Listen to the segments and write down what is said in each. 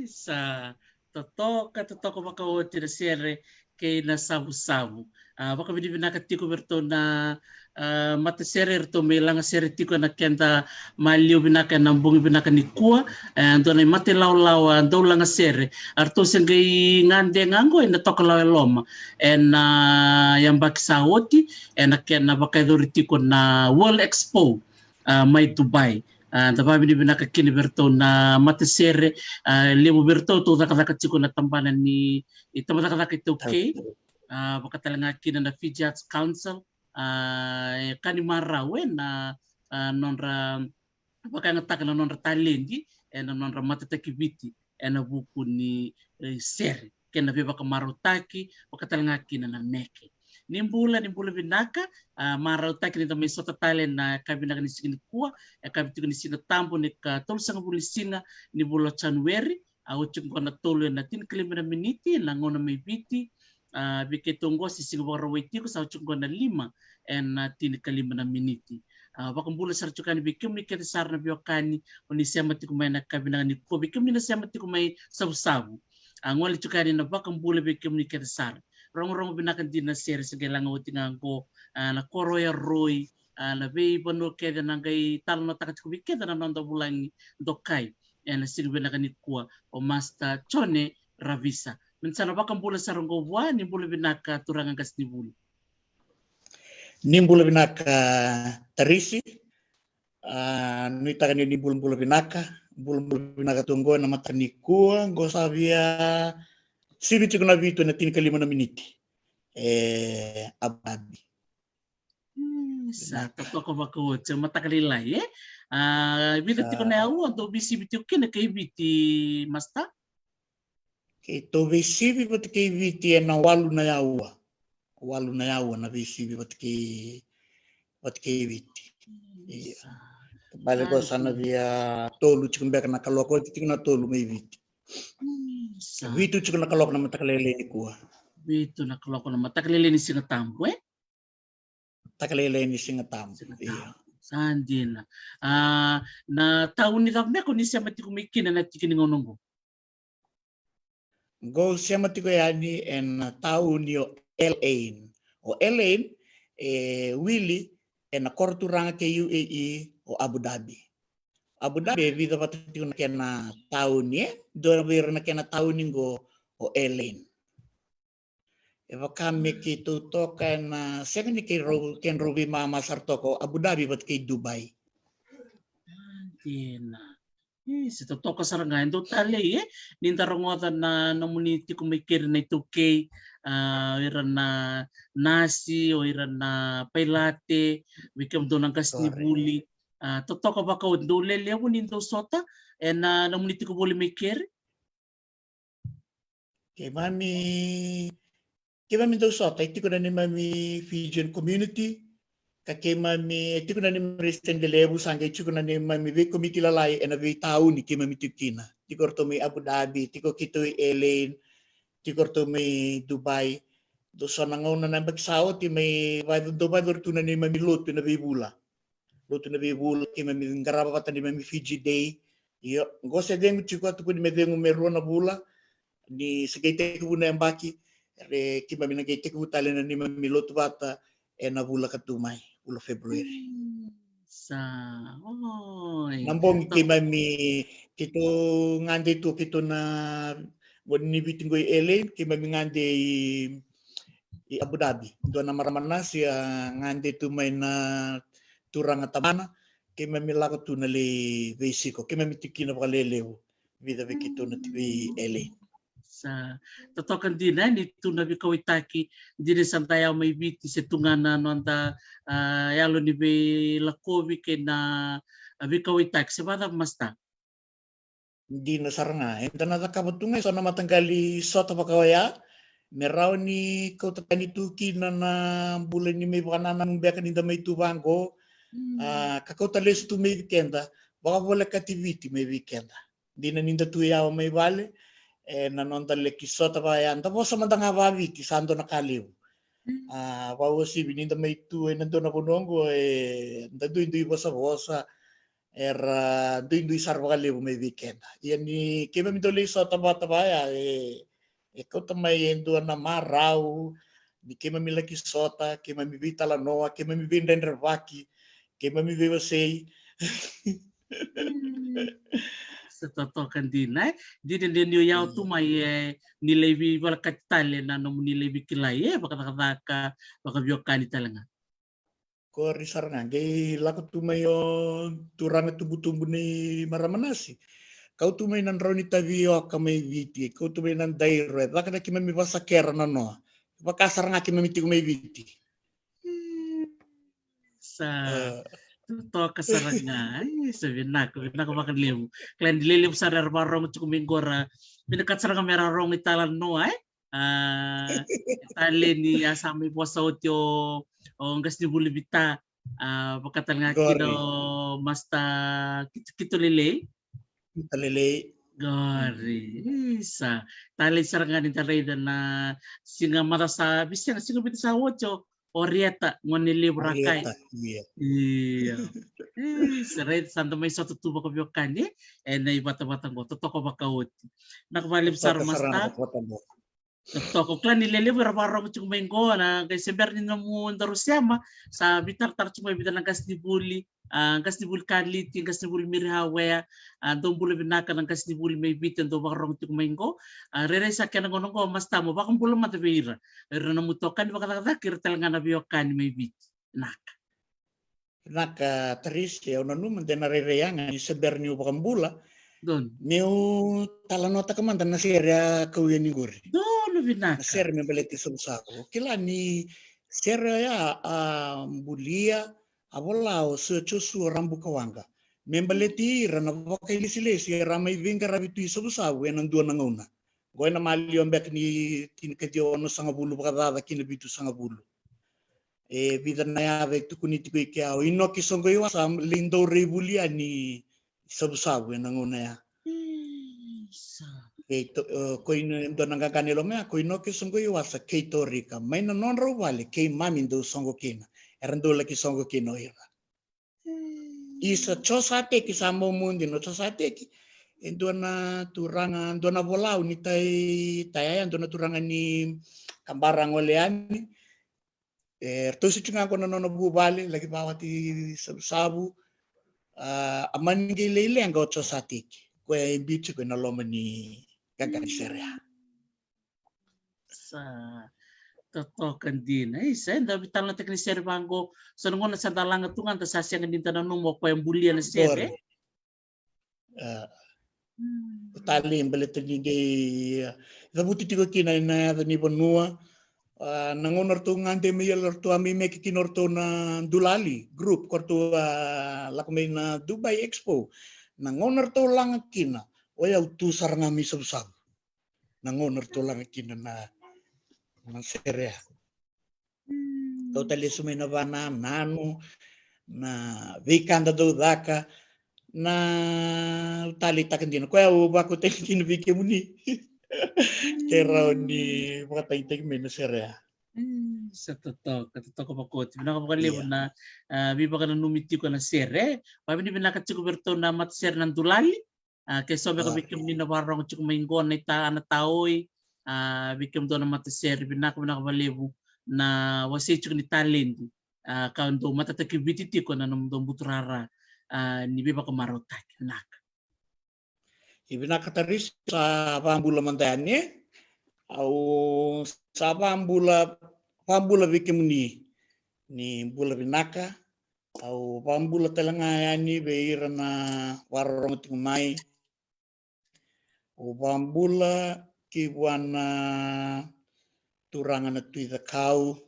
Sa totoka makawote na sere kay na sabu-sabu. Baka binibina ka tiko berto na mata sere erto may lang sere tiko na kenta maliw binaka nambungi binaka ni kuwa ando na mate law do lang sere arto sengay ngande ngango na toka law loma en yang baksa woti en na baka tiko na World Expo may Dubai. Tapa binibina ka kini berto na mate sere lemo berto to taka chiko na tampanan ni ito taka ito okay baka talaga kina na Fiji Arts Council kanimara wen na nonra baka ngataka na nonra talendi na nonra matatakibiti na buku ni sere kena beba ka marutaki baka talaga kina na meke nimbula binaka marutaki ni tamay sota talen na kabinaka ni sigini kuwa kabitiku ni sina tampo ni ka tol sanga bulisina ni bula January uchung ko na tolo na tin kilimina miniti na ngona may biti bike tonggo si siguro wait ko sa uchung ko na 5 en tini kalima na miniti. Wakambula sar chukani bikim ni kete sar na biokani oni sema tikumay na kabina ni ko bikim ni sema tikumay sabu-sabu. Ngwali chukani na wakambula bikim ni kete sar. Rong binakan din na sir sa gelang utingan ko na koroya roy na be bano kede na gay talo na takat ko bikeda na nanda bulang dokai en sing binakan ni kuwa o Master Chone Ravisa. Minsan na wakambula sar ngobwa ni bula binaka turangan kas ni bula. Nimbula binaka tarisi, nuita kan ni bula binaka tunggo na matanikua, gosavia sibiti kuna vitu na tini kalima na miniti. Abadi. Sa totoo ko sa matakalila Ibita tiko na yawa do bisi biti kina kay biti masta. Ito bisi biti kay biti na walu na yawa na bisi biti biti. Bale ko sana via tolu chikumbe na kaloko tingna tolu may biti. Vitu chikuna kaloko na matakalele ni kuha. Vitu na kaloko na matakalele ni singatampo Takalele ni singatampo. Sandina. Na taon ni tapme ko ni siya matikumikina na tikiningonongo. Go siya matiko yani en taon niyo Elaine. O Elaine Willy en korturanga ke UAE o Abu Dhabi. Abu Dhabi vida patiko na kena taon niya. Doon na kena taon ningo o Elaine. Eva kami kito to kan siya ni ken ruby mama sartoko Abu Dhabi bat kay Dubai. Tina. Si totoo sarangan do tale nintarongotan na namuniti kumikir na 2K iran na nasi o iran na pailate wikam do nang kasni buli. Totoo ba ka do lele ko nindo sota na namuniti ko buli mikir? Kaya mami daw sota, iti ko na ni mami Fijian community, kaya mami, iti ko na ni Maristen de Lebu, sangga iti ko na ni mami, vi kumikilalay, na vi tao ni kaya mami tikina. Iti ko to may Abu Dhabi, iti ko kito Elaine, iti ko to may Dubai. Do sa nangaw na nabagsaw, iti may, Dubai do na ni mami Luto na bibula. Kaya mami ngarabatan ni mami Fiji Day. Iyo, ngose dengu chiko, ito ko ni medengu meron na bula, ni sagay ko na yung baki. Kima minagay ko tali na ni Mamiloto bata na bula katumay ulo February. Nambong kima mi kito ngande to kito na wani biting ko Elaine kima mi ngande i Abu Dhabi. Doon na maraman na siya ngande tumay na turang atamana kima mi lako to na le vesiko kima mi tikina pakalelew vida kito na tiwi Elaine. Sa totokan din ni tuna bi kawitaki din santaya may biti sa tungana nonta yalo ni be lakobi ke na bi kawitaki sa bata masta di na saranga enta na takabutungay so na matanggali sota pakawaya meraw ni ko tatani tuki na bulan ni may banana ng beka ni may tubango kakotales tu may weekenda baka wala activity may weekenda di na ninda tuyaw may vale nanonta leki sota pa yan tapos sa mandang hababiti sando na kaliw wawasi bininda may tuwe nando na bunongo nando bosa era do sarva kaliw may weekend yan ni kima midoli sota bata baya ikaw tamay endo na maraw di kima milaki sota kima mibita la noa kima mibinda ndervaki kima mibewasay sa totokan din din yung yaw tumay nilay bi wala katale na nung nilay bi kilay baka biyokani talaga ko risar nga gay lakot tumay turang tubutumbu ni maramanasi kau tumay nan raw ni tabiyo kamay viti kau tumay nan dairo baka na kimami basa kera na no baka sar nga kimami may viti sa to kasarangan sabi na ko makaliw klan dililiw sa rarbarong chukumingora pinakat sarang merarong italan no tali ni asami po sa otyo o ngas ni bulibita pagkatal nga kino masta kitulile gori sa tali sarangan ni talay na singa mata sa bisya singa bita sa otyo Orieta ngoni libra kai. Arieta, iya. Iya. Seret santo mai satu tuba ko biokani na ibata-bata ngo totoko bakauti. Nakbali besar Toka sarana masta kota mo. toko klan ni lele berapa cuma mengko na kay seber ni namu terus siama sa bitar tar cuma bitar nang kas di buli kaliti kas di buli mirhawe dong buli binaka nang kas di buli may bitan do barong cuma mengko rere sa kana ngono ko mas tamo bakang bulu mata beira rere namu tokan bakal kata kir telanga na biokan may bit nak Naka taris ya ona nu mantena rereanga ni seber ni upakambula. don Meu talanota kamanta na seria kauya ni guri. don Na binaka ser me beleti sumsako. Kila ni seria ya bulia abola o secho su rambu kawanga. Membeleti rana baka ilisi ramai vinga rabitu sumsaku ya nandua nanguna. Goy na mali ombek ni tin kadio ono sanga bulu bakadada kina bitu sanga bulu. Vida na ya vek tukuni tiko ikia o ino kisongo iwa sa lindo rebulia ni sabu-sabu na nguna ya. Ko ino ndo nanga kanilo mea ko ino kisongo iwa sa keito rika. May na non raw wale kay mami ndo songo kina. Erando la kisongo kino ira. Isa chosate kisamo mundi no chosate ki. Endo na turanga ndo na volau ni tay ndo na turanga ni kambarang oleani. Terus cunga ko nono bubali lagi bawa ti sabu amani lele ang gotso satik ko bichu ko naloma ni gagan seria sa totokan din sa enda bital na teknisyer bango sa nungona sa dalanga tungan ta sasya ng dinta na numo ko yung bulia na sere tali mbelete ni dabuti tiko kina na ni bonua nangonor to ngante meyel to ami me kinor to na Dulali group korto lakmay na Dubai Expo nangonor to lang kina oya utusar nga mi sabsab nangonor to lang kina na seria totally sumay na bana nano na vikanda do daka na tali takandino ko bako tekin vikemuni kera ni makatay me na seria sa totoo ko pakot binakapakalibo na biba ka na numiti ko na sere pabi ni binakatsukuberto na matser ng Dulali kay sobe ka bikim ni nawarong tsukumaingon na ita na taoy bikim do na matser binakapakalibo na wasi tsuk ni talent kaundo matatakibiti ko na namdong buturara ni biba ka marotak nak ibinakataris sa pambula mantayani au sa pambula bikim ni bula binaka au pambula talangayani beira na warong tingmai au pambula kiwana turangan na tuida kau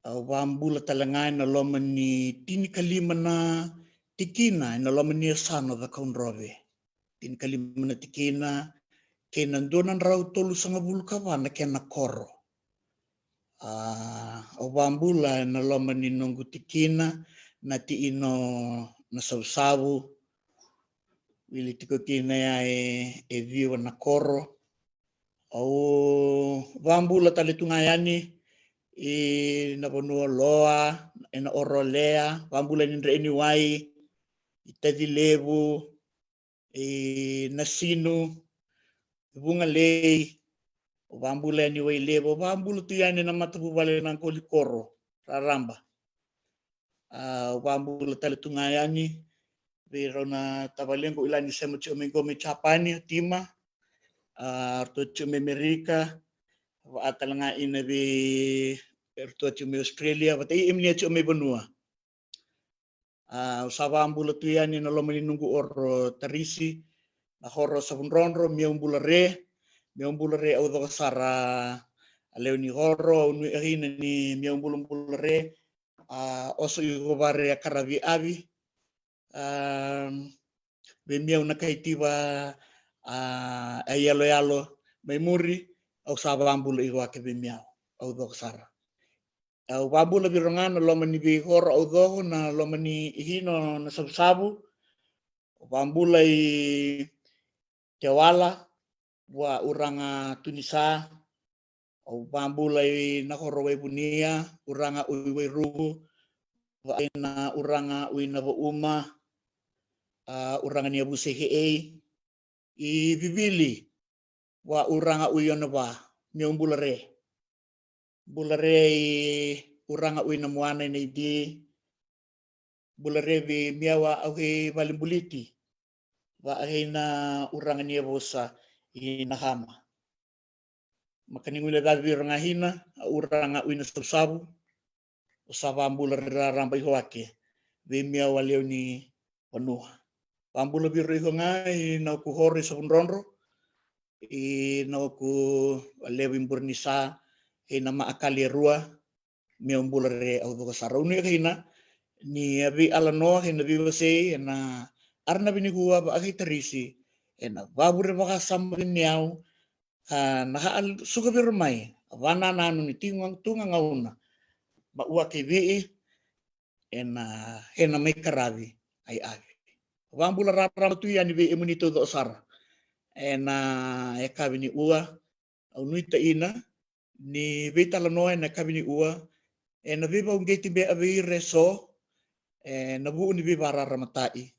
au pambula talangay na loman ni tinikalima na tikina na loman ni sano da kaunrobe tinikalima na tikina kena donan raw tolu sanga bulu kawana kena koro o bambula na loma ni nongu tikina na ti ino na sabu wili tiko kina ya e viwa na koro o bambula tali tungayani na bonua loa na orolea bambula ni ndre wai itadi lebu na sinu bunga lei o bambula ni wai lebo bambula tu yani na matapu bale nang kolikoro raramba o bambula tali tungayani pero na tabalengo ilani sema chume ngome chapani tima arto chume Amerika atalanga ina be erto chume Australia batai imni chume benua sa bambula tu yani na lomani nunggu or tarisi na horo sabunronro miumbulare au do sara leoni horo nu erina ni miumbulare oso igobare karabi abi be miau na kaitiba yalo mai muri au sabambula igwa ke be miau au do sara au babula birongana lomani bi horo au do na lomani hino na sabu bambula i Tewala wa uranga Tunisa O bambulay nakoroway bunia, uranga uiway rugo, na uranga uy na uma, uranga niya busehe i bibili, wa uranga uyon na ba, niyong bulare. Bulare uranga uy na muanay na idi, bulare bi miyawa auhe balimbuliti, wa ahe na uranga niya bosa i nahama. Makaningula gabi uranga hina, uranga uy na sabu, usaba ambula rambay hoake, bi miyawa leo ni panua. Pambula biru iho ngai na ku hore sa punronro, i na ku lewi mburnisa, e na maakali rua, mi umbula re au do kasara. Unu hina ni abi alanoa hina bi wase na arna bini hua ba agi tarisi, e na babure baka sama biniau, na haal suka biru mai, wana nanu ni tingang tunga ngauna, ba ua ke bii, e na hena mai karavi ai avi. Wambula rara tu ya ni be emunito do sar na e kabini ua au nuita ina ni beta la noa na kabini ua na beba ungeti be abi reso na bu ni beba rara matai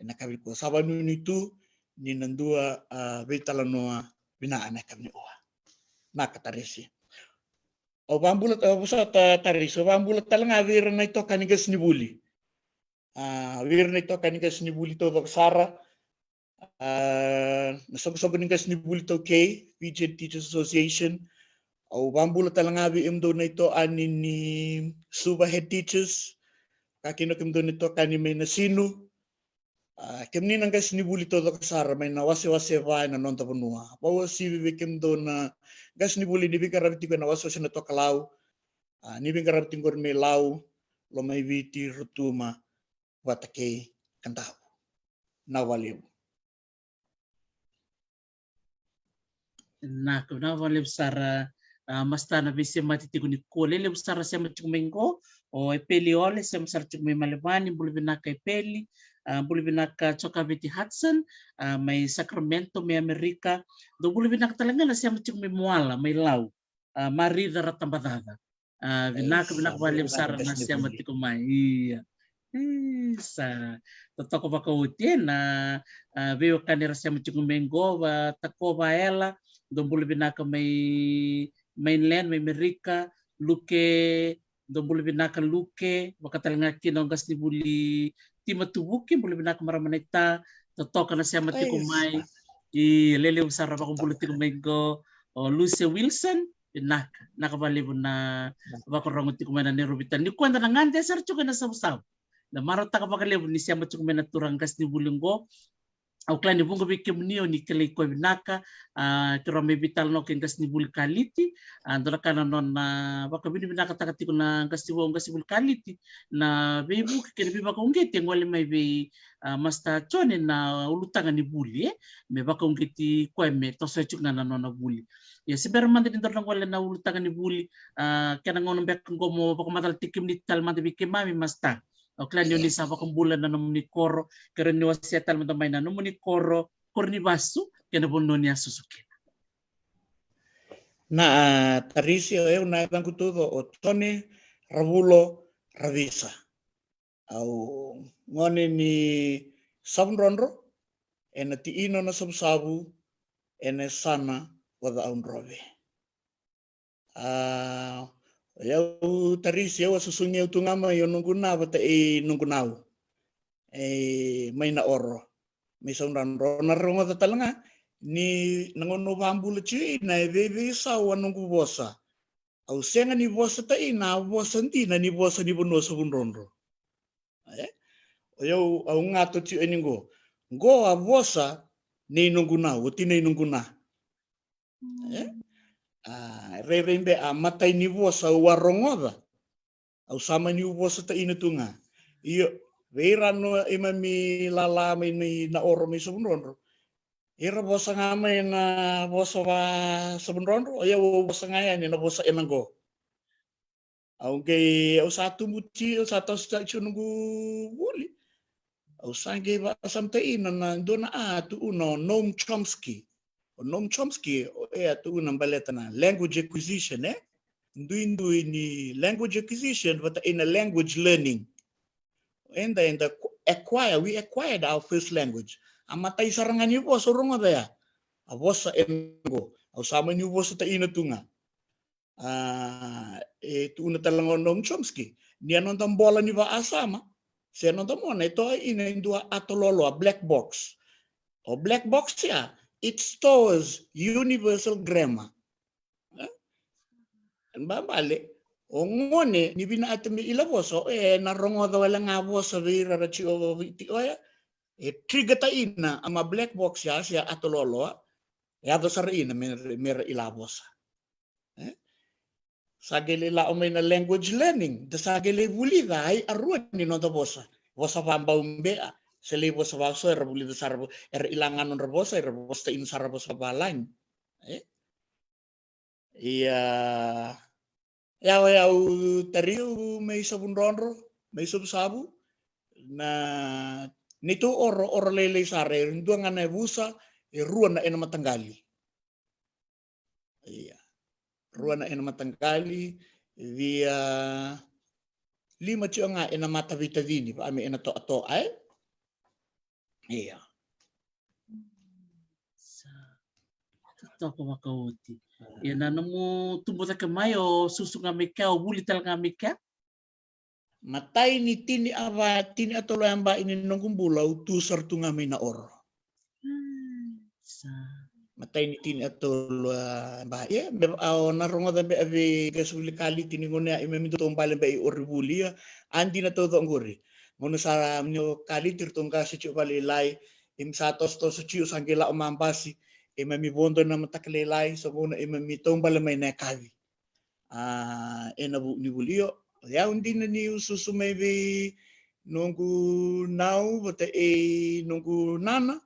na kabini ko sabanu ni tu ni nandua beta la noa bina na kabini ua na katarisi o bambula busa tarisi bambula talanga vir na ito kanigas ni buli wir na ito kanigas ni buli to sara nasog-sog nigas ni buli to K Fijian Teachers Association o bambula talangabi imdo na ito ani ni Suba Head Teachers kakino kimdo nito kani may nasino kimni nangas ni buli to sara may nawase-wase ba na nonta punua bawa si bibi kimdo na gas ni buli ni bigarabiti ko nawase na to kalaw ni bigarabiti ko may law lo may biti rutuma watake kantaw nawaliw. Na kuna wale sara masta na bisi matitigo ni kole le sara sema chumengo o epeli ole sema sara chumeng malevani bulu binaka epeli bulu binaka choka biti Hudson may Sacramento may Amerika do bulu binaka talaga na sema chumeng muala may law mari dara tambadada binaka wale sara na sema tiko mai iya sa totoko baka utin na veo kanira sema chumengo wa takova ela dombulu binaka may mainland may Amerika luke dombulu binaka luke wakatalanga kinong gas ni buli timatubuki bulu binaka maramanita totoka na siya matikumay i lele usara pa kung bulu tikumay go o Lucy Wilson binaka nakabalibon na bakorong tikumay na nirubitan ni kwenta na ngante sar chuka na sabu-sabu na marata ka pakalibon ni siya matikumay na turang gas ni bulunggo au klan ni bunga bikim nio ni kele ko binaka kira me vital no ken gas ni bul kaliti andora kana non baka bini binaka takati ko na gas ni bul kaliti na bebu ke biba ko ngeti ngole mai be masta chone na ulutanga ni buli me baka ngeti ko me to so chuk na na buli ya siber man din dorang wala na ulutanga ni buli kana ngono bek ngomo baka matal tikim ni tal man bikim mami masta o klan yun isa pa kung bulan na naman ni Koro kaya ni wasetal matamay na naman ni Koro Kornibasu kaya nabuno niya Suzuki na tarisi eu na banku todo o Tony Ravulo Ravisa au ngone ni sabunronro ena ti ino na sabu ena sana wada aunrove eu tarisi eu susungi tu ngama yo nunggu na bata nunggu nau may na oro may saunranro na rongo ta talanga ni nangono bambula chi na bebe sa wanunggu bosa au senga ni bosa ta ina bosa ntina ni bosa ni bono sabunronro eu au ngato chi eningo go a bosa ni nunggu na uti ni nunggu na rerembe matai ni bosa warongoda au sama ni bosa ta ina tunga iyo veirano imami lala ni na oro mi sabunronro ira bosa ngame na bosa wa sabunronro ya bosa ngaya ni na bosa enanggo au ge au satu muci au satu sta nunggu buli au sange ba samtai na dona tu uno Noam Chomsky Noam Chomsky tu nambaleta na language acquisition ndui ni language acquisition but in a language learning. And the we acquired our first language. Amatai sarangan ibu sorong ada ya. Awas engo. Sama ni ibu ta ina tunga. Tu na talangon Noam Chomsky. Dia nonton bola ni ba asama. Saya nonton mana itu ina indua atololo black box. O black box ya. It stores universal grammar. Balik. Ongone ni bina atemi ilaboso narongo da wala nga boso vira rachi o viti oya trigger ta ina ama black box ya sia atololo ya do sar ina mer ilabosa sagele la o na language learning da sagele buli dai arua ni no da bosa bosa pamba umbe sele bosa baso er buli da sar ilangan on bosa er bosa in sar bosa balain iya ya tariu may sabun ronro may sabu na nito or lele sare ndo nga na busa ruan na ena matanggali iya ruan na ena matanggali via lima tio nga ena mata vitadini pa ami ena to ay iya Toko makauti. Ya nanamu tumbuh tak kemayo susu ngamika o buli tal ngamika. Matai ni tini atolo yang ba ini nonggung bulau tu sertu ngamina or. Matai ni tini atolo ba ya narongo da be gasuli kali tini ngone ime minto tombale be or buli ya andi na todo ngori. Ngono sa mnyo kali tirtongka si bali lai im satos to suci sangela omampasi. Imami bondo na matakalelay so muna imami tombala may nakawi enabu ni bulio ya undi na ni susumay be nunggu nau bata nunggu nana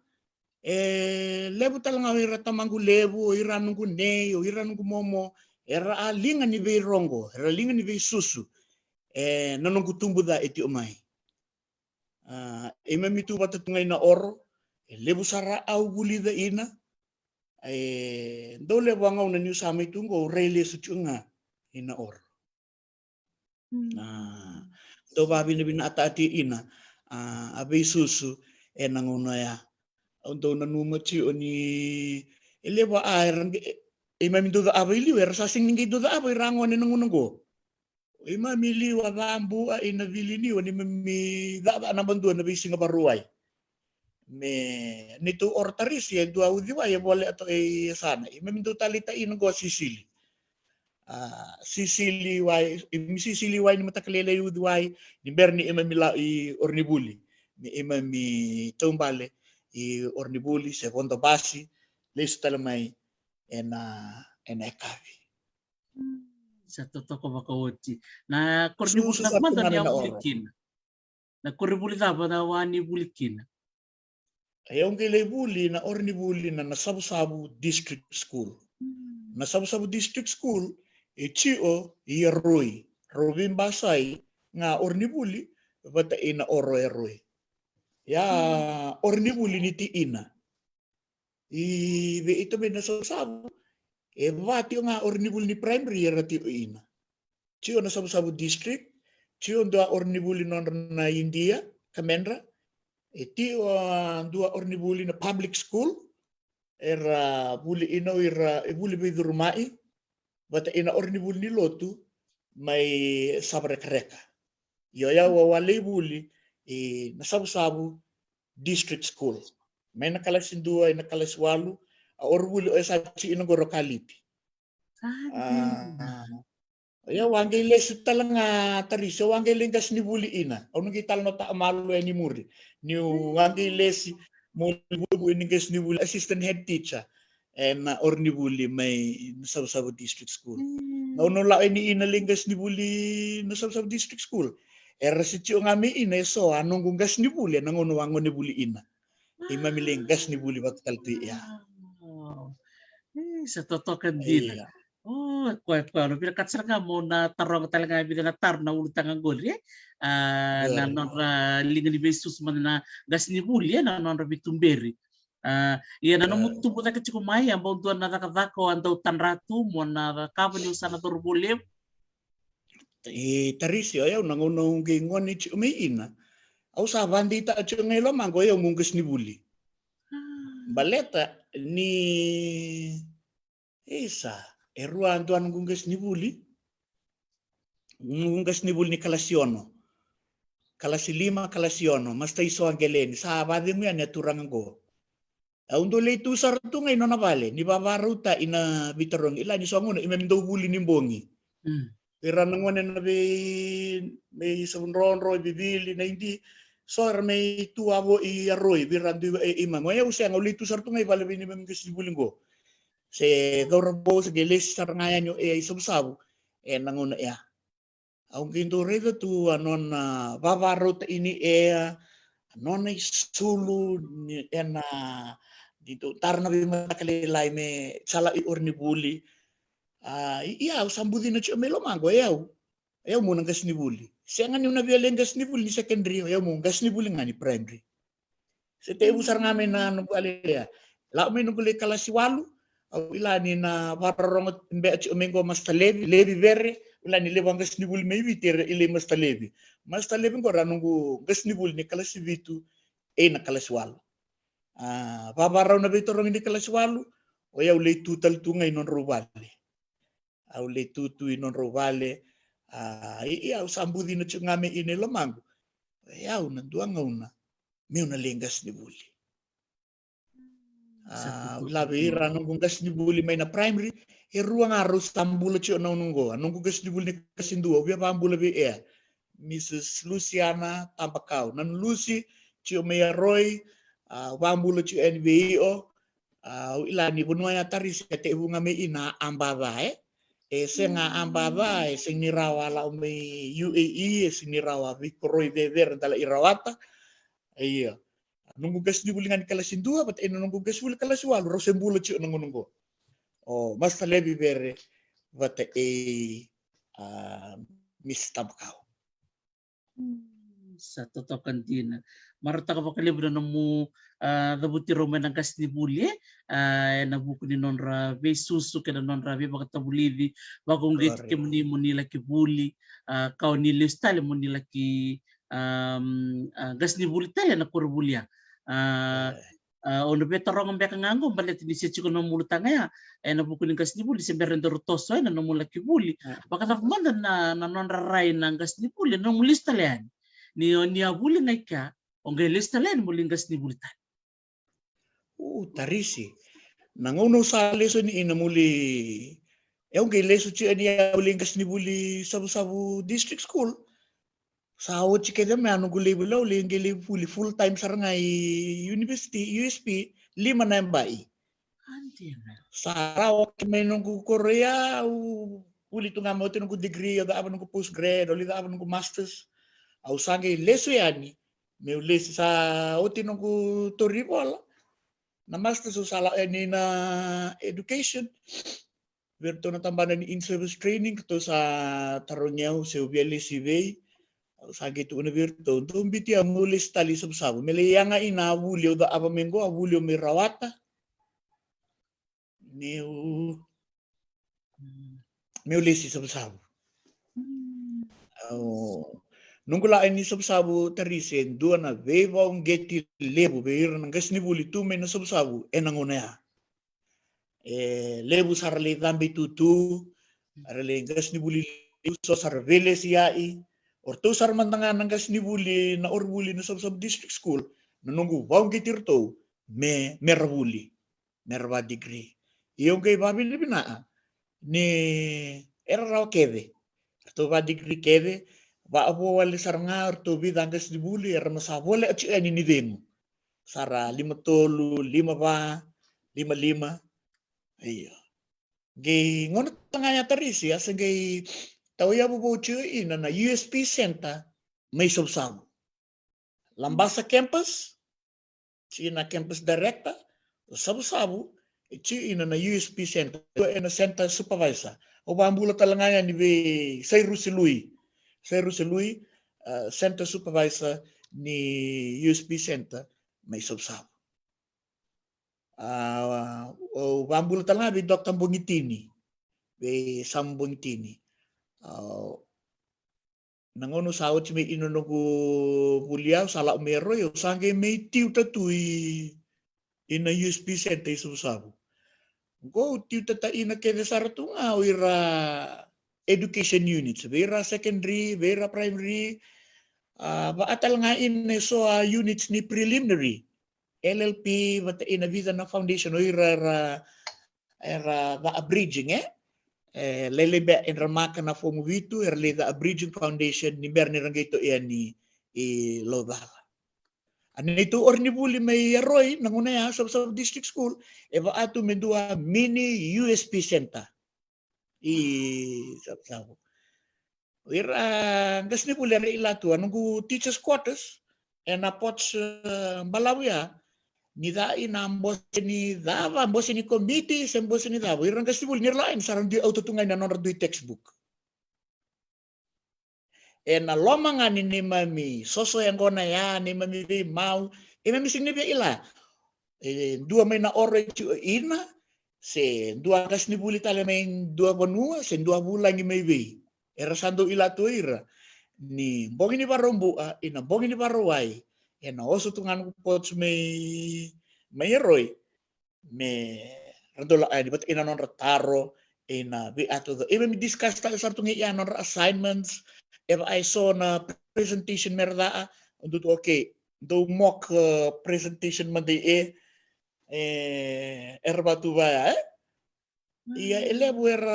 lebu talanga ira tamangu lebu ira nunggu ne ira nunggu momo era linga ni be rongo era linga ni be susu na nunggu tumbu da eti umay imami tu bata tungay na oro lebu sara au buli da ina dole wangau na niu samai tunggo rele sucunga ina or do babi bina ati ina abe susu nangono ya untuk nanu maci oni elewa air imam do da abe liwer sasing ningi do da abe rango ni nangono imam liwa bambu ina vilini oni mi da na bandu na bisinga baruai me nito ortaris ya dua udiwa ya boleh atau sana memang talita in go Sicily Sicily wai ni matakalele udiwai ni berni imamila i ornibuli mi imami tombale i ornibuli secondo basi lestalamai ena kavi Satu toko makauti na kornibuli na manda ni bulikin na kornibuli na wani bulikin. Yung kilebuli na ornibuli na nasabu-sabu district school. Nasabu-sabu district school, ichio ieroi. Robin basay nga ornibuli, bata ina oro eroi. Ya ornibuli niti ina. Ibe ito may nasabu-sabu. Bati nga ornibuli ni primary erati ina. Chio nasabu-sabu district, chio doa ornibuli na India, Kamendra. Iti dua ornibuli na public school era buli ino ira buli bidurumai bata ina ornibuli ni lotu may sabreka yo ya wawali buli nasabu-sabu district school may nakalas dua nakalas walu orbuli o sa chi ino goro kaliti ya wangele sutalanga tariso wangele gas ni buli ina onu gital no ta malu ni muri ni wangele si mulu ini gas ni buli assistant head teacher orni buli may nasabu district school ono la ini ina lingas ni buli nasabu district school era si tio ngami ina so anong gas ni buli nangono wango ni buli ina imamiling gas ni buli batal tu ya sa totokan din. Kuai bila katsar nga mo na tarong talaga bila na tar na ulutang ang gol na non linga ni besus man na gas ni buli na non rabitumberi Iya na mutu buta ke chiku mai ambau tuan na takatako antau tanratu mo na kapan yung sana turbulim. Tarisio ya nangunong gingon ni umiina. Au sa bandita at yung ngayon mango yung mungkas ni Buli. Baleta ni isa eruan tuan mungkas ni Buli. Mungkas ni Buli ni Kalasiono. Kalasilima Kalasiono. Mas iso ang geleni. Sa abadi mo yan turang go. Undo le tu sar tu ngayon na bale. Ni babaruta ina bitarong ila ni songo na imemindo Buli ni Bongi. Pero nang na may sabunronro bibili na hindi so may tuabo i arroy birandu ima mo ya usang ulitu sarto ngay bala bini mem kasi bulingo se gaurabo sa geles sarangayan yo isubsabo nanguna ya ang ginto redo tu anon babarot ini anon sulu na dito tarna bima kalilay me sala i orni buli iya sambudi na chiyo melo mango ayaw mo ng gas ni Buli. Siya nga yung nabiyalang gas ni Buli ni secondary, ayaw mo gas ni Buli nga ni primary. Sa tayo usar ngamin na nagbalaya, lao may nagulay kalasiwalo, ilani na pararongot mbe at umengo mas talebi, lebi vere, ilani lebang gas ni Buli may witir, ili mas talebi. Mas talebi ko ranong gas ni Buli ni kalasivitu, na kalasiwalo. Paparaw na bitorong ni kalasiwalo, ayaw lay tutal tungay non rubale. Au lay tutu non rubale, iya sambudi na chunga me ini lomango ya una duanga una me una lengas ni Buli labi ranong gas ni Buli may na primary ruang arus tambula chu na nunggo anong gas ni Buli kasinduo bia pambula bi Mrs. Luciana Tampakau nan Lucy chu may Roy pambula chu NBO ilani bunwa ya taris kete bunga me ina ambaba senga ambaba sing nirawa la umi UAE sing nirawa Vicoroy Bever dala irawata iya nunggu gas di bulingan kalasin dua bat nunggu gas bul kalasiwal rosembulo ci nunggu mas lebi bere bat Miss Tampakau Sa totoo kantina marata ka pa kalibro na mo dabuti Roman ng gas ni Buli na buko ni nonra be susu ke nonra be baka tabulidi bagong gate ke muni laki Buli kau ni listale muni laki gas ni Buli tale na kurbulia ono be tarong be kangango balet ni si chiko no mulutanga ya na buko ni gas ni Buli se berendo rotoso na no mulaki Buli baka tafmanda na nonra rai ng gas ni Buli no mulistale ni Buli na ka onge lista len mulingas ni Bulitan. Tarisi. Nanguno sa leso ni inamuli. Onge leso chi niya mulingas ni Buli sabu-sabu district school. Sa awo chi kaya may anong gulay bulaw lingi Buli full time sa ngay university USP 5 na yung bai. Sa araw may nung Korea Buli to nga mo tinong degree o daaban ng postgrad o daaban ng masters. Au sange leso yani meu leso sa otinong ko toribol na master so sala ni na education verto na tambanan ni in-service training to sa Taronyaw sa Ubiali Sibay sange to na verto to biti ang mulis tali sabsabo melaya nga ina bulyo da abamengo abulyo mi rawata meu lesi sabsabo nungkula ini sabsabu terisen dua na beba un geti lebu beir nang gas ni Buli tu men sabsabu enangona ya lebu sarle dambi tutu arle gas ni Buli so sarveles yai orto sar mantangan nang gas ni Buli na orbuli na sabsabu district school nunggu bau geti rto me merbuli merba degree yung kay babil bina ni era raw kede to ba degree kede ba abo wali sarngar to bidangas di Buli era masabole at siya ninidemo sara 5 tolu 5 ba 5 ayo gay ngono tanganya tarisi asa gay tawya bo ina na USP center may subsab lambasa campus China campus director subsabu ina na USP center ina center supervisor o bambula talangaya ni be Cyrus Lui center supervisor ni USP center may subsab Wambul talanga bi Dr. Bongitini. Be Sam Bongitini. Nangono saot me inonogu buliau sala mero yo sange me tiu tatui ina USP center sabu. Go tiu tata ina kene saratunga ira education units, vera secondary, vera primary, ba atal nga in so units ni preliminary, LLP, but ina visa na foundation o ira ba bridging lelebe in ramaka na fomu vitu erlega bridging foundation ni berni rangito ni lobala. Anito orni buli may roy nanguna sa district school eva atu medua mini USP center. Sabu. Gas ni buli ari ilatu anunggu teachers quarters na pots balawya ni da inambos ni dava ambos ni committee sembos ni dava irang gas ni buli nirlain sarang di autotungay na nonor di textbook. Na lomangan ni mami soso yang kona ya ni mami mau mami sini be ila dua may na ore ina se dua gas ni buli tala may dua bonua se dua bulan ni may be era sando ila tu ira ni bongi ni barombu ina bongi ni baruai na oso tungan pots may roy me randola di bat ina non retaro ina be ato the even discuss ta sartungi ya non assignments. If I saw na presentation merda untuk okay do mock presentation mandi erba tu ba iya eleber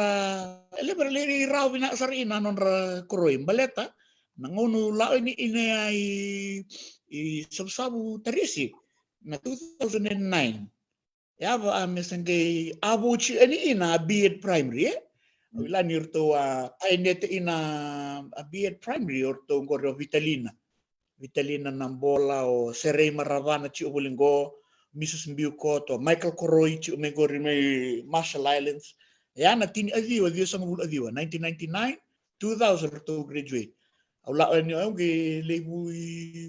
leri raw bina sarina non kuroy baleta nangono lao ini ay sabsabu tarisi na 2009 ya ba mesengge abuchi ani ina BEd primary Wala nirto ainete ina BEd primary or to ngoro Vitalina ng bola o Serey Maravana ci ubulingo Mrs. Mbiuko to Michael Koroy ci umegori may Marshall Islands yan tini adiwa sang bul adiwa 1999 2000 to graduate wala ni ang lebu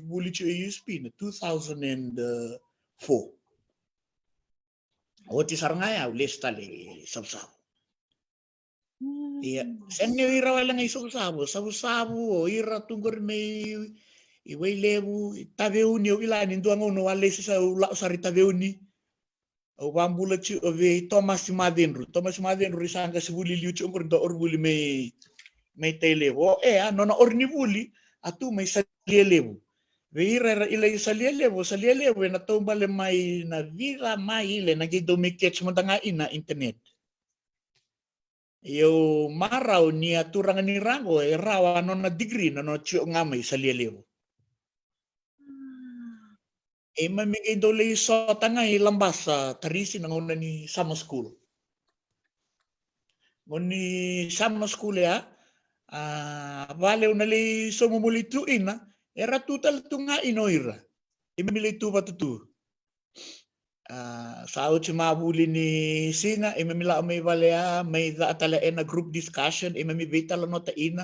buli ci USP na 2004 oti sarangaya ules tali sabsab. Iya, senyo ira wala nga sabu o ira tunggur may iway lebu tabeuni o ilanin duang uno wala sa ula sari tabeuni o bambula ci o ve Thomas Madenru risanga sibuli liuci ongor do orbuli may televo nona orni buli atu may salielebu ve ira ilay salielebu na tombale may na vira may ile nagido may catch mo nga ina internet. Yo maraw ni aturang ni rango rawa no na degree no chio ngamay sa lielew. Mamigay dole so tangay lambas sa tarisi ng una ni summer school. Ngoni summer school ya vale unali so mumulituin era total tunga inoira. Imilitu batutu. Sao mabuli ni singa imamila may valea may atala na group discussion imamibita la nota ina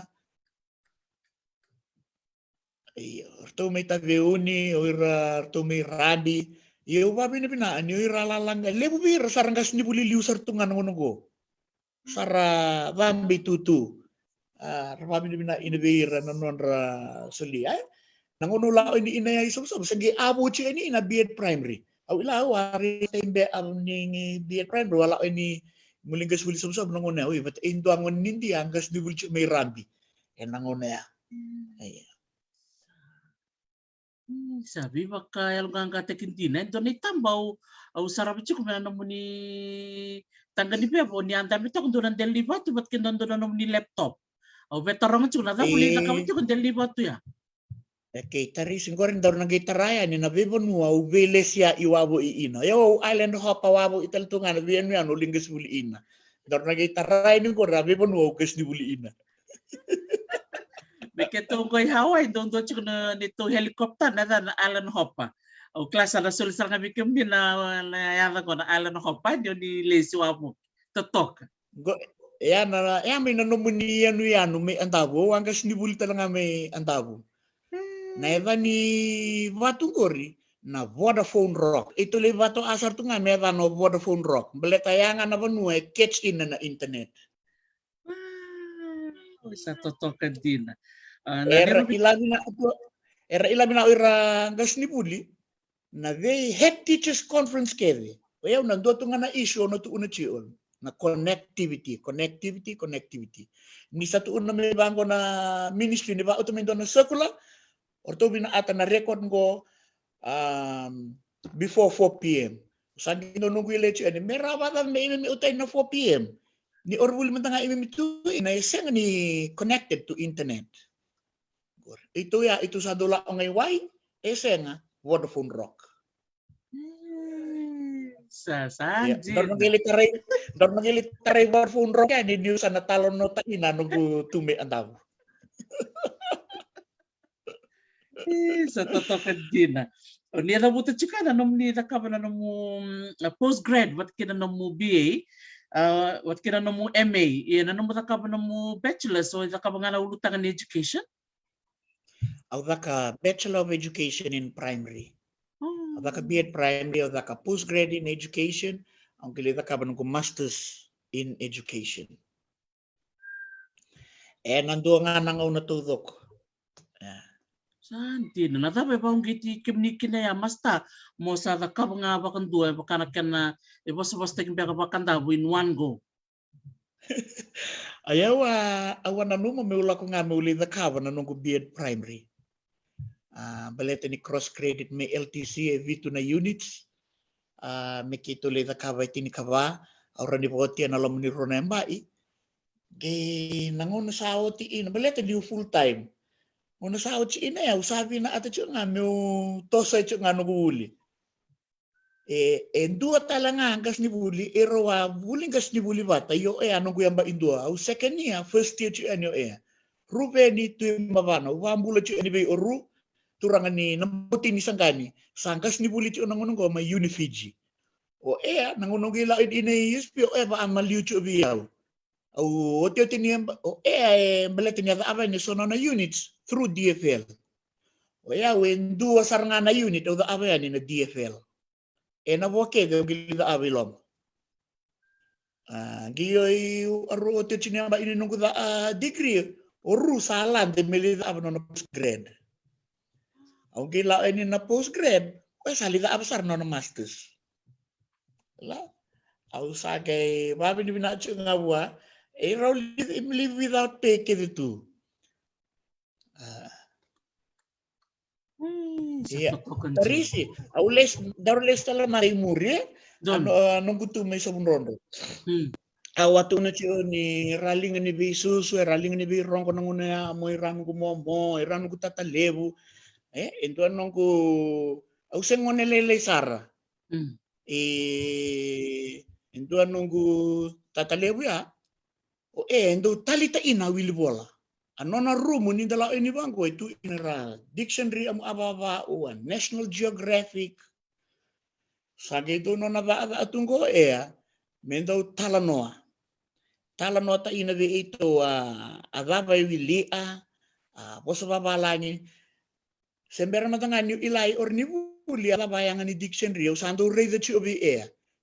orto may taveuni ora orto may radi yo babi ni binaan yo iralang lebu bir saranggas ni buli liusar tungan ngono sara bambi tutu babi ni binaan inibira nanon ra suli nangono lao ini inay sab sagi abo chi ini ina BEd primary aw ila wari tembe ang ni BEd primary wala ini mulinggas buli sab nangona oy but indo ang nindi anggas di buli may rambi nangona ya sabi baka yang kang katekintina ito ni tambaw au sarap ci kumana mo ni tanggal ni po ni andam ito kung doon del libat bat kin doon ni laptop au veteran ci na muli na kawit kung del libat ya. Okay, tari singgorin daw nang gitaraya ni nabibon mo ubiles ya iwabo iina. Yo island hopa wabo italtungan biyan yan ulinggas buli ina. Daw nang gitaraya ni ko nabibon mo gas di buli ina. Begitu ko Hawaii doon na nito helikopter na island hopa. O klasa na sulisar nga bikim din na yara ko na island hopa diyo ni lesi wabo. Totok. Yan may nanomuni yan may antabo angkas ni buli talaga may antabo. Na eva ni Vatungori na Vodafone Rock. Itu levato asar tu nga meva no Vodafone Rock. Beletayangan na banue catch in na internet. Sa totoo ka din. Era ilabi na ira gas ni puli na they head teachers conference kede. Oya na do tu nga na issue no tu una chiol na connectivity. Ni satu una me bango na ministry ni ba automendo na circular or to bina ata na record ngo before 4 p.m. Sagi no nunggu lechu ani merabata me utay na 4 p.m. Ni orwul man nga imi tu ina iseng ni connected to internet. Itu ya itu sa dola ngay wai iseng Vodafone Rock. Sa sanji. Dor magilitaray Vodafone Rock ya ni news na talon no ta ina nunggu tume andaw. Sa totoo ka din. Ni na mo chika na nung ni nakaba na mo postgrad what kina na mo BA what kina na mo MA na nung nakaba na mo bachelor so nakaba nga na ulutangan ni education. Awaka Bachelor of Education in Primary. Awaka B.Ed Primary, awaka Postgrad in Education, ang kilita ka ba nung Masters in Education. Nando nga nang una tudok. Santi na natabe pa ang giti kimnikin na ya masta mo sa nakaba nga bakan duwa baka na basta kimbiya ka bakan daw in one go. Ayaw awan na numa may ula ko nga may uli na kawa na nung B.Ed Primary. Baleta ni cross credit may LTC evito na units may kito le kawa itini kawa aura ni poti na alam ni Rona Mbai ge nangono sa oti in baleta ni full time ngono sa oti ina ya usabi na ata nga mo tosa chu nga nuguli dua talanga gas ni buli erowa buling gas ni buli bata yo anong kuyamba indua au second year first year chu anyo rupe ni tu mabano wambula chu ani be oru turangan ni nambuti ni sangkani sangkas ni bulit yung nangunong ko may Unifiji o nangunong gila ini USP o ba amaliu chu biyaw o otyo tiniyam o balete niya apa ni sono na units through DFL o when dua saranga na unit o apa yan na DFL na boke gila abilom giyoy aru otyo tiniyam ba ini nunggu degree o ru salan de melida apa no postgrad. Ang gila ini na postgrad, salita apa sar no na masters. La, au sagay, babi ni binacho nga buwa, live without pay kito. Tarisi, au les tala mari muri, nung gusto may sabon rondo. Awatu na siyo ni raling ni bisusu, raling ni birong ko nanguna mo iran ko mo, iran ko tatalebu. Ito anong ko auseng mo nilelay sara. Ito anong ko tatalebu ya. Ito talita ina wilibola. Ano na room ni dala ini bangko itu inera dictionary am ababa uan National Geographic. Sagi itu no na ba atungo mendo talanoa. Talanoa ta ina be ito ababa wilia bosa babalani. Sembera matanga ni ilay or ni buli ala bayangan ni dictionary usando read the obi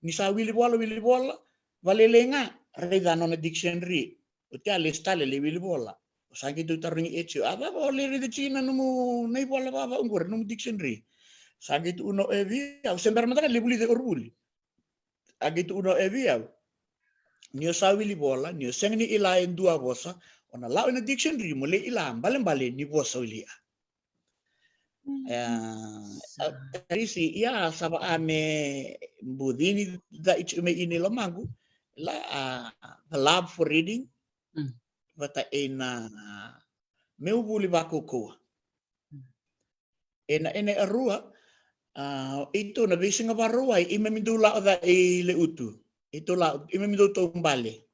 ni sa wili bola valelenga read ano na dictionary utia listale le wili bola usangi tu taringi echo aba bole read china no nei bola baba ungor no dictionary sagi tu uno evi sembera matanga le buli de orbuli agi tu uno evi ni sa wili bola ni seng ni ilay dua bosa ona lao na dictionary mo le ilam bale ni bosa ulia. Risi ya sama ame budini da ichume ini lomangu la the lab for reading bata ena meu buli bakuko ena arua itu na bisinga barua imemidula da ile utu itu la imemidu to mbale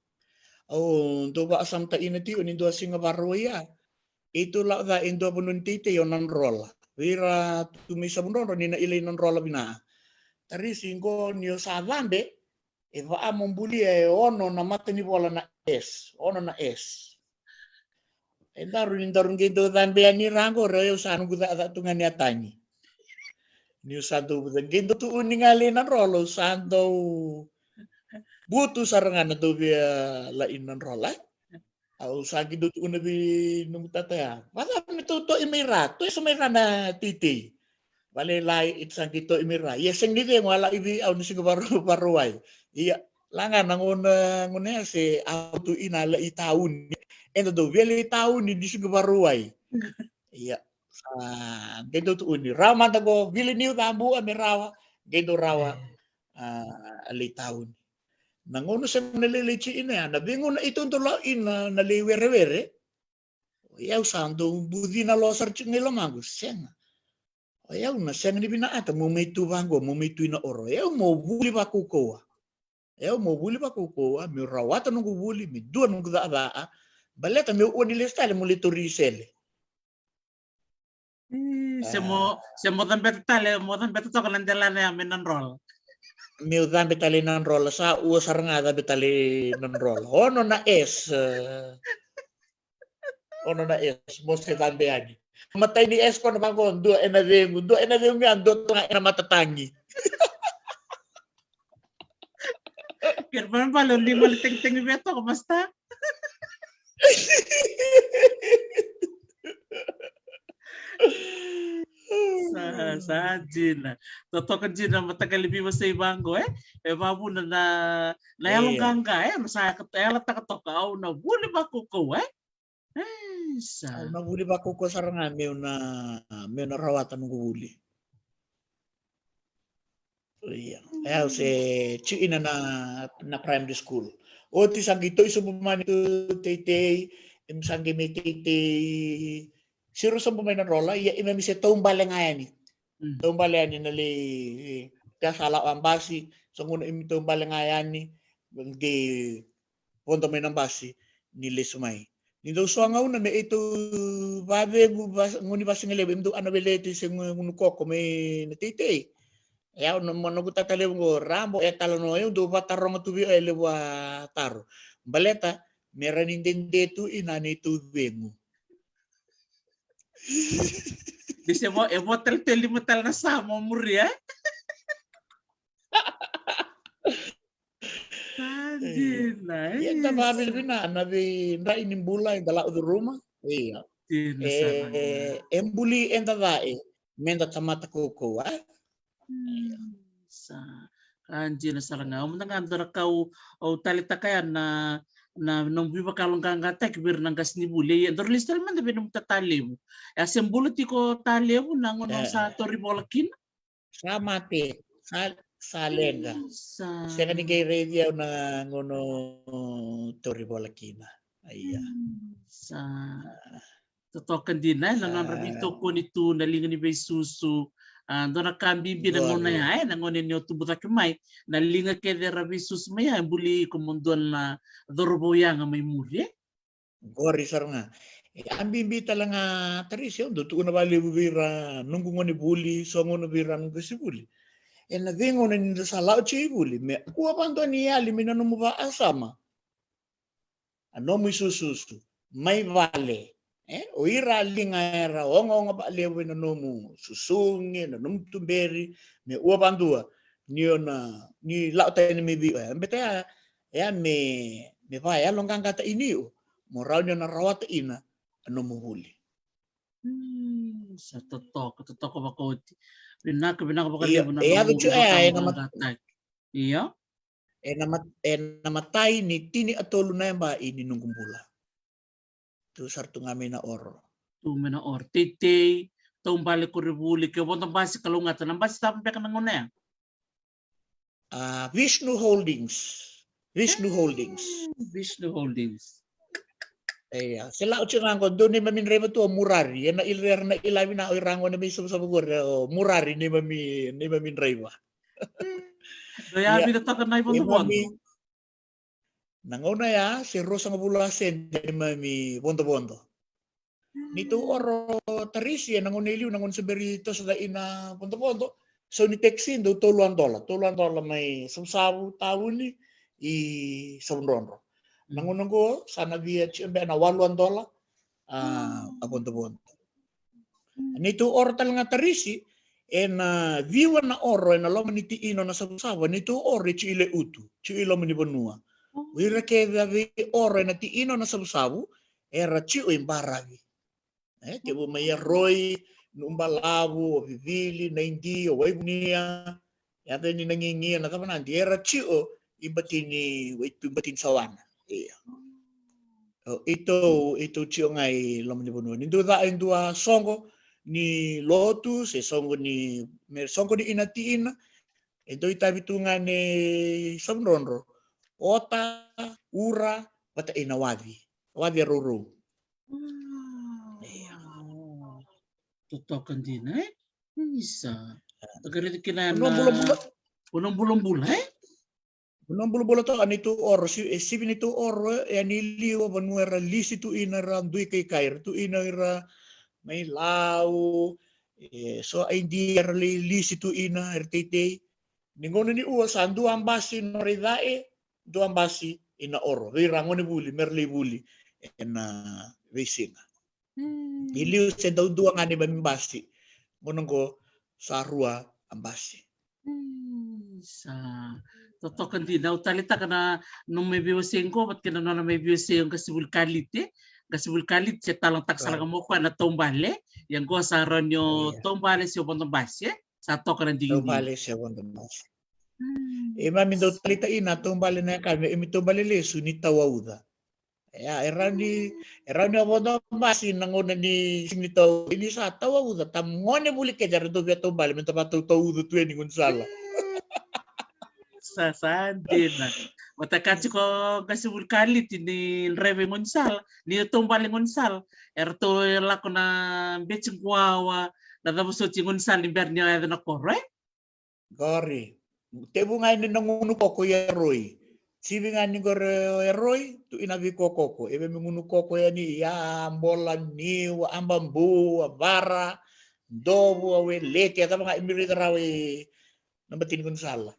do ba asam ta inati unindo singa barua ya itu la da indo bununtite yonan rola Vira tumisa mundo ni na ile non rola bina. Tari singo nio savambe eva amombuli ono na mate ni bola na S, ono na S. Endarun gendo dambe ani rango reo sanu guda tungan ya tani. Niu santo gendo tu uningalin rolo santo butu sarangan tu via lainan rola. Au sagi do tu unabi numutata ya. Wala mi to imira to sumira na titi. Wale lai it sagi to imira. Ya sing ni wala ibi au ni baru baruai. Iya langan ngone se auto inala itaun. Endo do via itaun ni di baruai. Iya. Gendo tu uni. Rama tago vili niu tambu amirawa. Gendo rawa ali taun. Nangono sa nalilichi ina na bingo na itong tulain na naliwere-were. Yaw santo budi na losar ching nila magus seng. Yaw na seng ni binaata mumitu bango mumitu na oro. Yaw mo buli ba kukoa. Yaw mo buli ba kukoa mi rawata nung buli mi dua nung baa. Baleta mi uwan nilistale mo lito risele. Siamo também to kanan jalan ya menenrol. Meu dambe tali nan roll sa u saranga dambe tali nan roll. Ono na es. Ono na es mo se dambe ani. Matay ni es ko na bango do enadeng mi ando to nga matatangi. Kaya pa lo lima ting-ting beto kumusta? Sa Gina. Totoo ka Gina, matagal mo sa ibanggo babu na yung gangga masaya ka tayo takatoka na buli ba kuko Sa nabuli ba kuko saranga may na rawatan ng huli. Iya. Si China na primary school. O ti sagito iso bumani to tete imsangi may tete siro sa bumay na rola iya imami se tombale ngayani. Tombale ani nali kasala ambasi so nguna imi tombale ngayani di ponto may nambasi nili sumay. Nido suangaw na may ito babe nguni basi ngelebe imdo anabelete se ngunu koko may natite. Ya managuta tale ngo rambo talano yung do batarong tubi lewa taro. Baleta meron indende tu inani tu bengu. Bisa mo tel limutal na samo muri Iya tababil bina nabi nda inimbula dala udu rumah. Iya. Embuli entadae menda tamata koko sa kanji na saranga umang andara kau o talita kaya na nung biba kalong kangata kibir nang gas ni buli andor listal man de binum tatalim sembulu tiko talim nang sa tori bolakin sama te salega sa ni kay radio na ngono tori bolakina iya sa totokan din na nang rabito ko nito nalingan ni Besusu doon nakambimbi na nguna ya nangonin niyo tubuta kumay nalinga kay rabisus maya buli kumundon na dorboya nga may muri gori saranga ambimbi talanga tarisyo do tu na bali bubira nunggu ngoni buli so ngono bira nunggu si buli na vingo na nindo sa lao chi buli me kuwa panto ni ali minano mo ba asama ano mo sususu may vale o ira linga era ongo ba lewe na nomu susungi na num tumberi me ua bandua ni lauta ni mebi beta ya me va ya longang kata ini mo raw na rawat ina ano mo huli sa totok ko bakoti binak ba kalebo na iya namatay ni tini atolo na ba ini nung kumbula tu sartu ngami na oro. Tu mena or tete tong balik ko rebuli ke bontong basi kalungatan nang basi tapon ka nanguna ya. Vishnu Holdings. Vishnu Holdings. Sila ucirang ko doon ni mamin reba tu murari. Na ilir na ilawi na irango na may sumsabugor murari ni mamin reba. Daya bida ta kanay bondo-bondo. Nanguna ya si Rosa ngabulasen ni mami bondo-bondo. Nito oro tarisi nanguniliw nangun saberito sa ina bondo-bondo. So ni teksin do $2 may samsabu taon ni sabunronro. Nangunang ko sana via chimbe na $8 bondo-bondo. Nito oro talaga tarisi na viwa na oro na loma ni ti ino na sabu-sabu ni tu oro ci ile utu ci ilo mani banua wira ke vi oro na ti ino na sabu-sabu era ci o imbaravi ke bo mai roi numba labu o vivili na indi o waibunia ya ni nangingi na tama nanti era ci o ibatini ibatin sawana ito ci o ngai loma ni banua ni da indua songo ni lotu se songo ni songo ni inatina ito itabitungan ni somronro ota ura bata inawavi wavi ruru tutokan din isa tagarit kina unong bulo-bulo unong bulan unong bulo-bulo to anito oro sibin ito oro aniliwa banuera lisi tu inara dui kay kair tu inara may lau so ay hindi lisi tu ina rtete ningono ni uwa sa dua ambasi no ridae dua ambasi ina oro rirango ni buli merli buli na racing iliu sa dua nga ni bambasi ngonong ko sa rua ambasi sa totokan din na utalita kana nung may biwasing ko ba't kina na may biwasing kasibul kalit siya talang taksalaga mo ko na tombale yang ko sa ronyo tombale siya bontong basi sa tokan ng dingin tombale siya bontong basi mami daw talita ina tombale na kami tombale lesu ni tawauda erani bontong basi nanguna ni sinitaw ini sa tawauda tamngone buli ke jar do tombale menta patu tawuda tu ni Gonzalo sa din matakachi ko kasibul kalit ni Reve Gonzal ni tombale Gonzal erto lako na becing kuawa na tapos si Gonzal ni Bernio ay na kore gori tebu ngai ni nangunu koko ya roy sibi ngai ni gore roy tu inabi koko ebe mengunu koko ya ni ya ambola ni wa ambambu vara dobu awe leti ata mga imiri tarawe nambatin Gonzal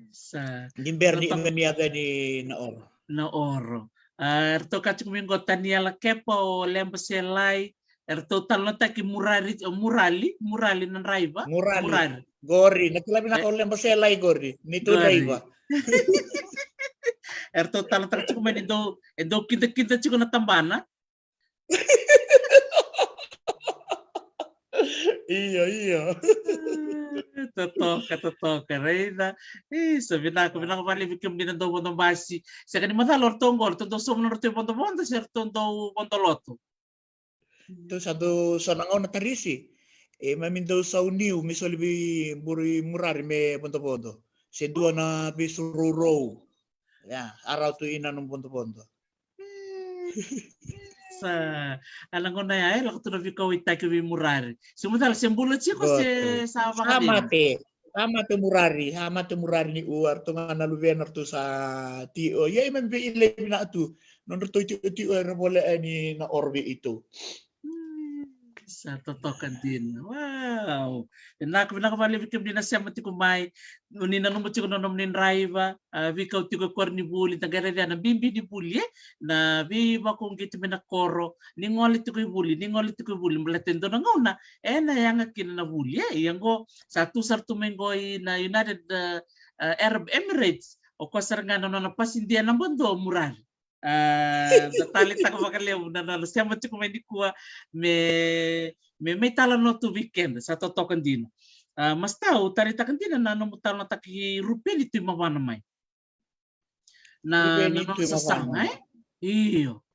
sa Nimberni niaga ni na oro erto kachi kumingo taniala kepo lemba selai erto talon taki murali nan raiva murali gori nakilabi na ko lemba selai gori nito raiva erto talon taki kumen indo kita chiko na tambana iya totoka reina sabi na ko bali bikim din do bondo basi sa kanima talor tongor to som no to bondo ser to bondo loto to sa do sa nangaw na tarisi mamindo sa uniu misolibi buri murari me bondo se dua na bisururo ya araw to ina ng bondo sa alang ko na ya lako to na bikaw itake bi murari sumutal sembulo chiko se sa Hamate murari ni uar to nga naluvenar to sa tio ya iman be ile na tu non to tio era boleh ani na orbi itu sa totokan din wow nak bali bikim din na siya mati kumay unina no mati ko no nin raiva bikaw tigo korni buli tagare na bimbi di buli na viva kung gitu na koro ningolit ko buli mlatendo na ngona na yang kin na buli yang go satu sartu mengo na United Arab Emirates o ko sarngano na pasindian na bondo mural Datalit ako makaliw na siya mo kumay di kuha may talan no to weekend sa totokan din. Mas tao tarita kan din na namutal na taki rupin ito yung mawanamay. Na sasangay? Iyo.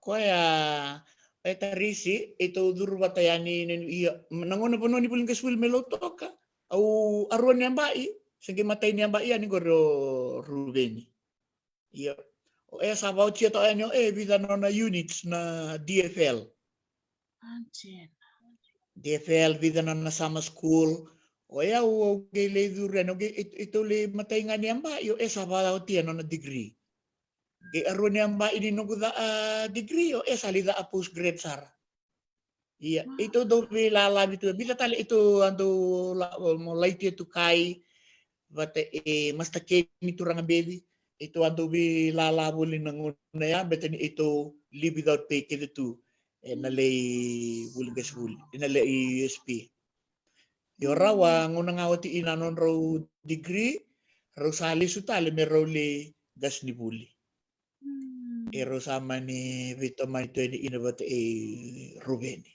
Kaya tarisi ito durbatayani iya nangona po ni puling kaswil meloto ka au aruan niya bai sige matay niya bai ani goro Ruben. Iya. Sabaw siya to ano vida na units na DFL. DFL vida na sama school. O gile duran ito le matay nga niya ba yo sabaw tiya na degree. Aron niya ba ini no degree o salida a postgrad sara. Iya, ito do bilala bito. Bila tali ito ando light to kai but mas take miturang baby. Ito ando bi lalabulin ng una ya betin ito live without pay kito to nalay buligas bul nalay USP Yo rawa ngunang awati inanon raw degree, raw sali sutali me raw le gas ni buli. Ero sama ni Vito Manito ni inabat Rubeni.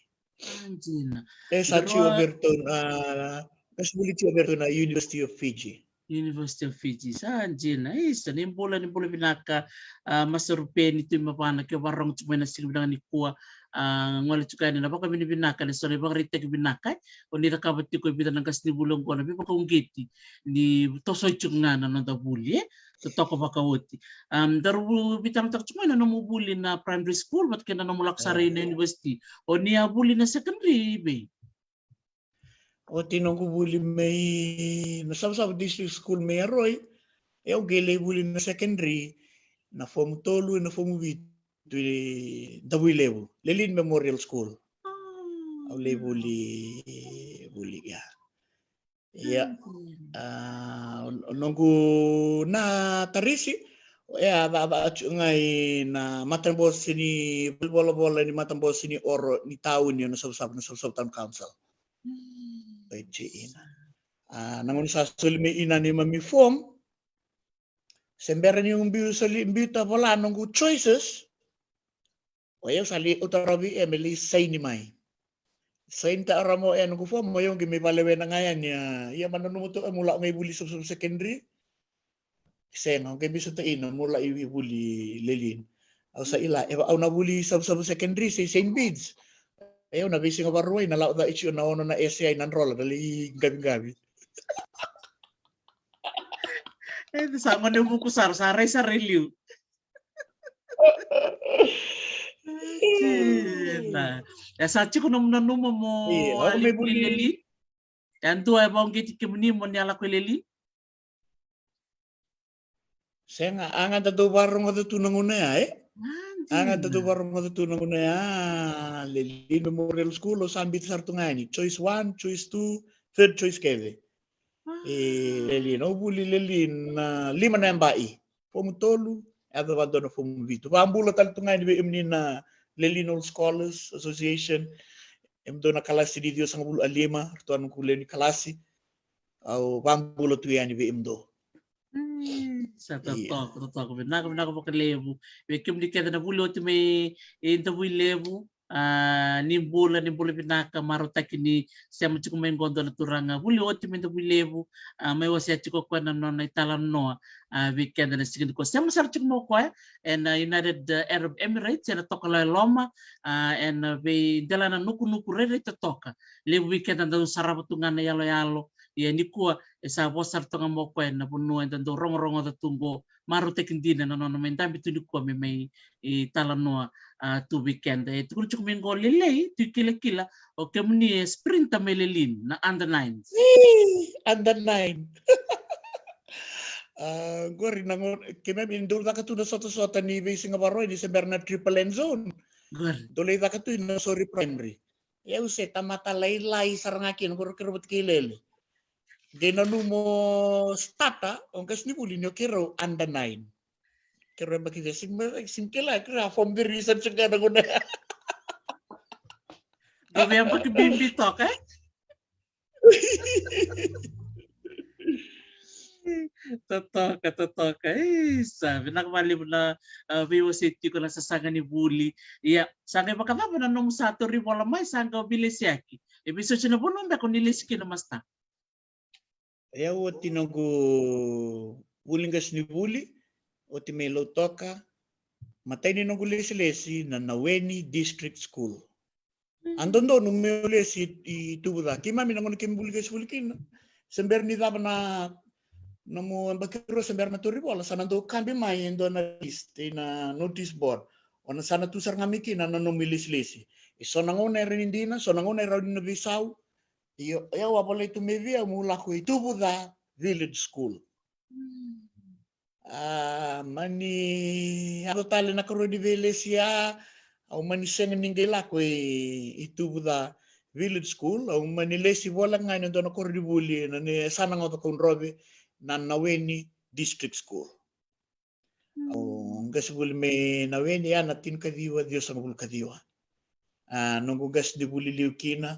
Anjina. Sachi Oberton, gas buli ti Oberton na University of Fiji. University of Fiji. Anjina. Isa, nimbola pinaka masurupeni tu mapana ke warong cuma na silbi ni kuah ngol cukai na baka binibinaka ni sore bang ritek binaka oni rakabati ko bitan ng kasni bulong ko na bi baka ungiti ni tosoy cunga na nonta buli to toko baka woti daru bitan tak cuma na namubuli na primary school mat kena namulak sari na university o niya buli na secondary be o tinong buli may nasab district school may aroy o gele buli na secondary na form tolu na form wit Dawi Lebu, Lelin Memorial School. Aule buli ya. Ya, nunggu na tarisi, ya ba ngai na matambos sini bola ni matambos sini oro ni tahun ni nasab town council. Baik ina. Nangun sa sulmi ina ni mami form. Semberan yung mbiu ta wala nunggu choices. Oya sali utarabi Emily say ni mai. Say ta aramo en ko fo mo yung gimi balewe na ngayan ya manunu to mula may buli sub secondary. Say no gimi sa tain mula i buli lelin. Aw sa ila aw na buli sub secondary say Saint Bede's. Ayo na bisi nga baruay na law da ichu na ono na SCI nan roll dali gabi. Sama ni buku saray sa reliw. Nah, ya sachi ko naman mo may buli leli. Yan to ay bang giti kimni mo niya ko leli. Saya nga angan ta do barong nga tunang una Angan ta do barong nga tunang una Leli Memorial School o sambit sartungani. Choice 1, choice 2, third choice keve. Leli no buli leli na lima na bai. Pomutolu ada wado na fumvito. Pambulo taltungani be imni na Lelinol Scholars Association, emdo na kalasi di Dios ang bulu alima, tuan kuleni kalasi, au pambulo tuyani be emdo. Sa tatok, binaka mo kalebu. Bekim di kada na bulo ti may into lebu. Nimbula pinaka maruta kini siya mo chiko may gondo na turanga huli oti may lebu may wasi chiko kwa na na italan no weekend na sigin ko siya mo sar chiko mo kwa and United Arab Emirates na toka loma and be dala na nuku rere to toka lebu weekend na sarap tunga na yalo ya ni ko sa bosar tunga mo kwa na puno and do rong tungo maruta kindi na no may tambi tu ni ko may italan no tu weekend itu kun cuk minggo lele tu kila o kemni sprint melelin na under 9 under 9 gori nangon keme mindur ta katu na soto ni be singa baro di seberna triple end zone dole ta katu na sorry primary ya use tamata lai sarangakin gor kerbut kilele genanu mo stata ongkas ni buli no kero under 9 kira bagi dia simkela kira form the research ka na guna. Gabi ang pagkibimbi to, okay? Totoka. Sabi nakamali mo na vivo city ko na sasaga ni Bully. Iya, sangay makapapa na nung sa tori wala may sangga bilis yaki. Episode na po nung dako niliski na masta. Ayaw tinago bulingas ni Bully. O timelo toka matay ni nung lesi na Naweni District School. Andon do nung lesi itubo da kima mi nangon kim buligas bulikin. Sember ni daba na mo bakiro sember na turi bola sana do kambi mai endo na list na notice board. Ona sana tusar ngamiki na milis lesi. So nangon na renindina so nangon na rin na Bisau. Iyo wapole tumevia mula ko itubo da village school. Mani ako tali na karo di Velesia au mani sengen ninggela ko itu buda village school au mani lesi wala nga nando na karo di Buli na ni sana nga to robe na Naweni District School au gas buli me Naweni ya natin kadiwa Dios ang bul kadiwa nung gas di Buli liukina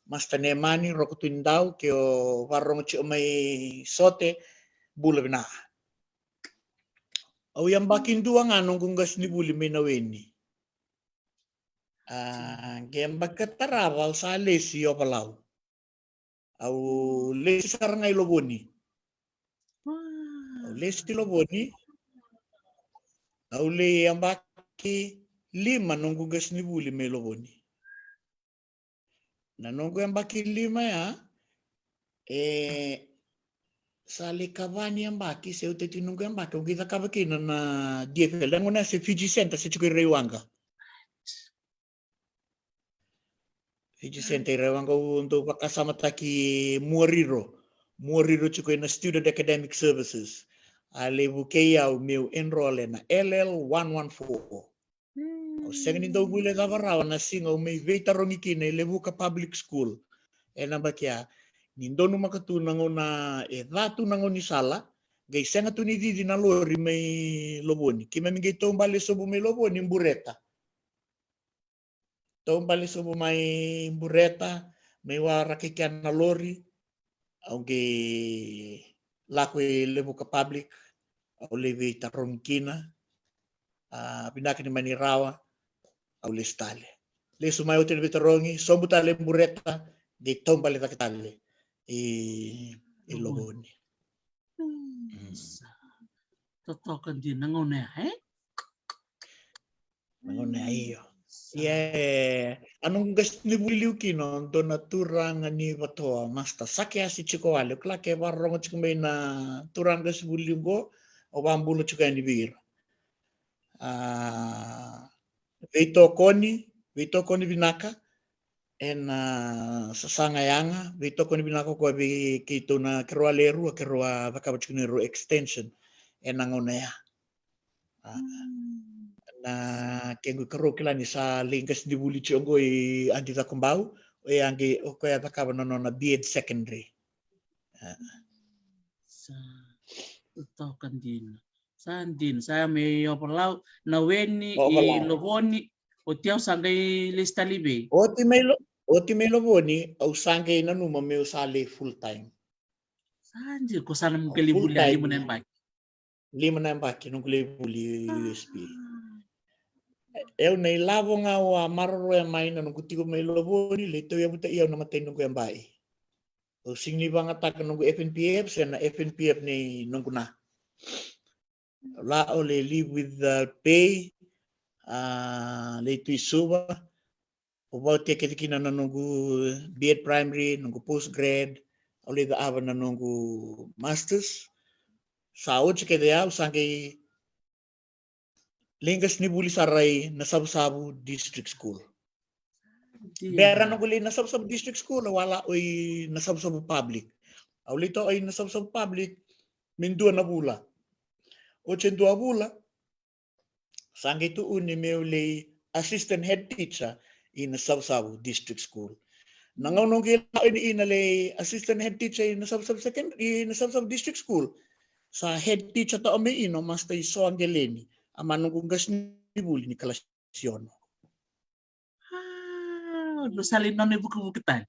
mas tanemani rokutindau ke o warong ci mai sote bula bina. Au yang bakin dua nganong gungas ni buli menaweni. Gem bakatarawa sa lesi o palau. Au lesi sarangai loboni. Au lesi loboni. Au le yang baki 5 nunggu gas ni buli me loboni. Na nunggu yang baki 5 ya. Sali kavani yang baki se uteti nunggu yang baki kita kavaki na DFL dan ngona se Fiji Center se chukui rewanga. Fiji Center rewanga untuk pakasama taki Muariro chukui na Student Academic Services. Ale bukeya meu enroll na LL114. Second in the gule gavarawa na singa may veta rongi na lebuka public school. Bakia nindo no makatunang na datu nang ni sala gay senga tu ni di na lori may loboni. Kima mi gito bali sobo may loboni bureta. To bali sobo may bureta may warakikan na lori au gay lakwe lebuka public au levi tarongkina pinaki ni manirawa au lestale. Le sumayo tele vitarongi, sombutale bureta, di tombale takitale. Loboni. Totokan din nangone Nangone iyo. Anong gas ni buliw kino donaturang ni batoa masta sakya si chiko wale klake warong chikmay na turang gas buliw go o bambulo chika ni bir. Vito koni binaka en sasanga yanga vito koni binaka ko bi kito na kerwa leru kerwa bakabachkunero extension en angona ya na kengu kero kilani sa linkas di buli chongo andita kumbau angi o ko ya bakabano na BEd secondary sa totokan din Sandin, saya may operlau na weni i loboni o tiaw sangay lista libe. Oti may loboni au sangay na numa may usali full time. Sanjir ko sana mong kalibuli limo na yung baki. Limo na yung baki nung kalibuli USP. Eu na ilabo nga wa maroro yung may na nung kutiko may loboni lito yung buta iyaw na matay nung kuyang bai. O singni ba nga taka nung FNPF siya na FNPF ni nung kuna. La ole live with pay leito isuba about teketi na nungu BEd primary nungu postgrad ole ga ava na nungu masters saud ke dia usangi lingas ni buli sarai na sabu district school bera nungu li na sabu district school wala oi na sabu public aulito ay na sabu public mindua na bula 82 bula sangi tu uni meuli assistant head teacher in Sabsabu district school. Nangaw gila ini inale assistant head teacher in Sabsabu secondary in Sabsabu district school. Sa head teacher ta ome ino mas tay so angeleni amanong gas ni buli ni kalasyon. Lo salin non ibu-bukitan.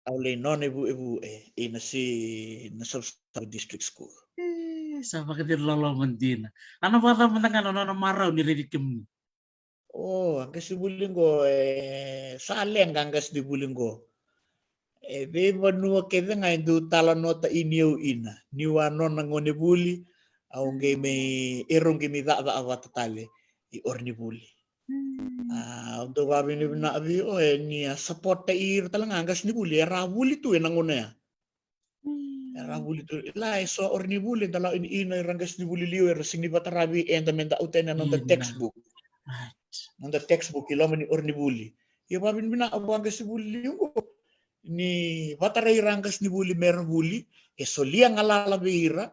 Aule non ibu in si na Sabsabu district school. Sa pagkatir lalaman din. Ano ba naman ng maraw nililikim ni? Hanggang si Bulinggo, saaleng hanggang si Bulinggo. Beba nuwa keda nga indu tala nota iniyo ina. Niwa non nangone buli, aunge may erong kimi dada awatatale, orni buli. Untuk babi ni binabi, ni support ta ir talang hanggang ni buli, buli tu nangone ya. Rabuli tu lai so orni buli dala ina rangas ni buli liwer sing ni batarabi and menda uten on the textbook. On the textbook ilama ni orni buli. Ya babin bina abangas ni buli yung ni bataray rangas ni buli mer buli solia ngalala beira.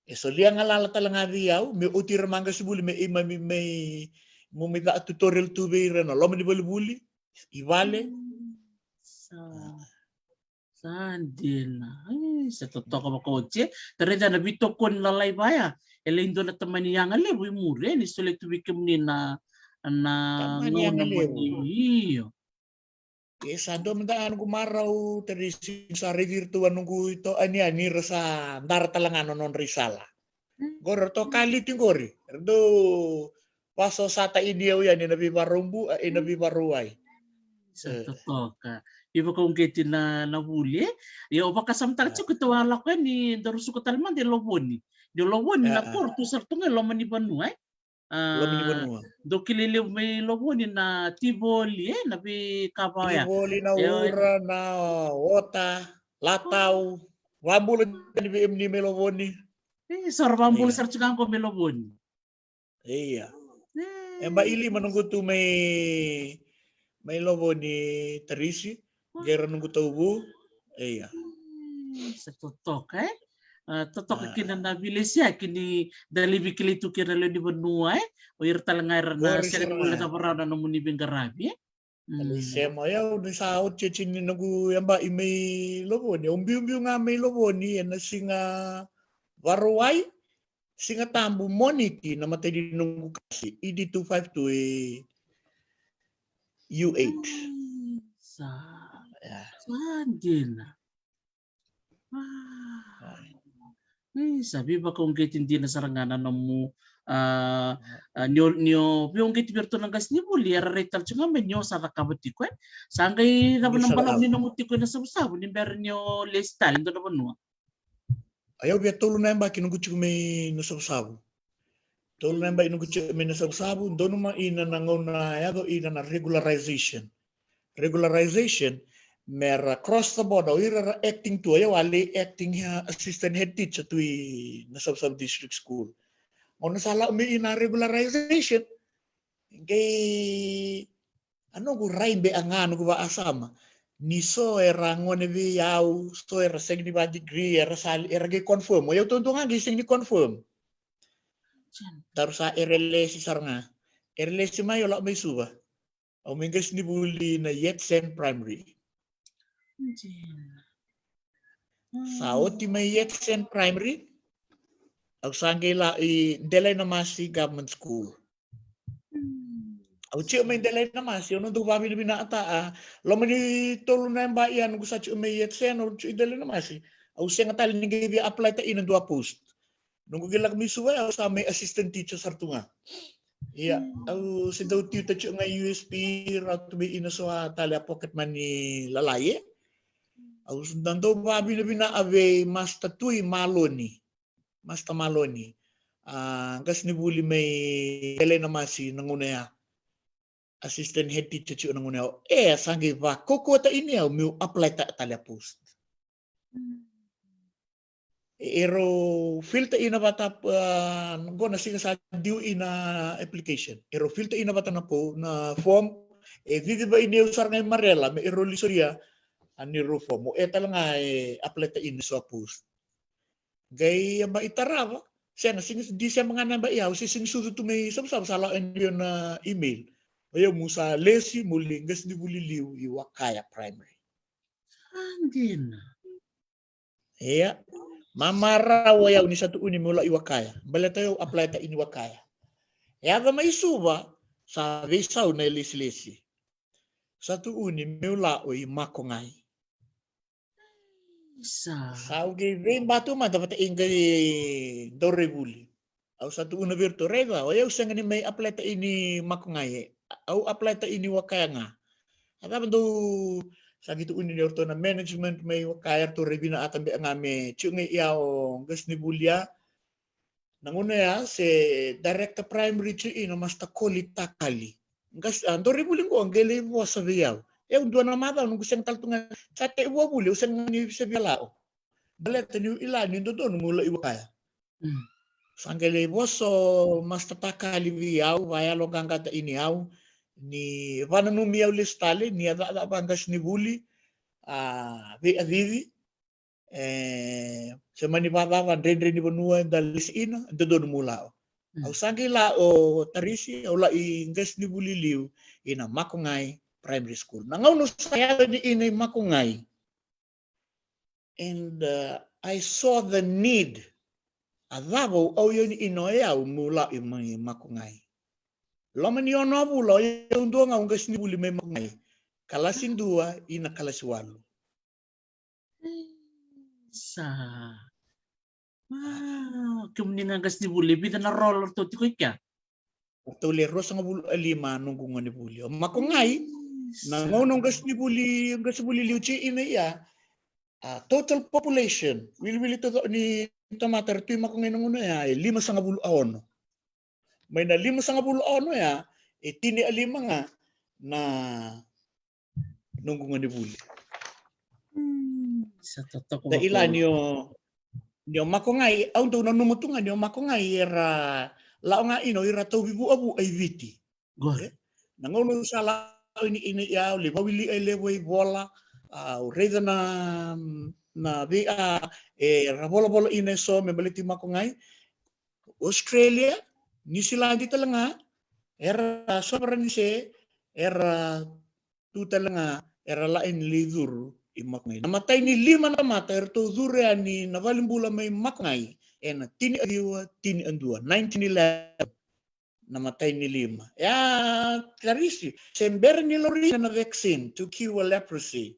Solia ngalala talanga diyaw me utir mangas buli me ima me mumita tutorial tu beira no lama ni buli ibale. Sandin sa totoo ka makotse. Ternyata na bito kon lalay baya. Elindo na taman niya nga lebo yung mure. Ni sulit tuwikim ni na Taman niya nga lebo. Sando mendaan ko maraw terisi sa virtual nunggu ito ani rasa ndar talangan non risala. Gor to kali tingori. Do paso sata idiaw yan inabi marumbu inabi maruay. Sa totoo ka. Iba kung kiti na nahuli. Yo baka samtang kutawala ko ni darusu ko talman de loboni. De loboni na porto sarto nga loman ni Banua. Loman ni Banua. Do kililiw may loboni na Tivoli nabi kabaya. Tivoli na ura na wota lataw. Wambul ni BM ni meloboni. Sarwambul sartsugan ko meloboni. Iya. Mbak Ili menunggu tu may lobo ni Terisi, gera nunggu taubu, iya. Sa totoo ka totoo ka kinanabilis ya kini dali bikili tu kira lo di Banua o ir talangar na seret mula sa parao na namuni bingarabi. Ali sema ya udah saut cecin ni nunggu yang mbak imay lobo ni, umbi nga may lobo ni, na singa waruay, singa tambu moniti na matay di nunggu kasi, ED252 U8. Sandin. Sabi ba kung kaya hindi na saranganan mo nyo yung kaya birto ng gas ni Buli araretal nga man nyo sa rakabati ko sangay naman ng balam ni namuti ko na sabsabo ni ber nyo lestal ito naman no ayaw biya tulo na yung ba kinugutsi ko may nasabsabo tulo na yung ba kinugutsi may nasabsabo doon naman ina na yado ina na regularization mer across the board o ira acting to ayaw wali acting assistant head teacher to nasabsab district school ono sala umi ina regularization kay ano ko raimbe ang ano ko ba asama ni so era ngone vi yaw so era segni ba degree era sal era ge confirm yo tuntungan gising ni confirm tarusa RLS sarnga RLS mayo la may suba o mingas ni Buli na Yetsen Primary Saot ti may Yetsen Primary ang sangila i delay na masi government school. Ang chiyo may delay na masi ono do babi na binata lo mani tolo na ba yan gusa chiyo may Yetsen o chiyo delay na masi. Ang siya nga tali ngi apply ta ina dua post. Nung gilag mi suwa ang sa may assistant teacher sartunga. Iya, ang si daw tiyo ta chiyo nga USP rat to be ina so tali pocket money lalaye. Ang sundan daw babi na binaave masta tuy maloni. Masta maloni. Gas ni Buli may delay na masi nangunaya. Assistant head teacher chiyo nangunaya. Sangi ba koko ta ini mi apply ta tali post. Ero filter ina bata go na singa sa due ina application. Ero filter ina bata na po na form vivi ba ini usar ngay marela may ero lisoria ani rufo mo eta lang ay apply ta in sa post gay ba itarava siya na di siya mga namba iyaw si sinsudo to may sabsab sala yon na email ayaw mo sa lesi muli gas di buliliw Iwakaya Primary andin iya mamaraw ayaw ni satu uni mula Iwakaya bala tayo apply ta in Iwakaya yaga may suba sa visaw na lesi satu uni mula oy makongay Sao gi rin batu man dapat ingay Dorrebuli. Au satu una virtu rega o eu sanga ni may apply ta ini makungay. Au apply ta ini Wakaya nga. Ata do sa gitu uni orto na management may Wakaya to rebina atambe ngame chungi iao gas ni Bulia. Nanguna ya se director primary chu ino masta kolita kali. Gas Dorrebuli ko ang gele mo sa biyaw. Yung dua na mata nung kusang taltungan sa tewa buli usang ni sa bilao balet ni ilan yung doon mula Iwakaya sanggele boso mas tatakali biyaw vaya lo kangkata iniaw ni vananumiaw listale ni ada bangas ni Buli vivi sa manibaba rendre ni Banua dalis ina doon mula au sanggela o Tarisi au la ingas ni Buli liw ina makungay primary school. Nangaw saya di inay makungay. And I saw the need. Adabo o yun inoyaw mula yung makungay. Laman yun na pula, yung doon nga gas ni Buli may makungay. Kalasin 2, ina kalasi 8. Sa. Kemudian gas di buli bida na roller to tiko ikya. Tuli rosa nga 5 nunggungan ni buli. Makungay, nangonong gas ni buli, gas buli liuchi ina iya. Total population, wili to ni tamater tu makungay nunguna ya, 5 aon. May na 5 aon ya, tini 5 nga na nunggungan ni buli. Sa totoo Da ilan niyo makungay, aun to nanumutungan niyo makungay era lao nga ino ira to bibu abu ay viti. Nangono sa lao ini ya libawili ay leway bola reda na via bola ina so me baliti makungay Australia, New Zealand talanga era sovereign se era tu talanga era lain lidur imakngai. Namatay ni 5 na mata erto dure ni navalimbula may makngai ena tini adiwa tini andua 1911 namatay ni 5. Ya clarisi sember ni lorina na vaccine to cure leprosy.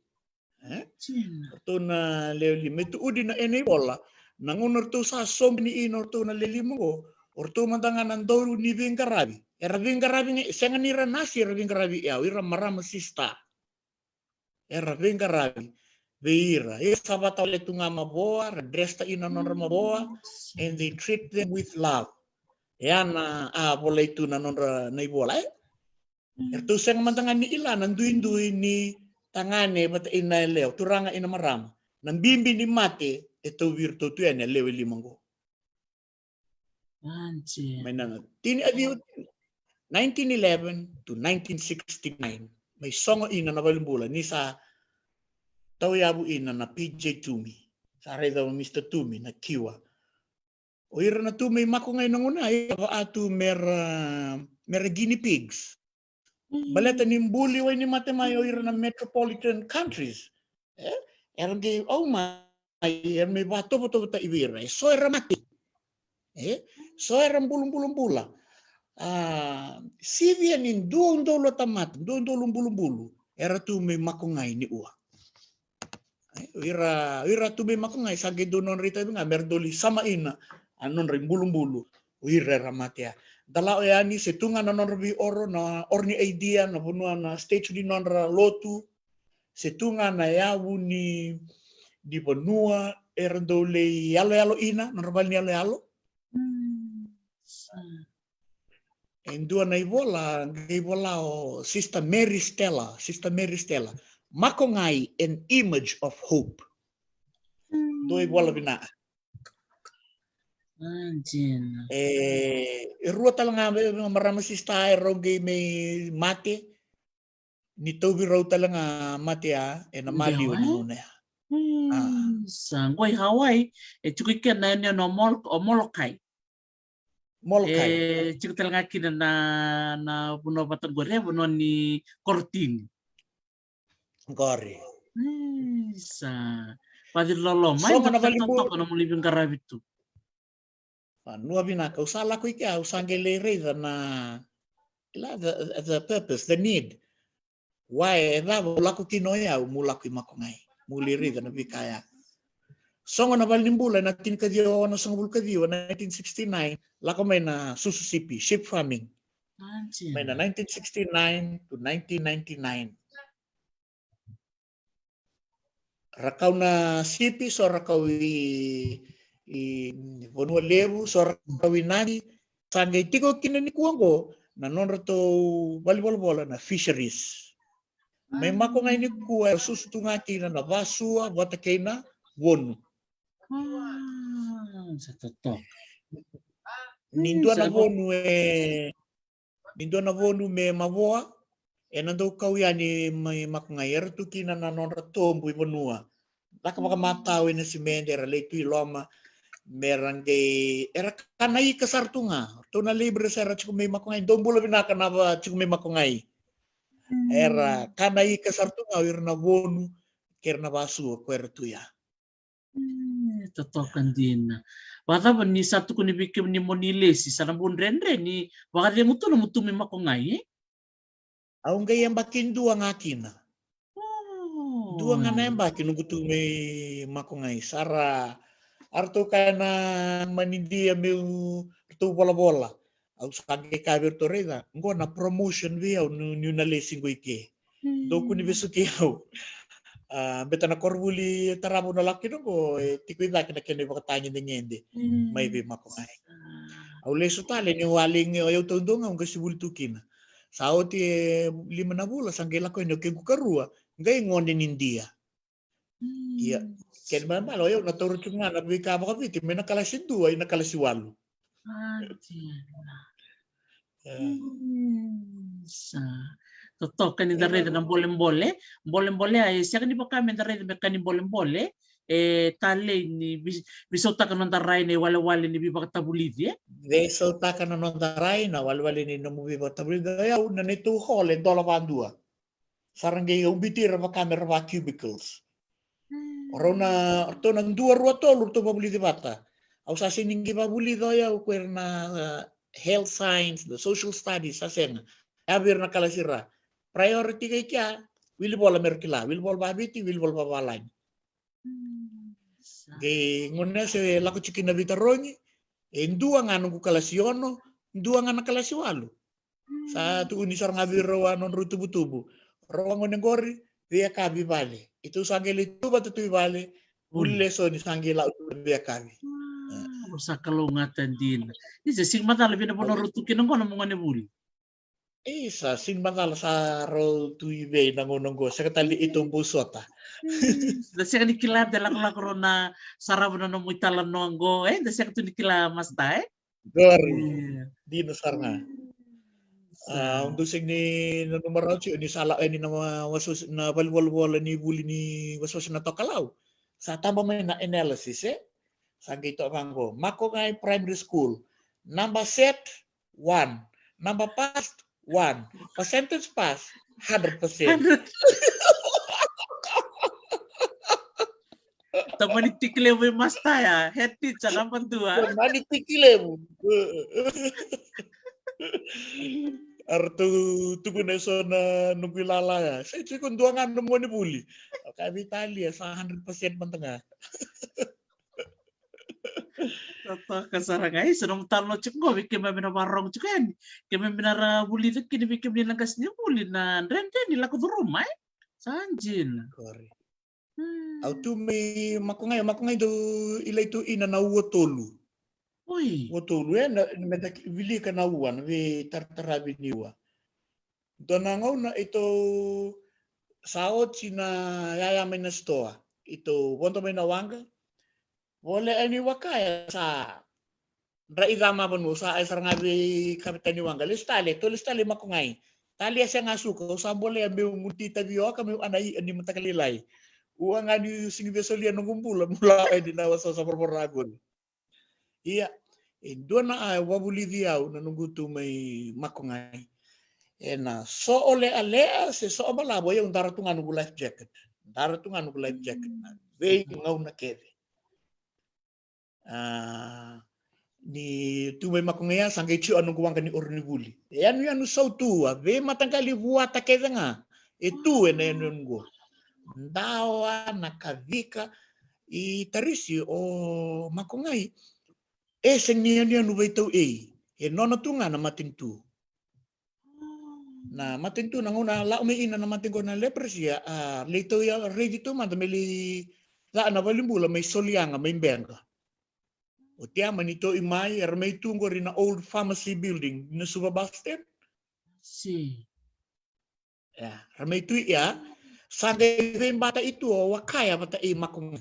To na leli metu udi na enebola nangunor to sa som ni inor to na leli mo orto mandangan andoro ni vingarabi. Era vingarabi senga ni ranasi era vingarabi ya ira marama sista. Era vingarabi veira sabata le tunga maboa redresta ina non maboa and they treat them with love yana bola itu na non na ibola ertu seng mantangan ni ila nanduin ni tangane bata ina leo turanga ina marama nan bimbi ni mate eto virtu tu ene lewe limango may nang tini adi 1911 to 1969 may songo ina na balimbula ni sa tau yabu ina na PJ Tumi. Sare daw Mr. Tumi na kiwa. O ira na Tumi makungay nang una atu mera guinea pigs. Baleta ni mbuli way ni matemayo ira na metropolitan countries. Ergi may bato ta ibira. So era mati. So era bulung bula. Sivia nin duong dolo tamat, duong dolo bulu. Era Tumi makungay ni uwa. Ira tu be makungay sage donon rita nga merdoli sama ina anon rin bulung-bulu ira ramatia dalao yani setunga na non rebi oro na orni idea na bunua na stage di non lotu setunga na yawu ni di benua erndole yalo ina normal ni yalo endua na ibola o Sister Mary Stella makungay an image of hope. Doi bola bina. Irua talanga marama sista eroge may mate. Ni tobi raw talanga mate na maliw na una. Sanggoy Hawaii chukikan na niya no Molokai. Chuktal nga kina na buno batang gore buno ni Korting. Gori. Sa padir lolo mai tontok na mulibing karabit tu. Nua bina ka usala ko ika usangele reza na the purpose, the need. Why na laku tinoya mulaku makungai. Muli reza na bikaya. Songo na balimbula na tinkadiyo na songo bulkadiyo 1969 lako may na Susisipi sheep farming. May na 1969 to 1999. Rakaw na sipi so rakaw i bonua lebu so rakaw nadi sangay tiko kinanikuan ko na non rato bola na fisheries. May makungay ni kuwa susutungaki na nabasua watakay na wonu. Sa totoo. Nindua na wonu me maboa nando kawyani may makungay tu kina na non rato bui bonua. Laka matawi na si Mender letu iloma merangge era kanai kasartunga to na libre sa chiku may makungay dombulo binaka na chiku may makungay era kanai kasartunga ir na wonu ker na basu kwer tuya totokan din bata ba ni satu ko ni bikim ni monile si sanabun renre ni baka dia mutu may makungay aung gayang bakin dua ngakina Dua nga nemba kinunggu tu me makungai sara. Arto kana manindia meu tu bola-bola. Au sage kabir to rega. Ngo na promotion vi au nu na lesing go ike. Doku ni besu ki au. Betana korbuli tarabu na laki no go tikwi na kene bakatanya ngende. Mai vi makungai. Au lesu tale ni waling au tondonga ang kasibul tukina. Sao ti 5 na bula sanggela ko ino ke kukarua. Ngai ngonde nindia. Iya. Ken mama lo yo naturu cuma na bika ba kapiti me nakalasi 2 nakalasi 8. Sa totoo kan da rede ng bolem-bole ay siya kan di ba kami da rede kan ni bolem-bole tale ni bisota kan da rai ni wala-wala ni biba tabulidi Veso ta kan non da rai na wala-wala ni no biba tabulidi ya na netu hole dola bandua. Sarang gay ubitir ba camera ba cubicles. Orona to nang 2 rua tolu to babuli di bata. Au sa siningi babuli do ya na health science, the social studies asen. Abir na kalasira. Priority kay kya will bola merkila, will bol babiti, will bol babalan. Gay ngone se lako chikin na vitaroni, endua nga nung kalasiono, endua nga nakalasiwalu. Sa tu unisar ngabiro anon rutubu-tubu. Rawang ngori via kabi bale. Itu sangeli tu batu tu bale. Ulle so ni sangela via kabi. Sa kalungatan din. Isa sing mata lebih na ponorutukin ng kono mga nebuli. Isa sing mata sa ro tu ibe nangononggo sa katali itong busota. Dasi kan ikila de lako na sarabo na mo italan no anggo dasi kan nikila mas tae. Gori. Dino sarnga. Untuk sing ni numero 8 ni sala ni na wasos na walwal ni buli ni wasos na tokalau. Sa tama may na analysis Sanggi to manggo. Mako ngay primary school. Number set 1. Number passed 1. Percentage pass 100%. Manitikile mo yung mas taya. Head teacher naman 2. Manitikile mo. Artu tugu na so na nubilala ya. Sa ikon 2 nga mo ni buli. Kami Italia sa 100% man tanga. Totoo kasarangay. Sunong talo chiko. Bikin may minabarong chiko yan. Kaya minara buli na kinibikim nilang gas niya buli na rente nila ko rumah. Sanjin. Kori. Auto may makungay do ilay to ina na tolu. Uy. Tolu na bili ka na uwan we tartarabi niwa. Donangaw na ito saot sina yayamin na stoa. Ito wonto may nawanga. Wala ani wakaya sa raigama panu sa ay sarngabi kapitan niwanga. Listali makungay. Tali siya nga suko sa boleh ambil muti tabiyo kami anay ani matakalilay. Uang ani singbesolia nungumpula mula ay dinawa sa perperagon. Iya, doon na ay wabuli diyaw na nungguto may makungay. Na so ole alea se so malabo yung daratungan ng life jacket. Daratungan ng life jacket na. Way ngaw na keve. Ni tumay makungaya sanggay chiyo anong guwang kani ornibuli. Yan yan so tuwa. Ve matangkali buwata keve nga. Ito na yun go. Dawa nakavika itarisi o makungay seng niya nubay tau nono tunga na matintu nanguna la umi ina na matingo na lepresia lito ya ready to man meli la na balimbula may solyanga may benga o tiya manito imay may tungo rin na old pharmacy building na subabasten si may tu ya Sangay bata itu wakaya bata makung.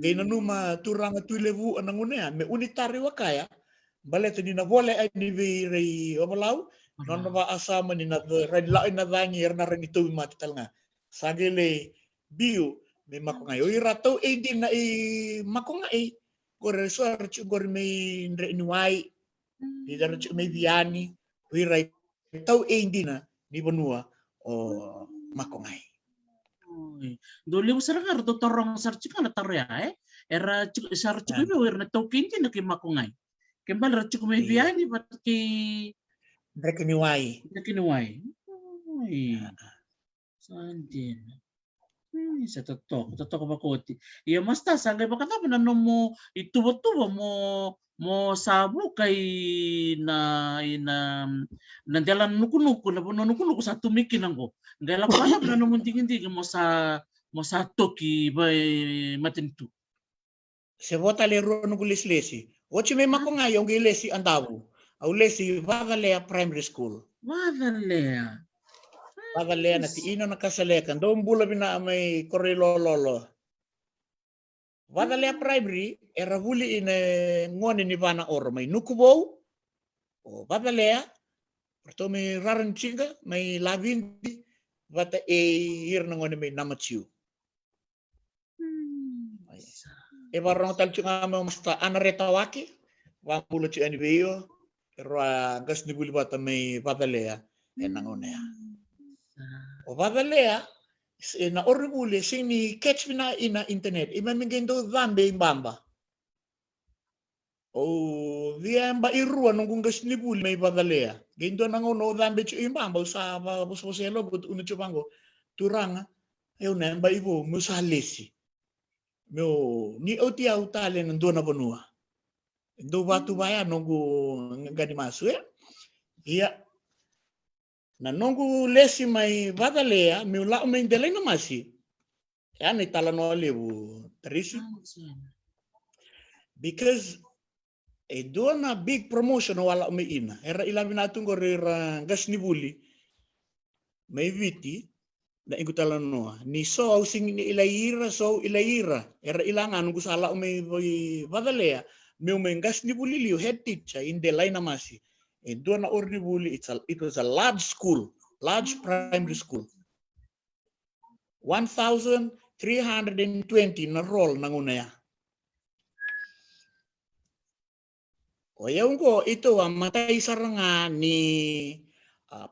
Gayna numa turang tuilevu anangunya me unitari wakaya. Balet ni na vole ay ni rei omalaw non ba asama ni na redlain na dangir na rin ito matital nga. Sagile bio me makungay. Oy rato din na makungay. Gore search gore may niwai. Di darat may biani. Oy right tau din na ni banua o makungay. Duli mo sarang arto torong sarchika na tarya era sarchika mo na token din na kimakungay. Kembal ratchika may biyani pat ki Nakiniway. Nakiniway. Ay. Saan din? Sa totoo makoti. Iya mas ta sangay baka na mo itubo-tubo mo sabu kay na nandalan nuku-nuku na puno nuku-nuku sa tumikin ko. Ngala ko alam na munting-munting mo sa toki bay matintu. Se vota le rono gulis-lesi. Ochi may mako nga yung gilesi andabu. Au lesi Vadalea Primary School. Vadalea. Vadalea na ti ino nakasalekan. Doon bula bina may korilololo. Vadalea Primary era vuli ine ngoni ni vana oro may nukubo. O Vadalea perto may rarancinga may lavindi vata e hir na ngoni may namachiu. E varong tal chunga mo masta anareta waki. Wa pulo chi aniveo. Ra gas ni buli bata may Vadalea e nangonea. O Vadalea na oribuli sing ni catch na ina internet imamingendo dhambe imbamba. O via mba irua nung gas ni buli may Vadalea. Gendo nangono dhambe chu imbamba sa boselo but unu chupango turanga eu na mba ibo musalesi. Meu ni otia utale nando na bonua. Do batu baya nunggu ngani masu ya. Iya. Na nunggu lesi mai Vadalea meu la umen dele na masi. Ya ni tala no lebu terisi. Because do na big promotion wala ume ina. Era ilabi natung gorira gas ni buli. May viti na ingutala no. Ni so sing ni ilaira so ilaira. Era ilangan nunggu sala ume Vadalea. Meu mengas ni buli liu head teacher in the line masi. And do na orni buli it was a large school, large primary school. 1,320 na roll nangunaya. O yung ko ito ang matay saranga ni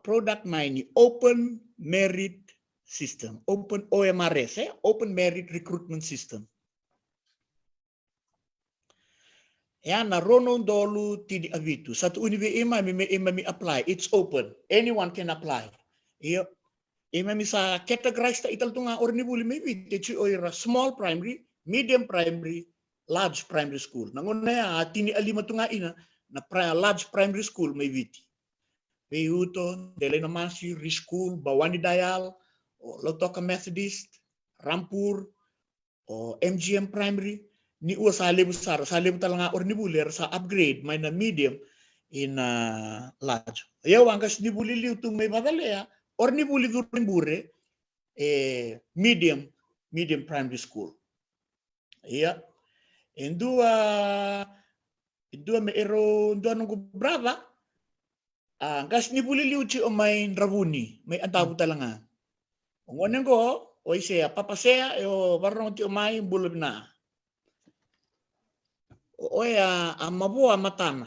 product may ni Open Merit System, Open OMRS, Open Merit Recruitment System. Yan na ronon dolu tidi avitu. Satu unive mi apply. It's open. Anyone can apply. Iyo. Mi sa categorize ta ital tunga orni buli may viti. Oira small primary, medium primary, large primary school. Nanguna ya tini alima tunga ina na large primary school may viti. Peyuto, Delena Masi, School, Bawani Dayal, o Lotoka Methodist, Rampur, o MGM Primary. Ni uwa sa lebu talanga or ni bulir sa upgrade may na medium in large. Ayaw angkas ni buli liu tung may Vadalea or ni buli during bure medium primary school. Iya. Indua me ero ndua nung brava angkas ni buli liu chi o may ravuni may antabu talanga. Ngoneng ko o siya papasea o barong ti o may bulog na. Oya mabua matana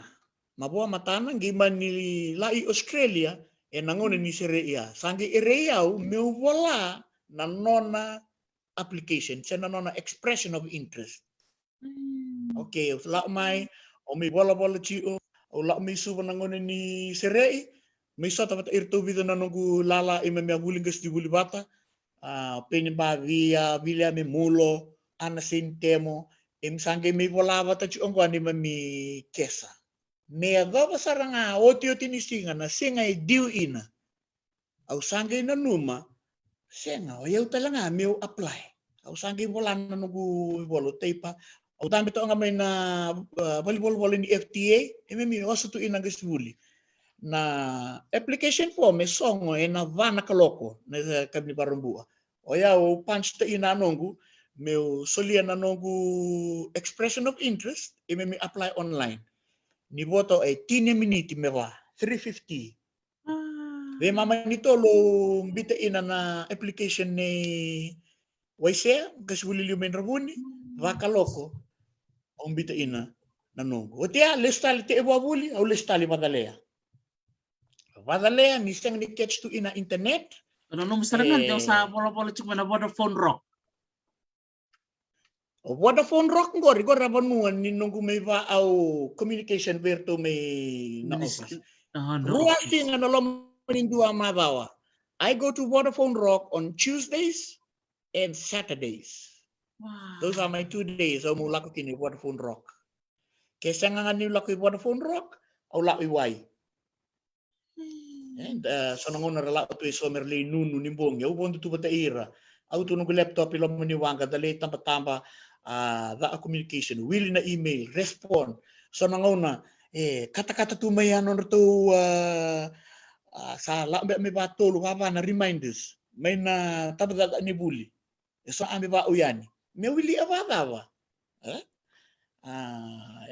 giman ni lai Australia nangone ni sereia sangi ireau meu vola na nona application sa nona expression of interest. Okay, la mai o mi bola chi o la mi suba nangone ni serei mi sota vat irto vida nanongu lala imemia gulingas di bulibata penimba via me mulo anasin temo sange mi volava ta chiong kwani mi kesa. Me agava saranga oti ni singa na singa diu ina. Au sange na numa singa o yau talanga mi apply. Au sange volan na nugu volo teipa. Au tambe to nga may na volleyball ni FTA mi wasu tu ina gasuli. Na application form songo na vana kaloko na kabni barambua. O yau punch ta ina nongu meu solia na nongu expression of interest mi apply online. Ni voto ay 10 minutes mewa 350. Ve mama nito lo bita ina na application ni Waisea kasuli liu men rabuni vaka loko on bita ina na nongu. O tia lestali te ebabuli au lestali Vadalea. Vadalea ni seng ni catch tu ina internet. Ano nung sarangan daw sa polo-polo cuma na Vodafone Rock. Vodafone Rock ngori rabanuan ni nunggu may va au communication verto may na office. Ruasi nga nalom nindua madawa. I go to Vodafone Rock on Tuesdays and Saturdays. Wow. Those are my 2 days. Au mula ko kini Vodafone Rock. Kesa nga ni laki Vodafone Rock, au la iwai. And so nangon rala to somerli nunu nimbong ya ubon tu bata ira. Au tu nung laptop ilo mo ni wanga dali tamba the communication, will na email, respond. So nangon na kata-kata tu may ano to sa la me ba tolu na reminders. May na tabada ni buli. So ambi ba uyani. Me wili avava.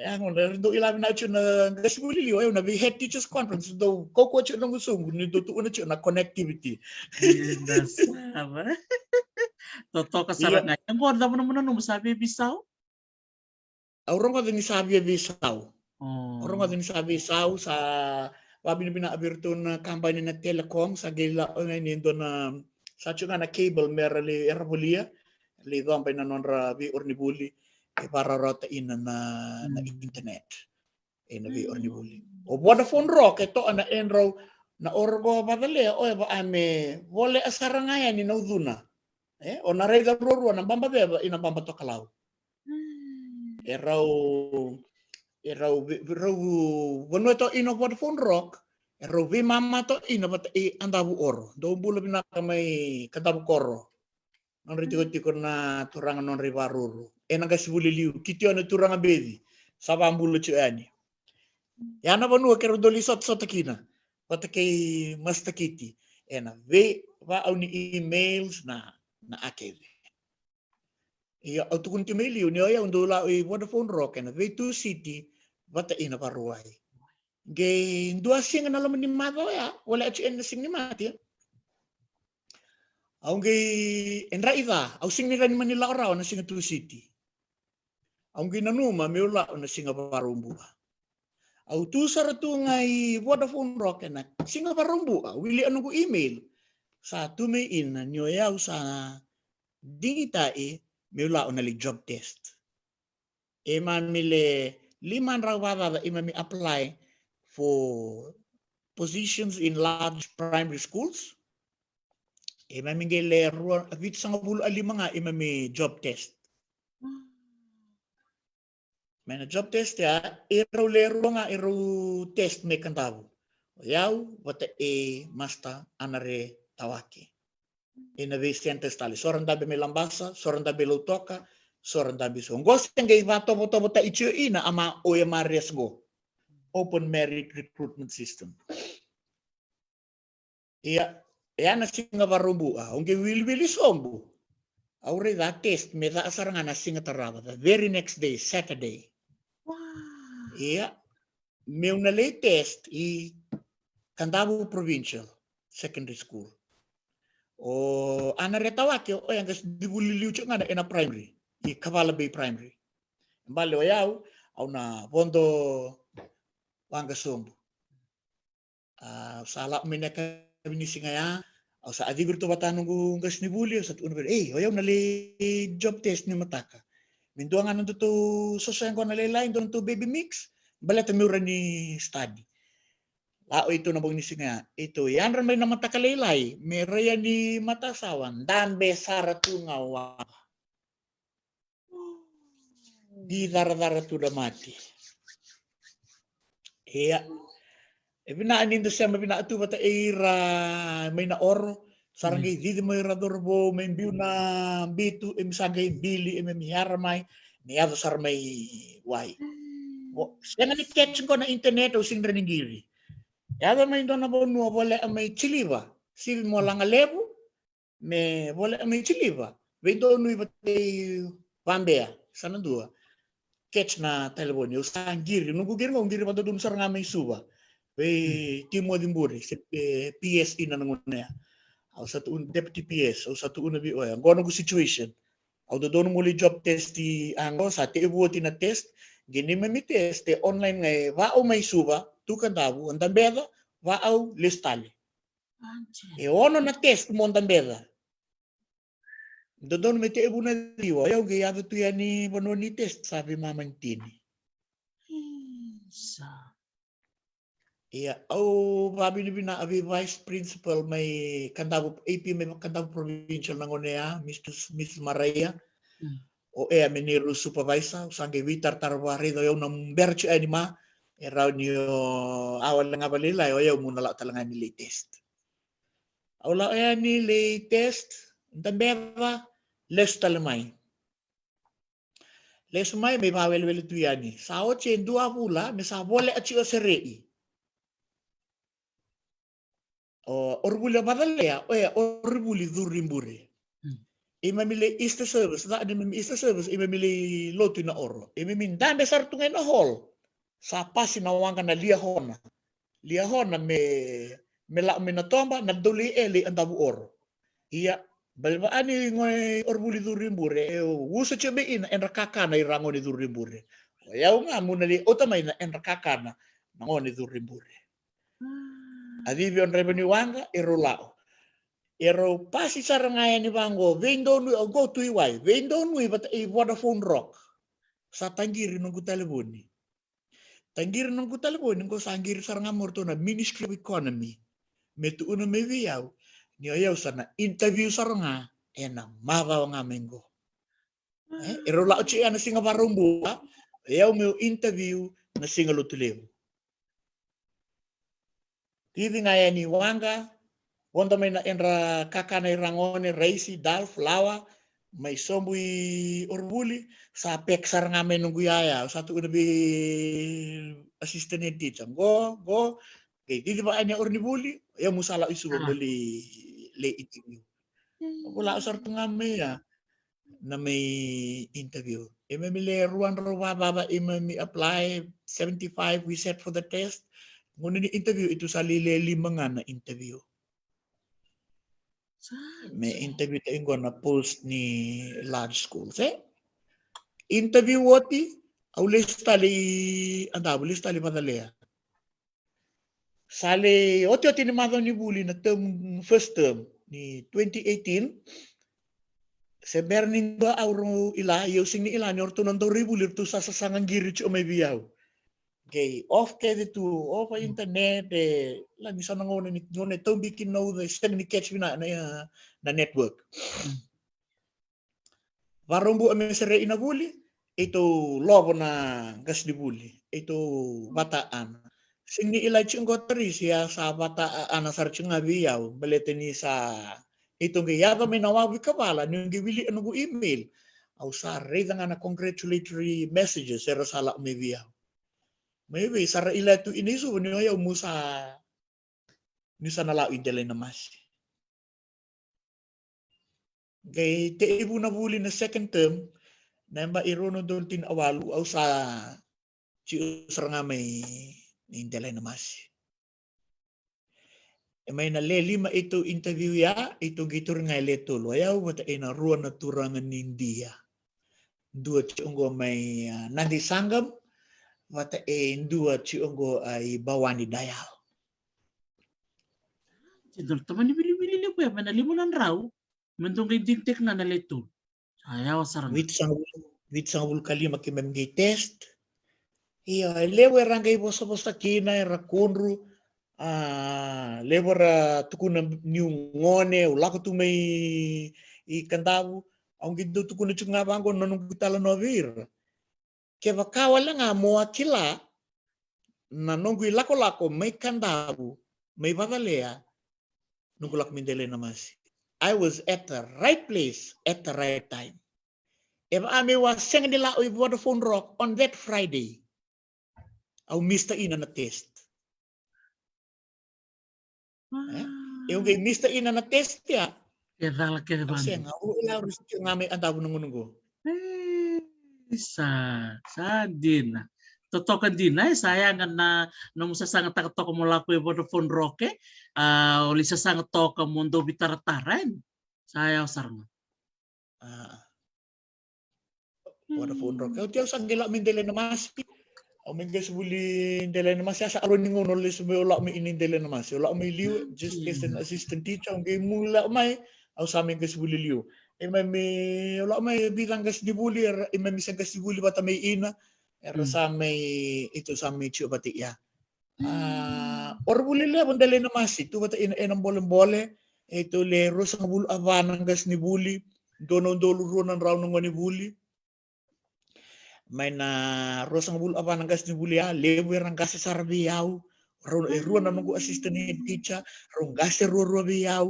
Yang do ilabi na chu na gasuli liwa na we head teachers conference do ko chu na ngusung ni do tu na chu na connectivity. Yes, sama. Toto kasaranga. Ang borda mo naman nung sabi bisaw? Orang ka ni sabi bisaw. Orang ka ni sabi bisaw sa wabi na abirto na kampanya na telecom sa gila ni do na sa chu na cable merali erabulia li do pa na nonra bi ornibuli para rota ina na internet na bi ornibuli. O Vodafone Rock ito na enro na orgo badale o ba ame vole asarangaya ni nauduna. O narega roro na bamba beba ina bamba to kalaw. Erau wono to ino Vodafone Rock erau vi mama to ina bat andabu oro. Do bulo bina kamay kadabu koro. Non ritiko na turangan non rivaruru. Enang kasibuli liu kitio na turangan bedi. Sabambulo chuani. Yana banu kero doli sot kina. Pata kay mastakiti. Ena ve va au ni emails na akeve. Iya autukun timeli ni oya undula Vodafone Rock ena ve tu city vata ina paruai. Ge dua sing na laman ni mato ya wala achi en sing ni mati. Aunque en raiva, au sing ni rani Manila orao na singa tu city. Aunque nanuma meula na singa parumbu. Au tu saratu ngai Vodafone Rock na singa parumbu. Wili anu ko email sa tu me in nyoya sa dingita meula na li job test. Man mile 5 rawada mi apply for positions in large primary schools. Mamingele vit sang bulu alima nga imami job test. Mana job test ya ero lero nga ero test me kantabu. Yaw wata masta anare tawaki. Ina vestian testali. Soran tabi me lambasa, soran tabi lutoka, soran tabi so. Ngos nga ivato boto ichio ina ama oya marias go. Open merit recruitment system. Iya na singa barumbu onge will sombu. Aure da test me da asaranga na singa tarava. The very next day, Saturday. Wow. Iya. Me una lay test Kandabu Provincial Secondary School. O anaretawake o yang dibuliliu nga na ina primary. Kavala Bay Primary. Mbale o yaw au na bondo wanga sombu. Sala meneka binisingaya au sa adigir to batanong gas ni buli sa tuno oyaw na le job test ni mataka mindo nga nando to sosyang ko na lain don to baby mix balata mura ni study lao ito na bang nisingaya ito yan ran may na mataka laylay meraya ni matasawan dan besara tu ngawa di dara tu da mati iya binaanin do siya mabinaatu bata era may na oro sarangay di mo iradorbo may biu na bitu imsagay bili miharamay niado sarmay wai. Siya nga ni catch ko na internet o sing raningiri. Yado may do na bonu wala may chiliva. Sil mo lang alebu me wala may chiliva. Vendo no ibate pambea sanandua. Catch na telefon yo sangiri nunggu giri ngong giri pato dun sarang may suba. Timo dimburi PS ina nanguna au satu deputy PS au satu unabi oya gono go situation au do dono muli job test di ango sa te ebuoti na test gini mami test te online ngai va au mai suba tu kandabu andan beda va au listali ono na test mo andan beda do dono me te ebu na diwa au ge ave tu yani bono ni test sabi mamang tini Iya, au babi ni bina abi vice principal may kantabu AP may kantabu provincial nangonea Mrs. Maria o e meniru supervisor sange vitar tarwari do yung nambercho anima era niyo awal nga balila o yung muna la talaga ni latest. Awala ni latest tambeva les talamay. Les may bawel wel tuyani. Sao chen dua pula ni sa bole at siya serei. Orbuli badalea orbuli durimbure. Imamili Easter service, da ada Easter service, imamili lotu na oro. Imamin dande sar tungay na hall. Sa pasi na wanga na liahona. Liahona me la me na tomba na duli eli andabu oro. Iya, balba ani ngoy orbuli durimbure. Wusa chebe ina en rakaka na irango ni durimbure. Yaw nga muna li otamay na en rakaka na ngoni durimbure. Adivion revenue wanga irulao. Ero pasi sarangaya ni bango vendo nui go tu iwai vendo nui bat i Vodafone Rock sa tanggiri nunggu telefoni tanggiri nunggu telefoni ko sanggiri saranga morto na Ministry of Economy metu una me viau ni ayaw sana interview saranga ena mava nga mengo ero la chi ana singa barumbu ayaw me interview na singa lutulew tivi ngaya ni wanga wanda may na enra kakana irangone reisi dal flawa may sombui orbuli sa peksar nga may nunggu yaya satu udah bi assistant teacher go kay di ba anya ornibuli ya musala isu beli le interview wala usar nga may na may interview may ruan rawa baba mi apply 75 we set for the test ngunit ni interview itu sa lima nga na interview. May interview tayo na post ni large schools interview wati listali madalea sali oti ni madon ni buli na first term ni 2018 se bernin ba auro ila using ni ila ni orto nando ribulir tu sa sasangan giri o may biyaw okay off kede tu off internet lang isa na ngone to bikin know the stag ni catch na network varumbu ame sere inabuli ito lobo na gas di buli ito bataan sing ni ilay chung gotri siya sa bataan asar chung abiyaw balete ni sa ito gayaba may nawawi kabala nung giwili ano go email au sa reda nga na congratulatory messages sera sala may biyaw maybe sara ila tu inisu ni ayaw musa ni sa nalaw indelay na mas kay te ibu na buli na second term na ba irono doon tin awalu au sa ci usar nga may indelay na mas may nalelima ito interview ya ito gitur nga leto ayaw mata ina ruan na turangan ni India dua chungo may nandi sanggam mata dua chungo ay bawani dayal Idol teman ni bili-bili le po manalimunan raw mendong kay dintek na naleto. Ayaw sarang. Wit sang bul kali makimemgi test. Iya lewe rangay bosa kina era kunru lewe ra tukuna niu ngone ulako tu may ikantabu ang gido tukuna chunga bango nanong kutala novir. Kaya bakawala nga mo akila nanong lako may kantabu may babalea nungkulak mindele namasi. I was at the right place at the right time. If I was singing nila with Vodafone Rock on that Friday, I missed in na test. Yung kay missed in na test ya. Kaya Kasi nga ila risky nga may andaw nungo. Sa din. Totoo kan din ay sayangan na nung sasangat ko mo lako yung Vodafone Rock uli sasangat to ka mundo bitarataran. Sayaw sarang. Vodafone Rock. Kaya tiyaw sang gila min dele na mas. O min gas buli dele na mas sa aron ni ngono les may wala may inindele na mas. Wala may liw just as an assistant teacher ang mula may aw sa amin gas buli liw. May wala may bilang gas di buli may misang gas di buli bata may ina. Pero sa may ito sa may chubati ya. Orbuli le bondale na masi tu bata ina bole itu le rosa bulu avanang gas ni buli dono dolu ronan raw ngoni buli may na rosa bulu avanang gas ni buli ya lebu rang gas sarbi yaw ruan nunggu assistant head teacher rong gas ro yaw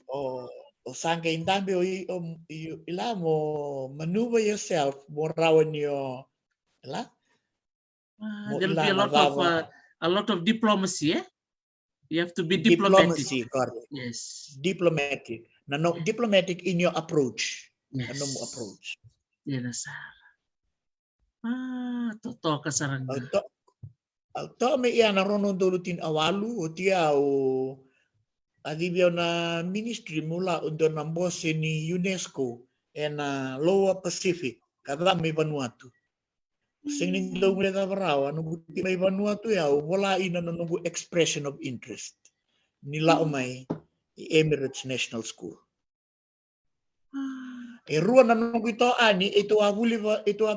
o sangke indambe ila mo maneuver yourself mo rawan yo ila There'll be a lot of diplomacy, eh? You have to be diplomatic. Diplomacy, correct. Yes. Diplomatic. Diplomatic in your approach. Yes. Ano mo approach? Yes. Totoo ka sarang. To may iyan naroon dulutin awalu o tiya o adibyaw na ministry mula doon ng boss ni UNESCO and Lower Pacific kada may Vanuatu. Singing daw mo nila barawa nung may Vanuatu ya wala ina nung expression of interest nila umay Emirates National School. Ruan nung ito ani ito abuli ito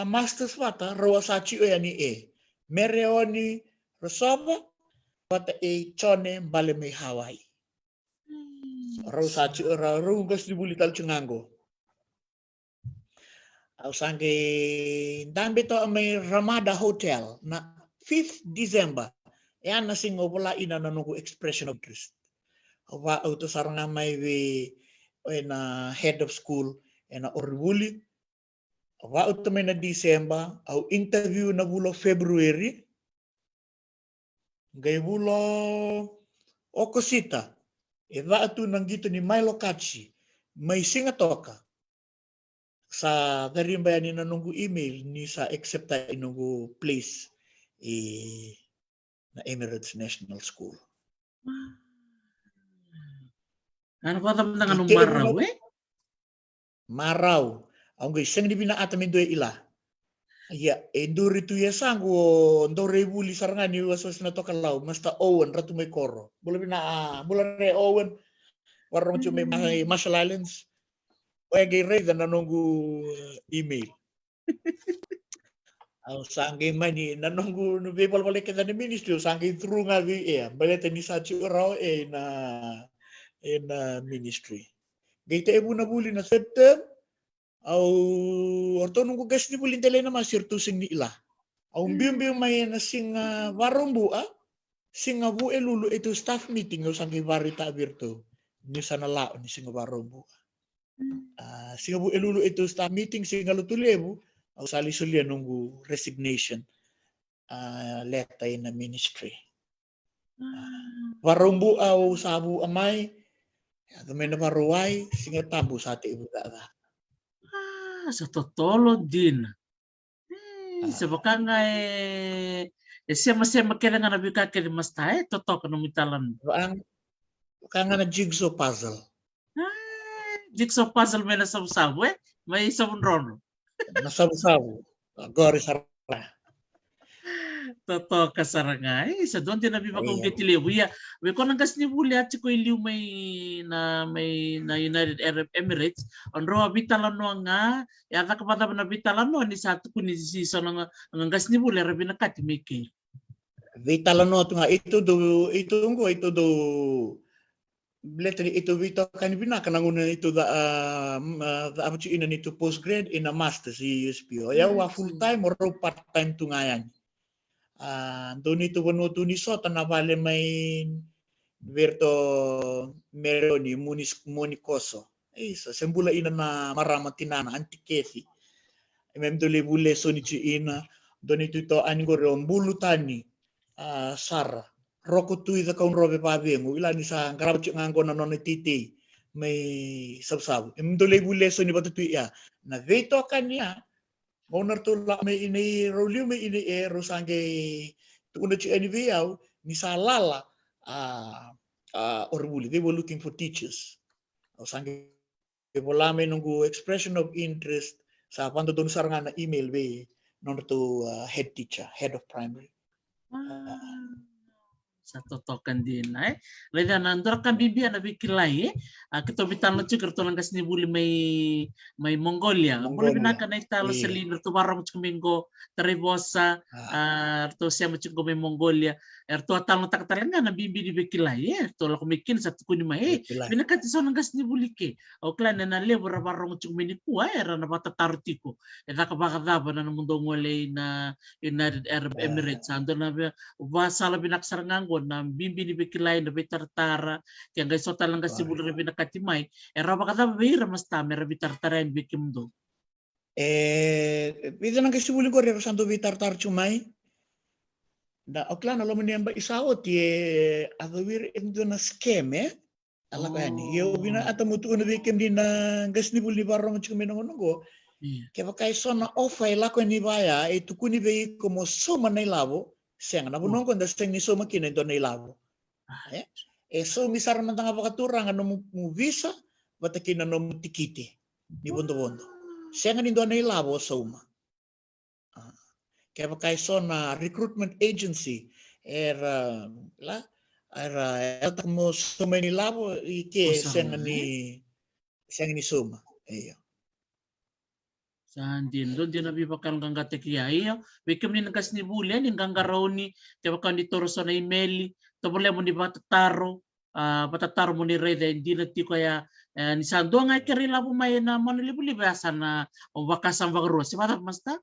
masters wata rawa sachi o yani Mereoni Rosova pata chone bale may Hawaii. Raw sachi raw gas dibuli tal chungango. Sangke dambe to may Ramada Hotel na 5th December. Yan na singo wala ina nungu expression of interest. Wa auto sarang may na head of school na Orbuli. Wa auto may na December au interview na bulo February. Gay bulo Okosita. Wa atu nang gito ni Milo Kachi. May singatoka. Sa garimbayan na nunggu email ni sa accepta nunggu place na Emirates National School. Ano pa tama ng anong maraw Maraw. Ang isang di binaatam ito ila. Ya, enduri tu ya sango ndore buli sarangan ni wasos na to kalaw masta Owen ratu may koro. Bulan re Owen warong cuma may Marshall Islands. Oke reda na nunggu email. Sangge mani na nunggu people balik kita ni ministry sangge through nga balik ni sa churao na ministry. Gita ebu na buli na September orto nunggu gas ni buli tele na masirtu sing ni ila. Biyong may na sing warumbu sing bu elulu itu staff meeting sangge barita birto ni sana lao ni sing warumbu. Singabu elulu itu staff meeting singalu tulebu au sali sulia nunggu resignation letter in the ministry. Warumbu au sabu amai kami na maruway singa tabu sa ati ibu dada. Sa totolo din. Sa baka nga siyama kailangan na bika kaya mas tayo totoo ka numitalan. Baka nga na jigsaw puzzle. Jigsaw puzzle may nasabu-sabu may sabon rono. Nasabu-sabu. Gori sarang. Totoo ka sarangay. Sa doon din nabi makong gitili. We ko nang gas ni buli at ko iliw may na United Arab Emirates. Andro abitalan no nga. Yata kapata na bitalan no ni satu ko ni season ng gas ni buli rabi na katimiki. Bitalan no nga ito do letri ito vito kan binakanangunan ito apa ina nito postgrad in a master's USP. Ya wa full time or part time tungayan. Doon ito wano ni sota na vale may Verto Meroni Monicoso. So sembula ina na marama tinana antikesi. Mem dole bule so ni ina doon ito anigoro mbulutani Sara. Roko tu ida kaun robe pabengu ila ni sa karabuc ngango na non titi may sabsab imdole bule so ni batu ya na veto kanya owner to la may ini roliu may ini rosange tuna ci ani viaw ni sa lala orbuli they were looking for teachers rosange wala may nunggu expression of interest sa pando don sarangan na email be non to head teacher head of primary Satu token din ay. Leda nandura kan bibi na bikilay kita bitan lu cukur tulang kasni buli may Mongolia. Boleh Mongolia. binaka na italo sa Iya. lino to barang minggo Trebosa to siya mo may Mongolia. To atalo takatalan nga na bibi di bikilay to la kumikin sa tukuni may Bikilay. binakati so nang kasni buli ke. O klan na le barang mini kuwa era na batatartiko. Eta kabakadaba na mundo ngolay na United Arab Emirates. Ando na sala binaksarangangon na bimbi ni bikilay na bitartara kaya guys so talang kasi bulu na binakatimay era bakata bihira mas tame ra bitartara en bikimdo Bisa nang kasi bulu ko rin santo bitartar chumay da oklan alam mo niyan ba isaot adawir endo na scam ala ka ni yo bina atamutu na bikim din na gas ni bulu ni barong chumay nongo kaya kay so na offer la ko ni baya tukuni be como soma na ilabo siang na bunong kung daseng ni soma kina ito na ilabo. So misar man tanga pakaturang ano mo visa bata kina no tikiti ni bondo. Siang nindo na ilabo soma. Kaya kay so na recruitment agency era mo soma ni ilabo ike siang ni soma. Ayo. Sandin doon din nabi bakal gangga tekiya bikim ni nagas ni bulan yung gangga raoni te bakal ni toroso na email to boleh mo ni batataro mo ni rede hindi na ti kaya ni sando nga kirila po may na manilibuli basa na o bakasan bagro si mata masta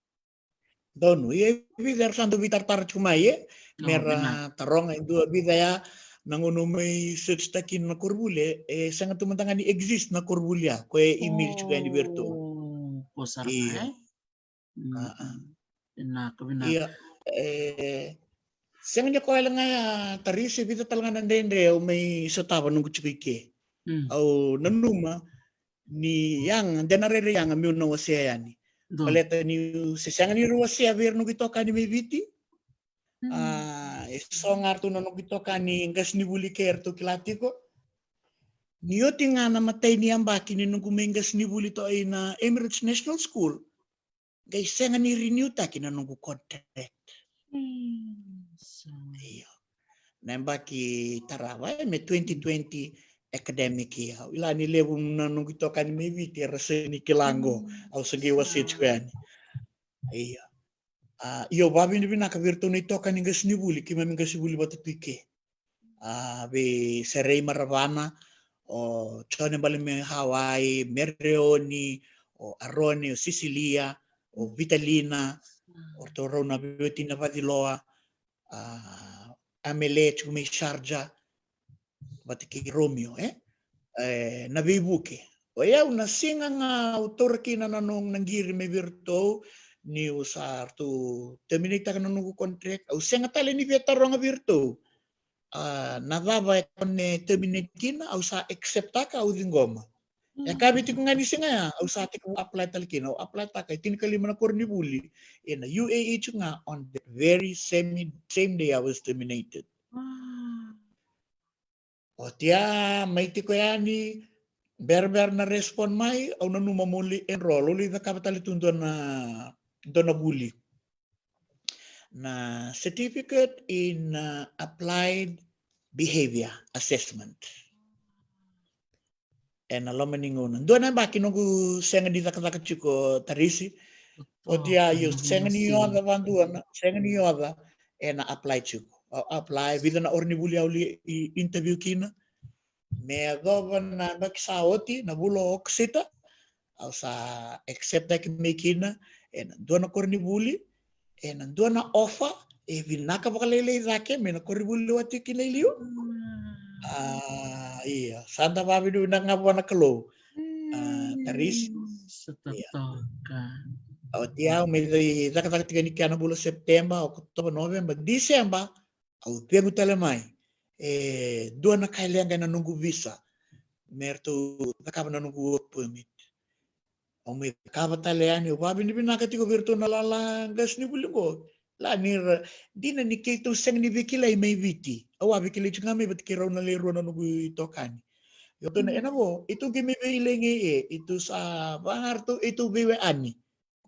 Donu bidar sando bitar tar chumaye mera tarong itu bidaya nangono may search takin na kurbule sangat tumantangan ni exist na kurbulia ko email juga ni berto Kosar iya. Iya. Sengnya ko lang nga tarisi bita talaga nandende o may sotaba nung kuchikike. Au nanuma ni yang denarere yang mi no wasia yani. Paleta ni sesang ni ruwasia ver no gitoka ni meviti. Songar tu no gitoka ni ngas ni buli kerto kilatiko. Niyo tinga namatay ni ambaki ni nung kumengas ni buli to ay na Emirates National School. Guys, senga ni renew ta kina nung contract. Iyo. Nambaki tarawa may 2020 academic year. Ila ni lebu na nung gitoka ni meviti rasa ni kilango au segi wasit ko yan. Iyo. Iyo babi ni binaka virtu ni toka ni ngas ni buli kima ngas ni buli batutike. Be serei maravana o Chone Balime Hawaii, Merreoni, o Aroni, o Sicilia, o Vitalina, o Torona Betina Vadiloa, Amele, Chume Sharja, Batiki Romeo, Nabibuke. O yaw na singa nga autor kina nanong nanggiri may virto ni usar to terminate ka nanong contract o singa tali ni Vietaro nga virto. Nadava con terminate kina au sa accepta ka au dingoma. Ya kabiti ko nga ni singa au sa tik apply talkina au apply ta kay tinikali man ko ni buli in UAE nga on the very same day I was terminated. O tia may ti ko yani berber na respond mai au nanu mamuli enroll uli da kapital tundo na dona buli. Na certificate in applied behavior assessment. And alam ningunan. Doon na baki nung senga di takatakat chuko tarisi. O dia yo senga ni yoda banduan, senga ni yoda na apply chuko. Apply vida na orni buli auli interview kina. Me goban na baksaoti na bulo oksita. Au sa accept that kina and doon na korni buli. Doon na offer vinaka bakalele zake me na korni buli wati kinelio. Iya, Santa Babi du nang ngapa na kelo. Taris. O dia may zakatak tigani kana bulo September, Oktober, November, December. Au pego talamay. Doon na kailangan na nunggu visa. Merto nakapa na nunggu work permit. O may kabatalayan yo babi ni binakati ko virtu na lalangas ni bulungo. Lanir di na ni kito sang ni bikilay may viti. Awa bikilay nga may ba't kiraw na lero na nugu ito kani. Yoto na mo, ito gimi bilang ito sa bangar to ito biwe ani.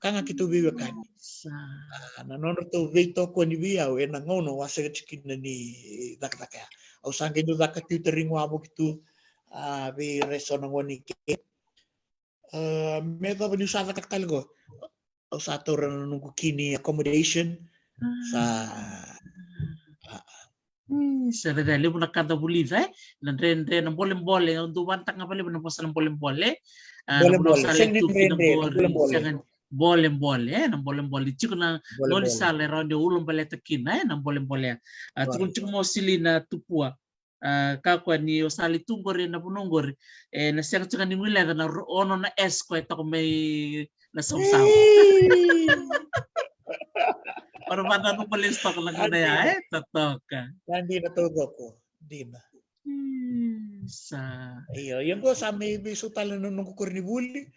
kanga kitu biwa kani. Na nono to veito ko ni bia o na ngono wasa chikina ni dakataka. Au sange do dakatu teringo abo kitu be resona ngoni ke. Meta bani sa kalgo. Au sa to nunggu kini accommodation sa Sarere muna kada buliva nandre na boleh untuk bantang apa le muna posa na boleh boleh sale tu kina boleh na boleh chiku na noli sale ronde ulum bale takina na boleh tukun chiku mo sili na tupua kakwa ni osali tungori na punongori na siang chiku ni ngile na ono na esko ito ko may na sausaw. Orang mana nu beli stok lang na ya totoka. Hindi na todo ko. Di na. Iyo, yung ko sa may bisutal na nung kukur ni Buli.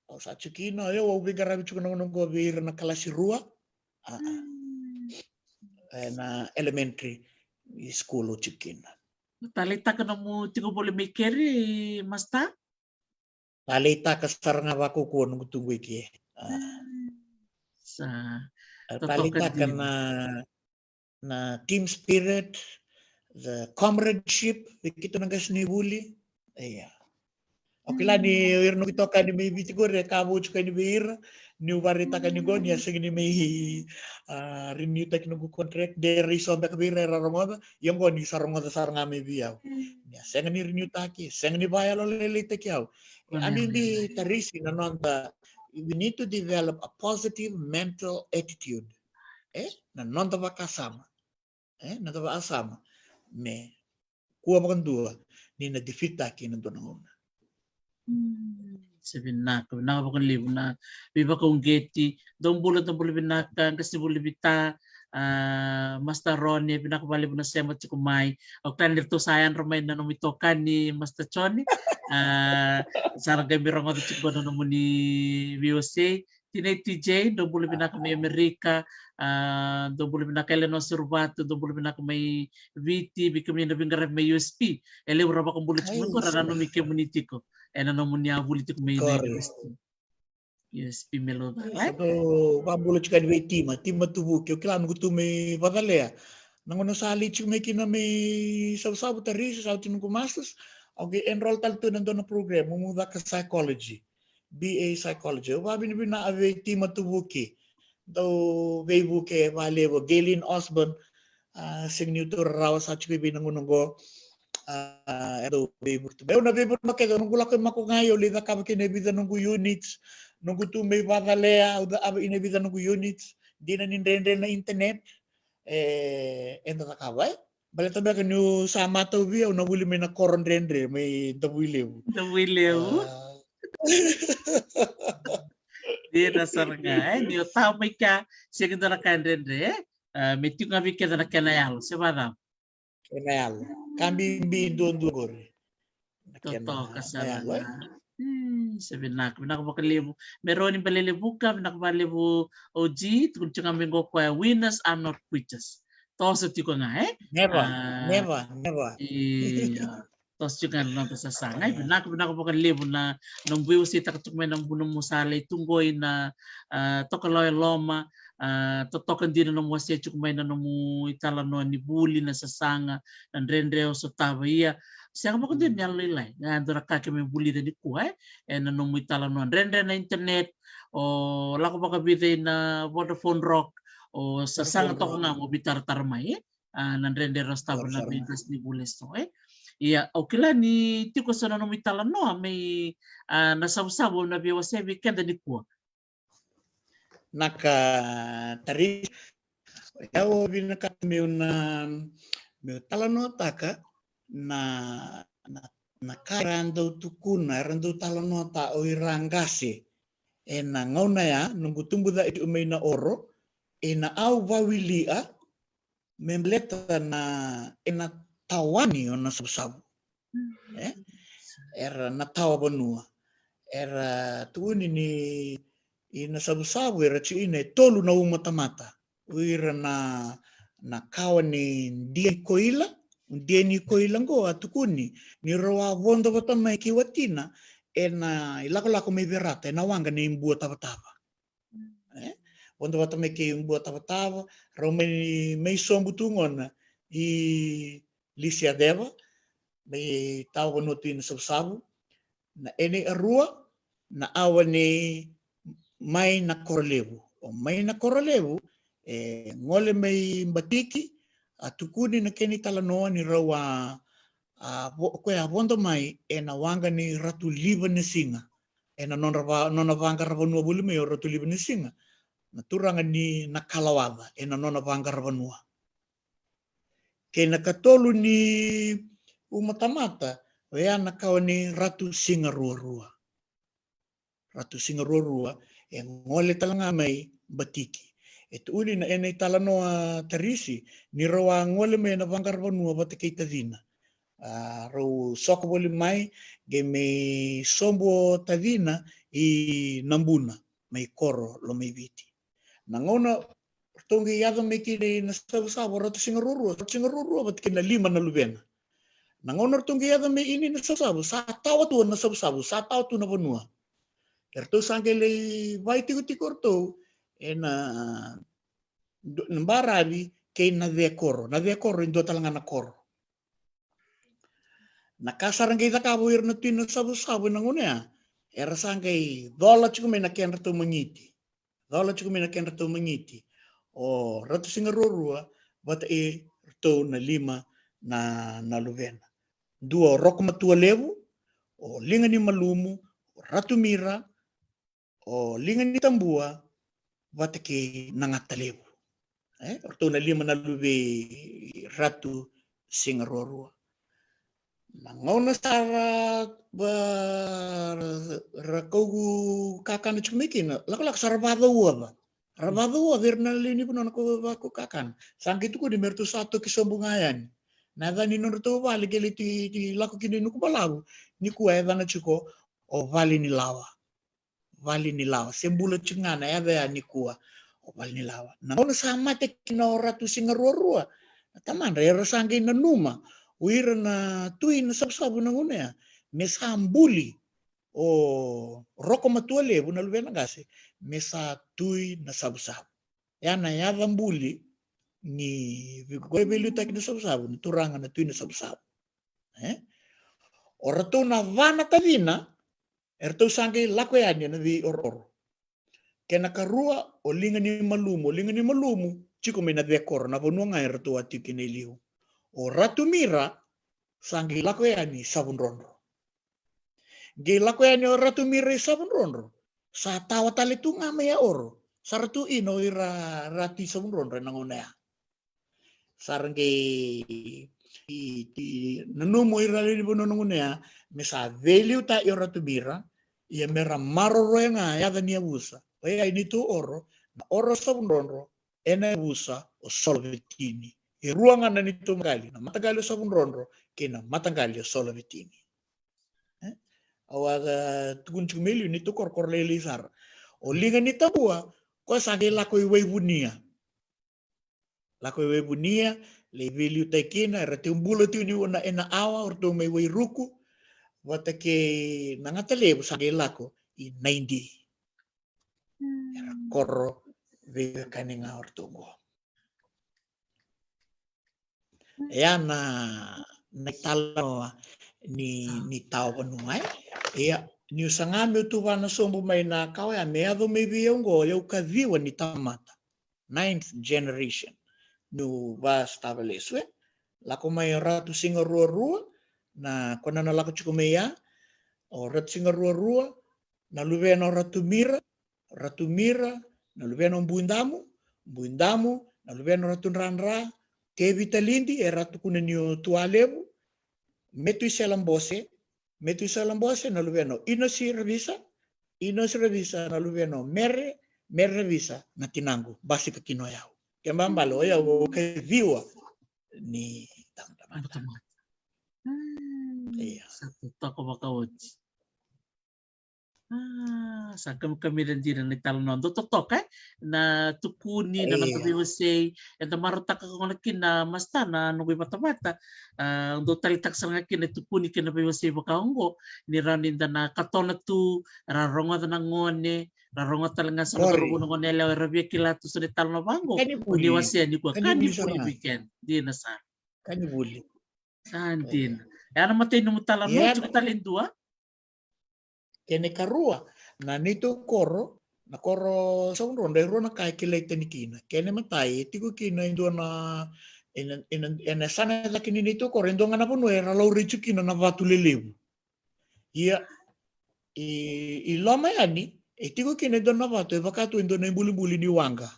O sa chukino, ayo, wag bigarabi chukino nung ko bira na kalasirua. Na elementary school o chukino. Talita ka na mo tigo boleh mikiri, masta? Talita ka sarang ako ko nung tunggu iki. Talita ka na team spirit, the comradeship, kita nagas ni Buli. Iya. Okay lah ni irno kita kan ni may bitigor ya kamu juga ni bir ni warita kan ni gonya sing ni may renew tak nunggu contract dari sombe kabira raromoda yang goni sarongoda saranga may biyaw. Ya sing ni renew taki, sing ni bayalo lele takiyaw. Ani di tarisi na nonda we need to develop a positive mental attitude. Na nonda bakasama. Nonda bakasama. Me kuwa makandua ni na defeat taki na doon. Sebenarnya bukan libu na biba kong geti dong bulat na boleh binakan kasi boleh bita Master Ronnie pinakabali na siya matsukumay o kanil to sayan ramay na numitokan ni Master Choni sarang kami rango to chikbo na naman ni VOC tinay TJ dong boleh binaka may Amerika dong boleh binaka Eleanor Surbato dong boleh binaka may VT bikami na bingarap may USP ele uraba kong bulat chikbo ko rana numi community ko ena namun niya bulit ko may university. Yes, pimelo ba? So, pabulo chika ni tima tubu kyo kila nungu tu may vadalea. Nangono sali chika may kina may sabu tari sa sautin nungu masters. Okay, enroll tal tu nandun na program mumuda ka psychology. BA psychology. Wabi ni na ave tima tubu ki. Do vebu ke valevo Galen Osborne sing newto raw sa chika binangunungo. Edo vebu tu. Beo na vebu makedo nungu lako mako ngayo lida kama kinebida nungu units. Nungu tu may vadalea uda aba inebida nungu units. Di na nindrendre na internet. Enda nakaway. Balita ba kanyo sama to via na wuli may na koron rendre may dawilew. Dawilew. Di na sarga ni tao may ka sige do na kan rendre may tiyo nga bikya na kanayalo se badam. Kanayalo. Kambi doon dugor. Toto kasalanan. Sabi na bakalibu. Meron yung balilibuka, nakabalibu OG, tukun siya kami ko kaya winners are not quitters. Tosa tiyo nga Never. Tos siya nga nang tasasangay. Nakabakalibu na nung buyo si takatuk may nang bunong musalay tunggoy na tokaloy loma, totokan din na nung wasya chuk may na nung italano ni Buli na sasanga, nandrendreo sa tabaya. Siya ka din niya lilay. Nga doon kami Buli na di ko na nung italano rendre na internet o lako ba kabitay na Vodafone Rock o sasanga to nga mo bitar-tarmay nandrendero stable na bitas ni Buli so Iya, okay lah ni tiko sa nung italano may nasabsabo na biwa sa weekend ni ko. Naka tari yawo binakami na talano taka na karando tukuna rando talano ta o irangasi na ngauna ya nunggu tumbu da itu umay na oro na au wawilia memleta na tawani na sabu era na tawa banua era tuuni ni ina sabu era ci ine tolu na mata uira na kawan ni dia ni koila ngo atukuni ni roa vondo batama kiwatina ena ilako may berata na wanga ni imbuo tapa Wanda wata me ke mbua tava ro me sombu tungona I Lisia Deva me tau no tin sabu na ene arua na awa ni mai na korolevu o mai na korolevu ngole mai batiki atukuni na keni talanoa ni rawa ko ya bondo mai na wanga ni ratu liba ni singa na nona wanga ravanua bulu me ratu liba ni singa na turanga ni na kalawava na nona wanga ravanua ke na katolu ni umatamata o ya na kawa ni ratu singa rua ratu singa rua ngole talanga mai batiki uli na ene talanoa tarisi ni rawa ngole me na wanga ravanua batiki tadina ro soko boli mai ge me sombo tadina I nambuna mai koro lo mai viti na ngona tongi yado me ki na sabu ratu singa rurua bat ki na 5 na luvena na ngona tongi yado me ini na sabu sa tawa tu na sabu sa tawa tu na vanua erto sangele vai tiku orto na mbaravi ke na vekoro indo talanga na koro na kasarang kita kabuir na tino sabu na nguna era sangay dola chuko me na ken rato mangiti o rato singa rurua bata rato na 5 na luvena dua roko matua levu o linga ni malumu ratu mira o linga ni tambua bata ke nangata levu rato na 5 na luve ratu singa rurua ngona sara rakogu kakan chumikina lak sarvado ua verna lini puno ko kakan sangkitu ko di mertu satu kisombungayan na dani no to vale gele ti lako kini nuku balabu ni ku eva na chuko o vale ni lawa sembula chungana eva ni kuwa o vale ni lawa na ngona sama te kino ratu singa rurua taman re sangi na numa uira na tui na sabu na nguna me sambuli o roko matua levu na luvena gase me sa tui na sabu yana ya vambuli ni ko belu tak na sabu ni turanga na tui na sabu o rato na vana tavina erto sangi lako yani na vi ororo kena karua o linga ni malumu chiko me na dekor na vonua ngai rato ati kineliu o ratu mira sangi lako yani sabun rondo ge lako yani o ratu mira sabun rondo sa tawa tali tunga me ya oro saratu ino ira rati sabun rondo nangona sarangge nanumo ira li bono nangona me sa value ta i ratu mira ia mera maro roenga ya dania busa o ya ini tu oro na oro sabun rondo ena busa o solvetini e ruanga na nito magali na matagali sabun rondo kena matangali solo vitini awaga tukun chumeli ni to kor leli sar o linga ni tabua ko sage la ko iwe bunia le velu tekina rete umbulo tu ni ona ena awa orto me we ruku wata ke nangatale sage la ko I 90 era kor ve kaninga orto go na talo ni tau panungai ni usangame tu wana sombo mai na kau ya me ado me viongo eu kaviwa ni tamata 9th generation nu va estabelece la ko mai ratu singa rua na kona na lako chuko meya o ratu singa rua na luve no ratu mira na luve no buindamu na luve no ratu ranra ke vitalindi e ratu kuna ni tualevu metu iselambose na luveno ino si revisa na luveno mere revisa na tinangu basi ka kino yao kembambalo ya o ke viwa ni tamtamata iya satu toko makauci sakam kami dan dira ni talon do totok na tukuni na matabiwase enta marutak ko na mastana no mata do talitak sanga kin tukuni kin biwase bakaongo ni ranin na katona tu raronga na ngone Rarongo talanga sa Sorry. lugar ko nela rabia kila tu sa talno bango. Kani Uni buli. wasia ni ko Kani kani buli buli sarang. weekend. Di na sa. Kani buli. Santin. Ana matay no talano Yan. chuk talindua. Kene karua. Na nito koro. Na koro sa ronda ro na kai kilay tanikina. Kene matay tigo kina indo na ina sana la kini nito koro indo nga na puno era lau richu kina na vatu lelebu. Ia i lama yani tigo kina indo na vatu e vakatu indo na imbuli-buli ni wanga.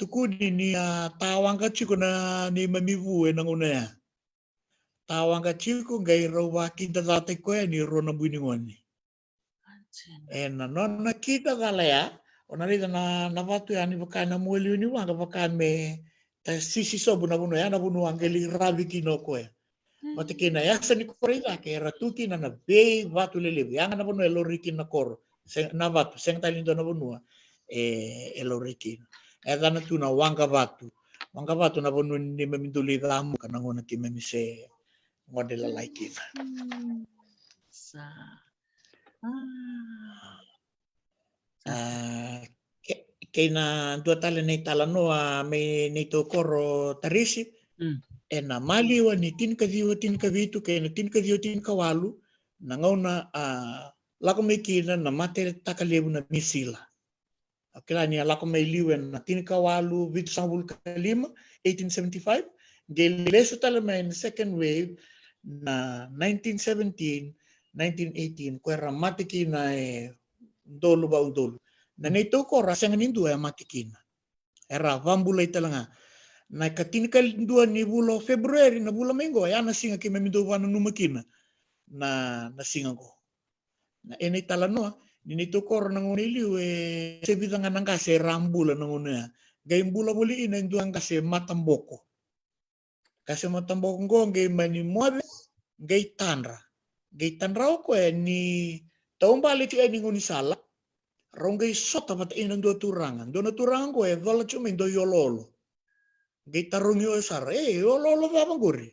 Tukudi ni tawanga chiko na ni mamivu e nanguna ya. Tawanga chiko ngai rawa kita date ko ni ro na buiningoni. Nona kita galea onari na vatu yani vakana mueli ni wanga vakame ta sisi sobu na buno ya na buno angeli rabi kino ko ya. Mate kina ya sani korila ke ratuki na be vatu lele yang na buno eloriki na kor na vatu seng talindo na buno eloriki. Dana tu na wanga vatu na buno ni meminduli damu kana ngona ki memise model like it. Sa Kena dua tala nei tala noa me nei to koro tarisi ena mali wa ni tin kavitu kena tin kaviu tin kawalu na ngauna lako me kina na mate takalebu na misila akila ni lako me liwen na tin kawalu vitu sambul kalima 1875 gelesu tala me second wave na 1917 1918 kwera mate kina dolu ba udolu na nito ko rasa nganindu ay matikina era vambula italanga na katinikal dua ni bulo February na bulo Minggo ay nasinga kime mindo wano numakina na nasinga ko na ene talano ni nito ko na nguniliu sebita nga nang kasi rambula nanguna gayim bula buli ina induang kasi matamboko ngo gay mani muabe gay tanra ko ni taong balik ni ngunisala rongai sota pat inang dua turangan ko vala cuma indo yololo gay tarong yo sar yololo babang guri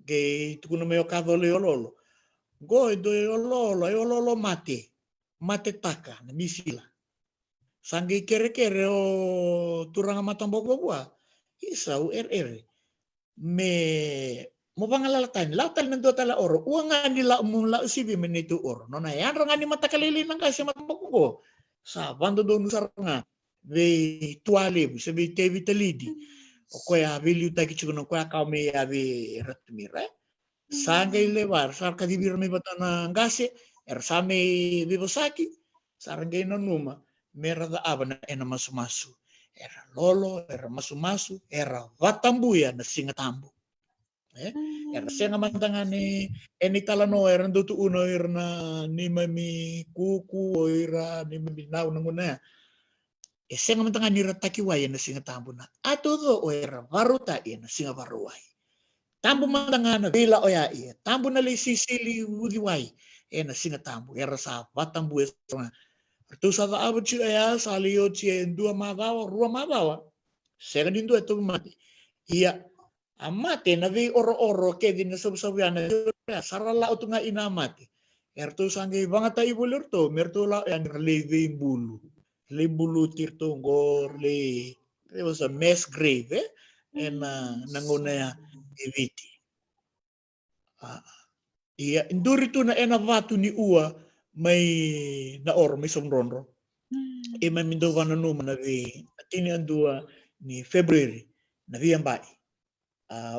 gay tukuna mayo kadole yololo go indo yololo mate taka na misila sangi kere o turangan matambok gua isau me mo pangalalatan lautan ng dua tala oro uanga nila umula usibi menito oro no na yan ranga ni matakalili ng kasi matambok ko sa bando do nusar nga ve tuale sabi tevi talidi o koya vilyu takichu no koya kami abi ratmira sangay levar sar kadibir mi batana ngase same bibosaki sarangay no numa mera da abana ena masumasu era lolo era masumasu era vatambuya na singatambu era senga mantangan eni talano era ndotu uno era ni mami kuku era ni mami nau nanguna senga mantangan ni ratakiwaya na singatambu na ato do era varuta na singa varuwai tambu mantangan vila oya tambu na li sisili wudiwai na singatambu era sa vatambu era tu sa abot si aya saliyo si dua madawa rua madawa senga dindu ito mati iya amate na vi oro ke din sa sabiana sarala uto nga inamate erto sangi bangata ibulur to mertola yan leve bulu tirto ngor le it was a mass grave and nanguna ya eviti iya indurito na enavatu ni ua may naor may somronro may mindowana numa na vi atini andua ni February na vi ambai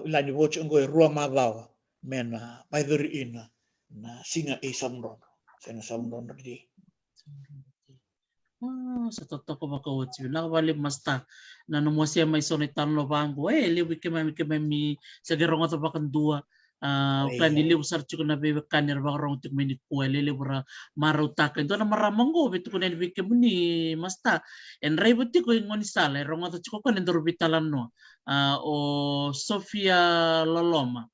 ilani watch ngoy rua madawa mena paidori ina na singa somronro sena somronro di sa totoo ko makawatsi na wali masta na numuasya may sonitan lo bango liwi kemami sa gerong ato bakandua plan dili usar chuko na bebe kanir ba rong tuk minit ko lele bra maruta kan to na maramango bitu ko ni kemuni masta en raibuti ko ngoni sala rong ato chuko kan ndor bitalan no o Sofia Loloma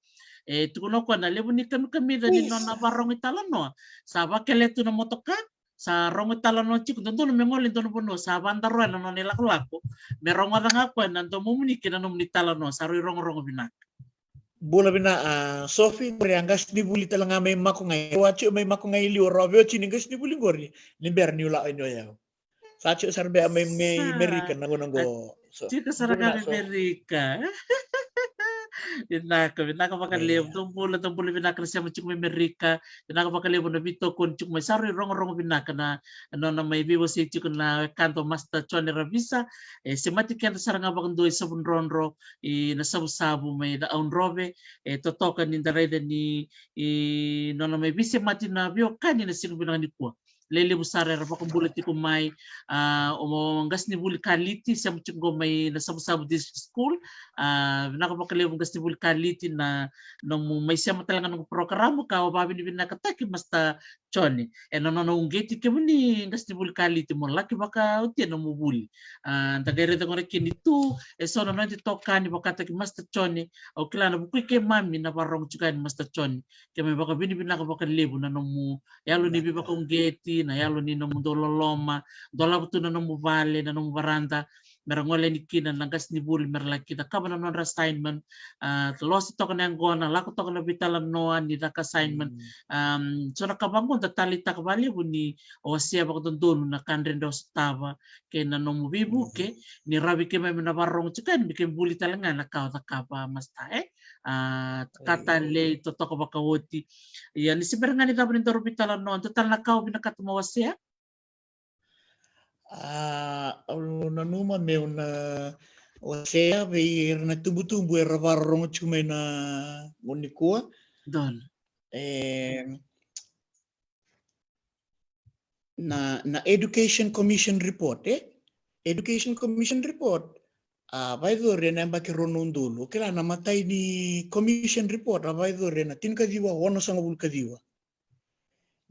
tukuno ko na lebu ni kami ni na barong italan no saba keletu na motoka sa rong italan no chiko tonto no mengol tonto no sa bandaro na no nila klako merong ada ngako nanto mumuni kina no nitalan no sa rong binak bola bina Sophie ngoriangas ni buli talanga may makungai wachi may makungai liu robyo chiningas ni buli ngori ni ber ni ula ino ya sachi sarbe may America nango so Chika bola bina sarang so Amerika. Binaka eh bakaliw tumpula binaka siya mo may Amerika. Binaka bakaliw na bito kun chuk may sari rong binaka na ano na may bibo si chuk na kanto masta chone ravisa. Si mati kaya sarang abang doy sa bunronro na sabu-sabu may daon robe. Totokan ni dareda ni no na may bisi mati na biyo kanina sino binaka ni kuwa. Lele busara ra bakong bulit ko may umanggas ni buli kaliti sa mutunggo may nasabu-sabu this school nakapakaliw gas ni buli kaliti na nung may siya talaga ng programa ka babi ni binakataki basta choni no geti ke muni gas ni buli kaliti mo laki baka uti no mubuli tagare da ngore kini tu so no nanti tokani bakataki basta choni o kila na bukui ke mami na barong chukani basta choni ke may baka bini binakapakaliw na nung yalo ni bibaka geti na yalo ni nung dololoma dola betul na nung vale na nung varanda merangole ni kina nagas ni buli merla kita kabana non assignment los to kana ngona lako to kana bitalan noa ni naka assignment so nakabangon tatali takbali buni o sia ba don na kanren dos tava ke na nung bibu ke ni rabi ke may nabarong chikan bikin buli talanga nakaw takapa masta katan le to to bakawoti yan si berngani ta brin to bitalan noa total nakaw binakatmo wasia nanuma meu na osea veir na tumbu-tumbu era varong chume na unikua don na Education Commission report Education Commission report vai dore na mbaki ronundulu kila na matai ni commission report vai dore na tin kadiwa wono sanga bul kadiwa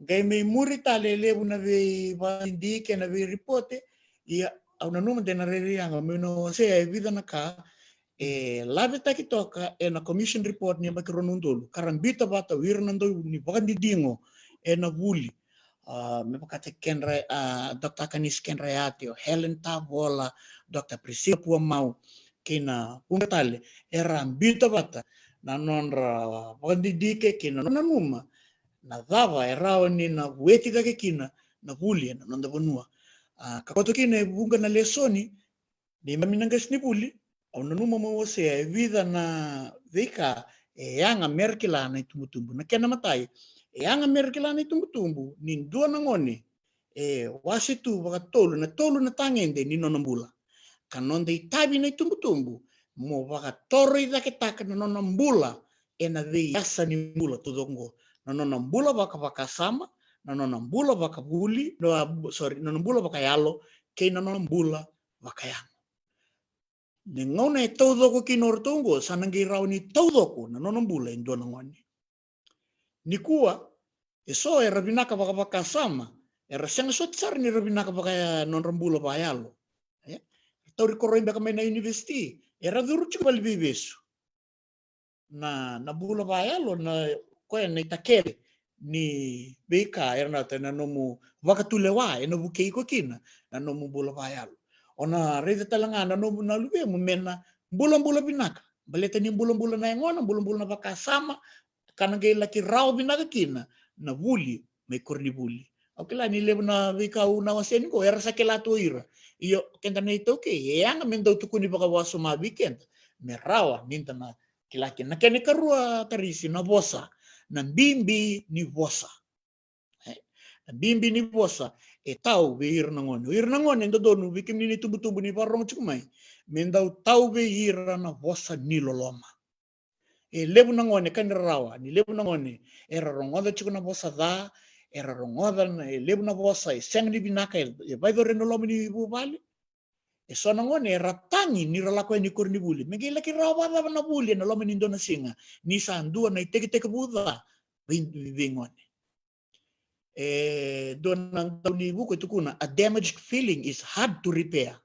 gai me muri tale lebu na ve vandi ke na ve reporte ia au na numa de na reri anga me no se e vida na ka labe taki toka na commission report ni mbaki ronundulu karambita bata wirnando ni bakandi dingo na vuli me pakate kenra Dr. Kanis Kenrayatio, Helen Tavola, Dr. Priscilla Puamau, kina pungatale, era ambita bata, na nonra pandidike kina nonanuma, na dava era ni na weti kake kina, na vuli na nonda vanua. Kakoto kina bunga na lesoni, ni maminangas ni vuli, au nanuma mawase vida na vika, yanga merkila na itumutumbu, na kena matai, yang Amerika ni tumbu-tumbu ni dua nangone wasitu baka tolu na tangende ni nonambula kanonde itabi na tumbu-tumbu mo baka toroi da ketaka na nonambula na de yasa ni mula tudongo na nonambula baka sama na nonambula baka buli no nonambula baka yalo ke na nonambula baka yang ni ngone todoko kinortongo sanangi rauni todoko na nonambula in dua nangone ni kuwa so era binaka baka sama era senga so tsar ni binaka baka non rambula ba yalo tori koroi baka mai na university era duru chubal bibesu na bula ba yalo na ko na itakere ni beka era na tena nomu baka tulewa eno buke iko kina na nomu bula ba yalo ona rede talanga na nomu na lube mu mena bula binaka baleta ni bula na ngona bula na baka sama kanang laki raw binaka kina na buli may korni buli okela ni lebu na vika una wasen ko era sakela to ira iyo kenta na ito ke yang mendo tukuni baka waso ma weekend me rawa ninta na kilaki na kene karua tarisi na bosa na bimbi ni bosa na bimbi ni bosa tau be ir na ngone ndo donu bikim ni tubu ni parong chukumai mendau tau be ira na bosa ni loloma lebu na ngone kan rawa ni lebu na ngone era rongoda chukuna bosa da era rongoda lebu na bosa seng ni binaka vai do reno lomi ni bu bali so na ngone era tangi ni ralako ni korni buli megi laki rawa da na buli na lomi ni ndona singa ni sandua na teke buda ngone don nang ni buku tukuna a damaged feeling is hard to repair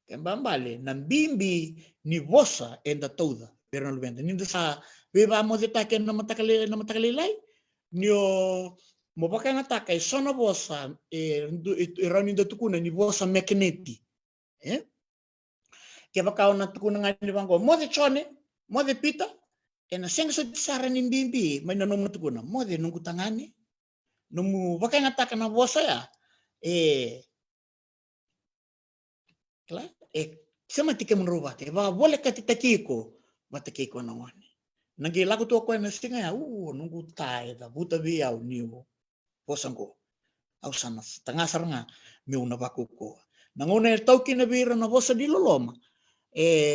kembali na bimbi ni bosa enda toda pero no vende ninda sa vamos de taken na matakali nio mo baka na takai sono bosa rani da tukuna ni bosa mekaneti ke baka na tukuna ngani bango mo de chone Mode pita, ena senga so sara ni bimbi, may nanom na tukuna. Mode nung kutangani, nung bakay ngata ka na bosa ya, kla, sama tike menrubate, ba boleh ka titakiko, matakiko na ngoni. Nagi lagu tu ako na singa ya, nunggu tayo da, buta biyaw niyo, posangko. Au sana tengah saranga, miu na bakuko. Nanguna tau kinabira na bosa di loloma.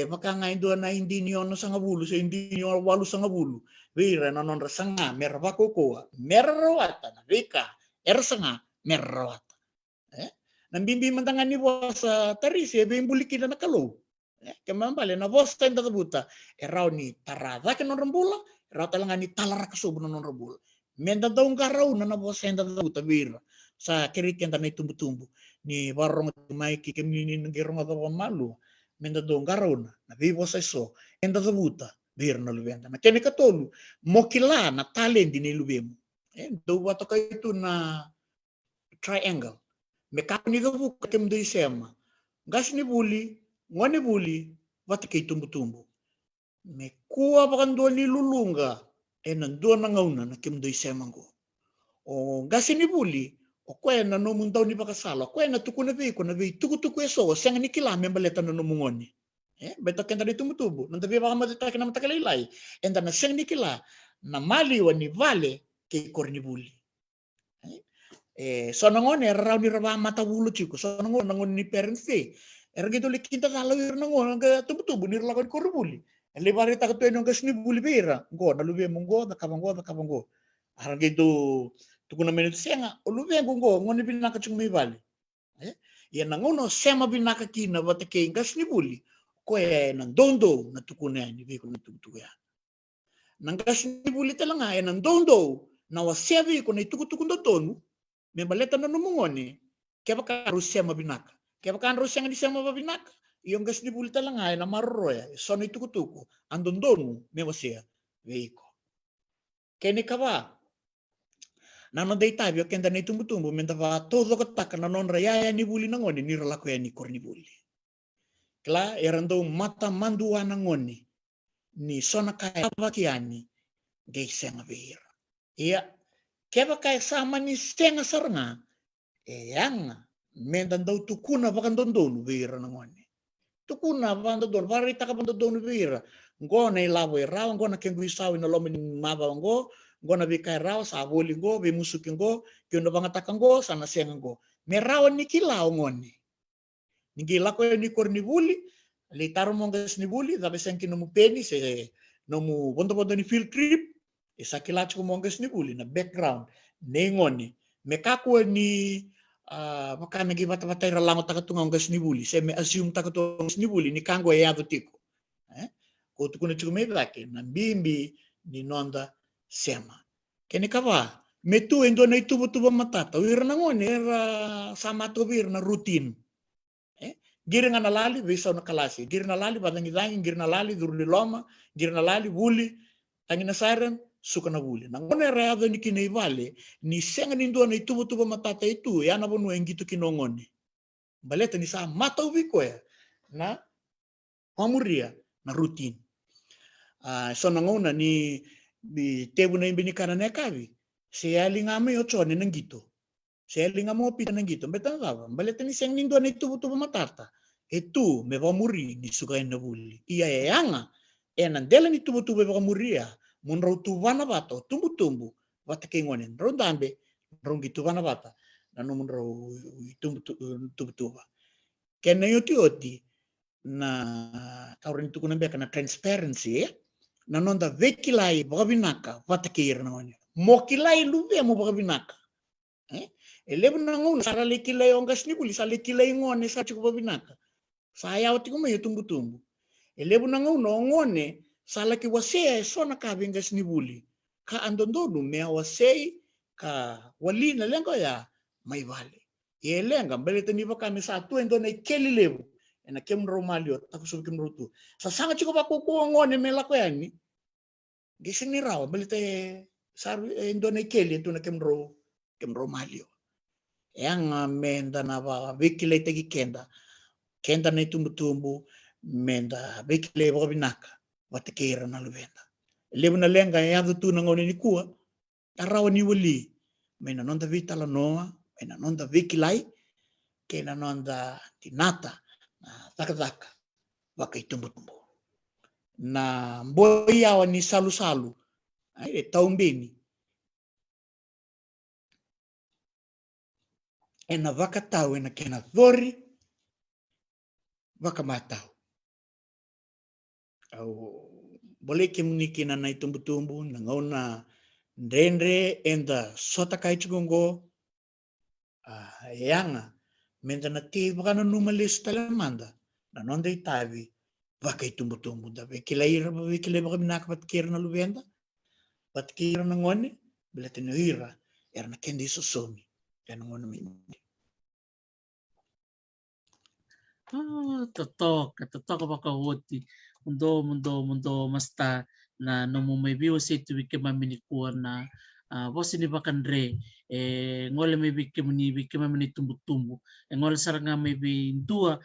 Maka nga indo na hindi niyo no sa ngabulu, sa hindi niyo walu sa ngabulu. Bira na non rasanga, merabako ko, merawata na bika, ersanga, merawata. Nambimbi mantangan ni bosa tarisi, bimbulikin na nakalo. Kemambale na bosa inda tabuta, erau ni tarada ke non rambula, erau talanga ni talara kasubo non rambula. Menda daung karau na bosa inda tabuta bira. Sa kiriken na tumbu-tumbu ni warong mai ki kemini ngirong ata malu. Menda dong garon na vivo sa iso enda tabuta bir na lubenda na kene katolu mokila na talent ni lubemu do wato kaitu na triangle me kapni do bu kem do isema gas ni buli ngone buli wato kay tumbu-tumbu me kuwa bakan do ni lulunga do na ngauna na kem do isema go o gas ni buli o kwena no mundaw ni bakasala kwena tukuna be ko na be tuku eso senga ni kila membaleta no mungoni beto kenda di tumbu-tumbu nanda be baka matata na matakailay enda na senga ni kila na mali wa ni vale ke kornibuli so nangone raw ni raba mata wulu chiko so nangon ni parents fe ergito likinta salawir nangon ga tumbu-tumbu ni lakon kornibuli le bari ta to no gasni buli bera go na lube mungo da kabango argito tukuna menit senga oluvengo ngo ngoni binaka chumi vale ya nangono sema binaka kina watake ngas ni buli ko nan dondo na tukuna ni biko na tukuya nangas ni buli talanga nan dondo na wasevi ko na tukutuku ndotonu me baleta no mungoni keba ka rusema binaka keba kan rusema di sema binaka yung gas ni buli talanga na marroya so na tukutuku andondonu me wasea veiko kene kaba nano dei tabio kenda nei tumbu-tumbu menta va todo kataka na non raya ni buli na ngoni ni ralaku ya ni korni buli. Kla erando mata mandua na ngoni ni sona kaya bakiani gei senga beira. Ia keba kaya sama ni senga saranga yang mendan dau tukuna bakan dondonu beira na ngoni. Tukuna bakan dondonu vari taka bakan dondonu beira. Ngona ilawo iraw ngona kengui sawi na lomi maba ngo ngona bikai raw sa boli ngo be musuki ngo kyondo bangata ngo sana senga ngo meraw ni kilao ngoni ngi lako ni korni buli le taro mongas ni buli da besen kino mu peni se no mu bondo ni field trip e sakilach ko mongas ni buli na background ne ngoni me kako ni makana gi bata ira lango takatunga ngas ni buli se me assume takatunga ni buli ni kango ya tiko ko tukuna chume lake na bimbi ni nonda sema kene kawa metu endo na tubo matata wir na ngone era sama to wir na rutin gir nga nalali bisa na kalasi gir na lali badangi dangi gir na lali durli loma gir na lali buli tangi na siren suka na buli na ngone era ado ni kine vale ni senga ni ndo na tubo matata itu ya na bonu engito kinongone baleta ni sa mata ubiko ya na pamuria na rutin so nangona ni tebu na imbini kana na kavi se alinga me ocho ne ngito se alinga mo pita ngito betan baba baleta ni seng nindo na tubo matata itu me va muri ni suka na buli iya yanga enandela ni tubo va muria munro tubana bato tumbu watake ngonen rondambe rongi tubana bata nanu munro tumbu kena yoti na kaurin tukuna beka na transparency nanonda vekilai bagabinaka watakir na wanya mokilai lube mo bagabinaka elebu nangun sara lekilai ongas ni buli sala lekilai ngone sa chuko bagabinaka saya wati ko may tumbu elebu nangun ngone sala ki wasea so na kabingas ni buli ka andondono me wasei ka wali na lengo ya may vale yelenga baleta ni baka mi sa tu endo na keli lebu ena kemro malio takusubi kemro tu sa sanga chuko bakuko ngone mela ko yani gisini raw balite sar indone keli tu na kemro malio yang menda na ba wikile tegi kenda na tumbu menda wikile bo binaka watakira na luvenda lebu na lenga ya tu na ngone ni kua tarawa ni wali mena nonda vita la noa mena nonda vikilai kena nonda tinata na taka wakaitumbu na mboi awa ni salu ai taumbeni ena vakatau ena kena thori vakamatau au boleh kemuniki na tumbu na ngauna ndendre enda sota kai chugongo yanga menda na te vakana numa lesu talamanda na nonda itavi vakai tumbu da vekilaira vekile vakaminaka patkira na luvenda patkira na ngone belatino ira erna kendi sosomi ena ngone mimi totoka wakawoti mundo masta na nomu may biwa situ wike mamini kuwa na bosi ni bakandre ngole may wike mamini tumbu ngole saranga may dua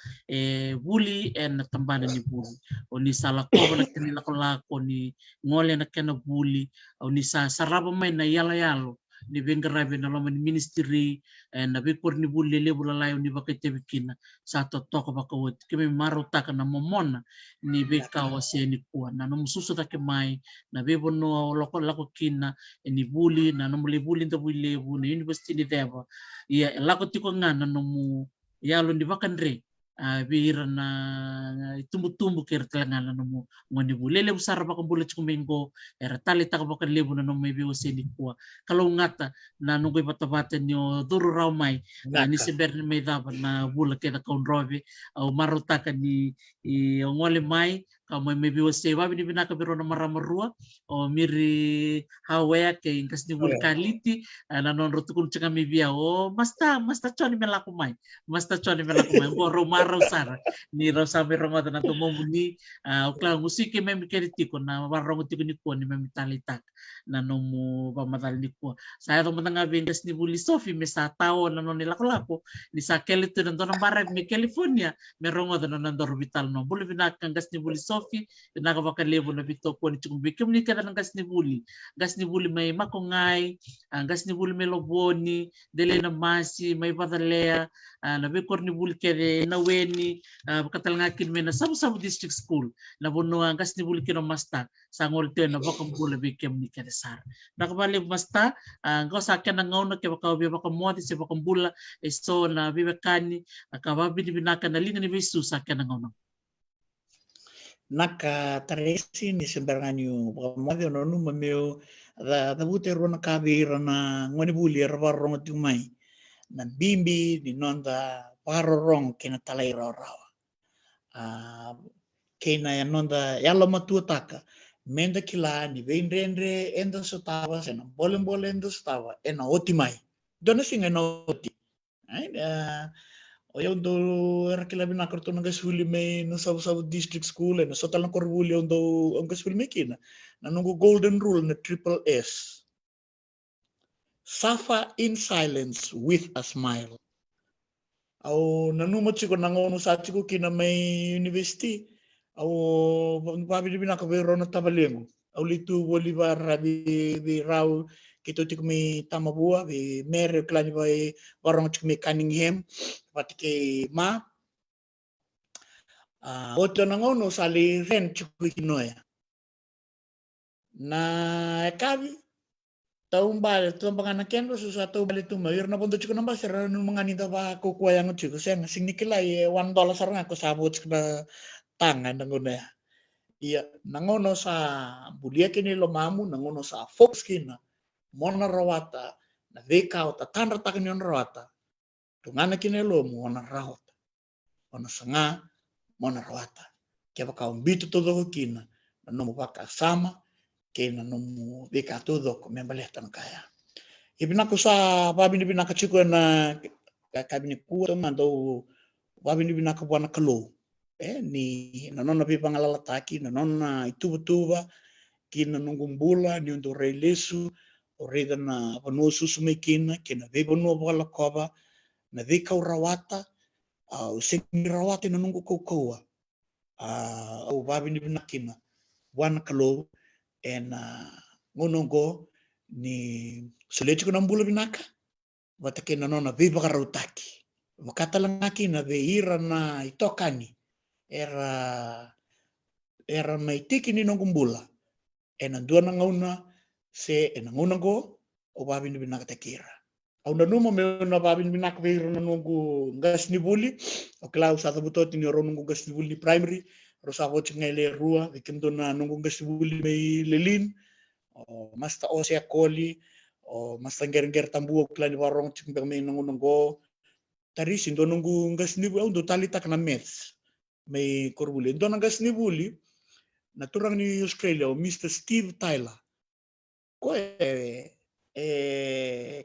buli na tambana ni buli o ni salako na kanila kolako ni ngole na kena buli o ni saraba may na yalo ni bengarabe na lama ni ministry na bikor ni buli lebu lalayo ni bakete bikina sa toko bakawot kime marutaka na momona ni beka wase ni kuwa na mususu take mai na bebo no lako kina ni buli na no muli buli nda buli lebu na university ni deba ya lako tiko ngana no mu yalo ni bakandre bira na tumbu kertelangana no mu ngoni buli lebu saraba kan buli chikumengo era tali taka bakan lebu na no may wase ni kuwa kalau ngata na nunggoy bata-bata nyo duro raw may ni si Bernie may dapat na bula kaya kaun robe o marutaka ni ngole may may biwas say wabi ni binaka biro na maramarua o miri hawaya kay inkas ni bula kaliti na non rotukun tsaka may biya o masta choni melako may o romaraw sara ni raw sabi ramada na tumumuni o klang musiki may mikiritiko na marangotiko ni kuwa ni may mitalitak na nomu pamatali ni kuwa saya tong matanga bengas ni buli Sophie mesa tao na non nila kolako ni sa kelito ng donang barag mi California merong odo na nandor vital no buli binakang gas ni buli Sophie binakabakan lebo na bito ko ni chukumbi kemni kada ng gas ni buli may makongay gas ni buli may loboni dele na masi may patalea na bikor ni buli kere na weni katalngakin may na sabu district school na buno gas ni buli kino masta sa ngolto na bakang bula bikem ni kere sar nakabali masta ngau sa akin ang ngauna kaya baka muati sa baka bula so na bibekani akababi ni binaka na linga ni Yesus sa akin ang ngauna naka taresi ni sembarangan yu baka muati no numa meo da bute ro na kabira na ngoni buli rabarong tumai na bimbi ni nonda parorong kena talai rawa kena ya nonda yalo matuataka menda kila ni vendrendre endo sotawa sena bolem endo sotawa ena otimai dona singa no oti o yo do era kila bina karto nga suli me no sabu district school ena sotalang korbuli ondo ang suli me kina na nungo golden rule na triple S suffer in silence with a smile au nanuma chiko nangono sa chiko kina may university au babi di binaka vero na tabalengo au litu Bolivar bi rau kito tikmi tamabua bi mere klani by warong tikmi Cunningham patike ma oto nangono sali ren chukui kinoya na kabi taumbal tumbangana kendo susatu bali tumayir na pondo chiko namba sera nu manganita ba kukuya ngo chiko sen singnikila $1 sarang ako sabot na tangan nangono ya iya nangono sa bulia kini lo mamu nangono sa fox kina mona rawata na veka ota tandra takini on rawata tungana kini lo mona rawata ona sanga mona rawata kaya baka umbito todo kina nomu baka sama kena nomu veka todo ko membaleta na kaya ibinako sa babi ni binaka chiko na kabini kuwa mando babi ni binaka buana kalo ni nanona pi pangalalaki nanona ituba kina nungumbula ni untuk reilesu oreda na panu susu mekina kina vebono bala koba na veka rawata au sing rawata na nungu kokoa au babi ni binakina wan kalo en ngonongo ni sulechi ko ng bula binaka watake na nona viva karautaki makatalangaki na veira na itokani era may tiki ni nong kumbula en andua na ngauna se en ngauna go o babi ni binaka takira au na numa me na babi ni binaka veira na nongu gas ni buli o klau sa tabutot ni ro nongu gas ni buli ni primary ro sa ho ngele rua vikimdo na nongu gas ni buli may lelin o masta o sia koli o masta nger tambu klani warong chimbang may nangungo tari sindo nongu gas ni buli do talitak na mets may korbuli do na gas ni buli naturang ni Australia o Mr. Steve Tyler ko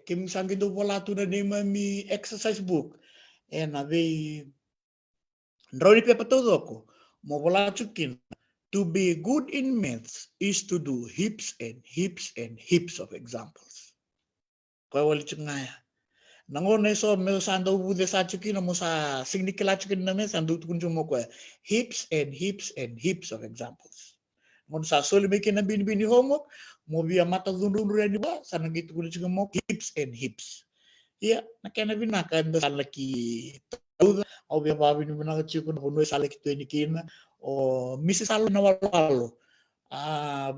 kim sangi do wala tu na nema mi exercise book na ve ndroni pepa todo ko mo wala chukin to be good in maths is to do heaps and heaps and heaps of examples ko wala chungaya nangone so me sando bude sa chukin mo sa signikila chukin na me sando kunjung mo ko heaps and heaps and heaps of examples mon sa soli making na bini homework mo via mata dundun reni ba sana gitu kulit juga mo hips and hips iya nakena binaka ndo salaki tauda o via babi ni binaka chiku no no salaki to ni kina o misi salo na walo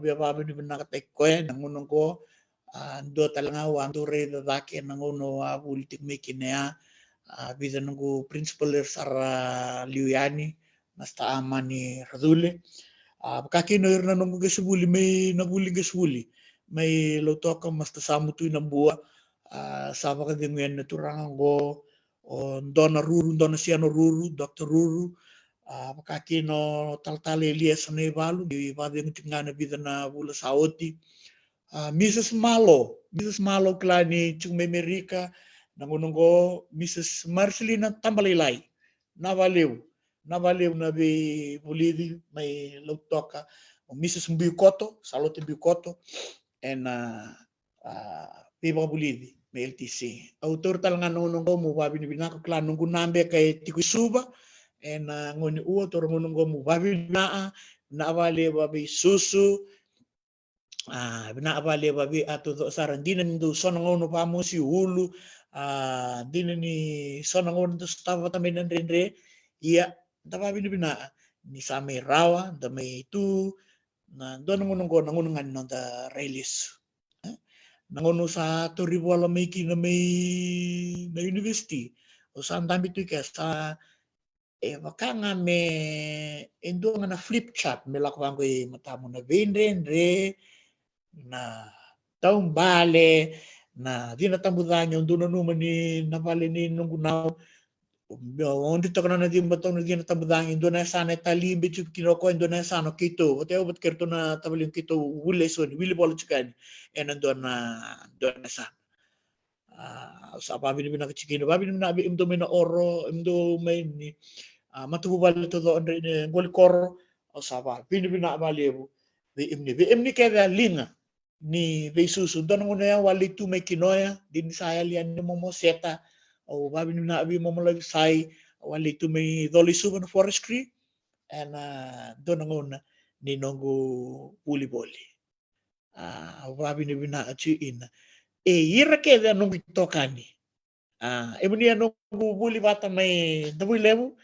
via babi ni binaka tekko nangunong ko ndo talanga wa ndo re da dake nanguno politik mekine vida nungu principal sara liuyani nasta amani radule kaki no irna nongo gesbuli may nabuli gesbuli may lotoka masta samutu na buwa sama ka dengan naturangan go o dona ruru dona siano ruru Dr. Ruru kaki no tal Elias na ibalu di vade ngana vida na bula saoti Mrs. Malo klani chung Amerika nangunongo Mrs. Marcelina Tambalilay na valeu na be Bolívia may lautoka o Mrs. Mbiukoto Salote Mbiukoto en piba Bolívia may LTC autor talanga nongo mo babi ni binako klan nungu nambe kay tikusuba en ngoni uo tor ngongo mo babi na vale babi susu na vale babi ato saran dinan do sonongono pa mo si hulu dinan ni sonongono do stava tamen rendre iya tapabi ni bina ni samay rawa da may itu na doon nangunungan ng da release nanguno sa Torriwala may na university o saan dami ito sa baka nga may endo nga na flip chart may lakwang ko matamo na vendrendre na taong bale na di natambudan yung doon naman ni nabali ni nung gunaw onde to kana di batong di na tabudang indo na sana talimbe chup kinoko indo na sana kito oteo bat kerto na tabaling kito wule so ni wili bolo chikan ando na sa sa babi ni na chikino babi ni na imdo me na oro imdo me ni matubu bal to do andre ni gol kor o sa babi ni na balebu be imni kaya linga ni be susu don mo na wali tu me kinoya din saya lian mo mo seta o babi na abi mo lagi sai wali tu may doli suban forestry and doon ngona ni nongo puli boli babi ni bina achiin ira ke da nongo tokani emni nongo puli bata may dabu lebu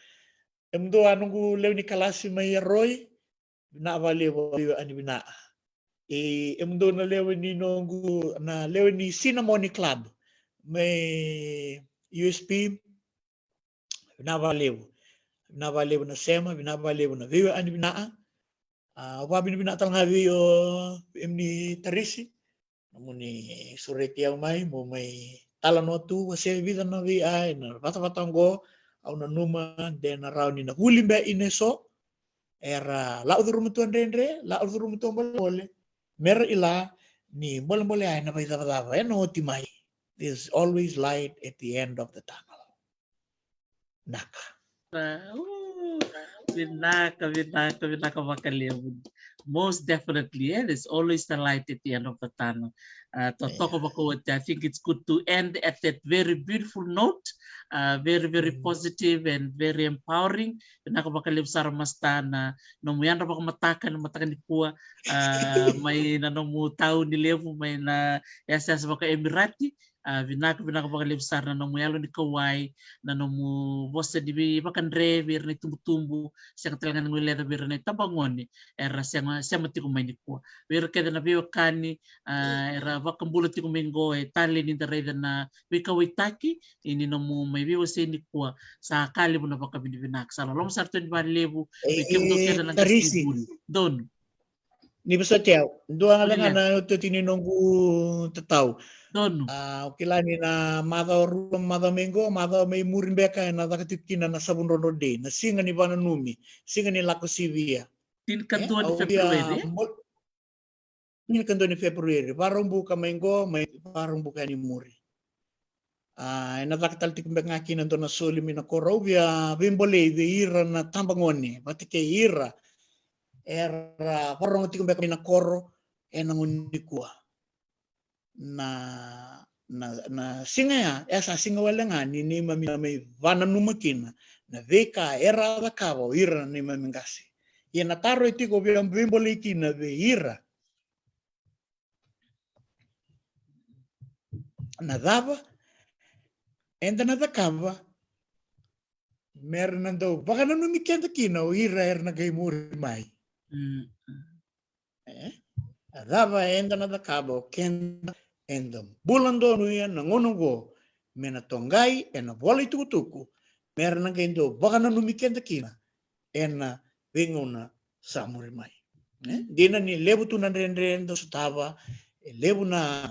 emdo nongo lew ni kalasi may roy bina vale babi ani bina emdo na lew ni nongo na lew ni Cinnamon Club may USP binavaleu na sema binavaleu na viu ani binaa wabi bina talanga viu emni tarisi namuni sureti au mai mo mai talanotu wase vida na vi ai na bata ngo au na numa de na rauni na hulimbe ineso era la udurumutu andre la udurumutu bole mer ila ni bole ai na vai dava no timai. There's always light at the end of the tunnel. Naka. Binaka makaliw. Most definitely, yeah. There's always the light at the end of the tunnel. To talk about what I think it's good to end at that very beautiful note, very positive and very empowering. Nakabakalim sa ramasta na numuyan ra baka matakan di kuwa may nanomu tao ni levo may na yasa sa baka Emirati. Binaka sar na nomuyalo ni kawai na nomu bosta di bakandre bir na tumbu siya talaga ng wilera bir na tabangon era siya mati kumain ko bir kada na biyo kani era bakambulot ti kumain go tali ni dareda na bikawai taki ini nomu may biyo sa ni ko sa kali mo na baka binibinak sa lolong sarto ni lebu bikim do kada lang kasibul don ni basta tiyaw doa nga na tininonggu tataw don kilani na mada mengo mada may murin beka na dakatikina na sabun rono de na singa ni bana numi singa ni lako sivia tin kanto ni February tin kanto ni February parang buka mengo may parang buka ni muri na dakatal tikumbe ngaki na na soli mina korobia bimbole de ira na tambangoni batike ira era parang tikumbe mina koro enangun dikua na singa ya esa singa wala nga ni mami may vana numakina na veka era da kavo ira ni mami ngasi ye na taro iti ko bimboliki na ve ira na dava enda na da kava mer nando baka na numikenda kina o ira er na gay muri mai dava enda na da kavo kenda endam bulan donu ya nangonongo mena tongai ena bola tuku merna gendo bakana numiken kina ena bengona samuri mai dina ni lebu tunan rendo sutava lebu na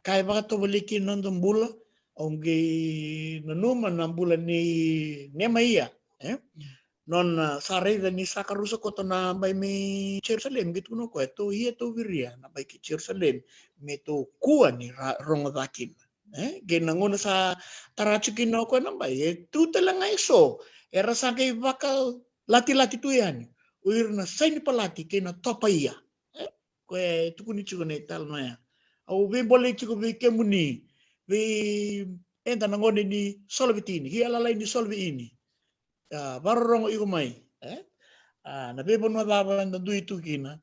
kai baka to boliki nondom bula onge nanuma na bula ni nemaia non sareda ni sakarusa ko to na bay mi Jerusalem gitu no ko to iya to viria na bay ki Jerusalem me to kuwa ni rongodakin ginanguna sa tarachukin no ko na bay tu talang iso era sa kay bakal lati-lati tu yan uir na sa ni palati kay na topaya ko tu kuni chugone tal na ya au be bole chigo be kemuni be enta nangone ni solvitini hi alalay ni solvi ini barong iku mai na bebo no baba na du itu kina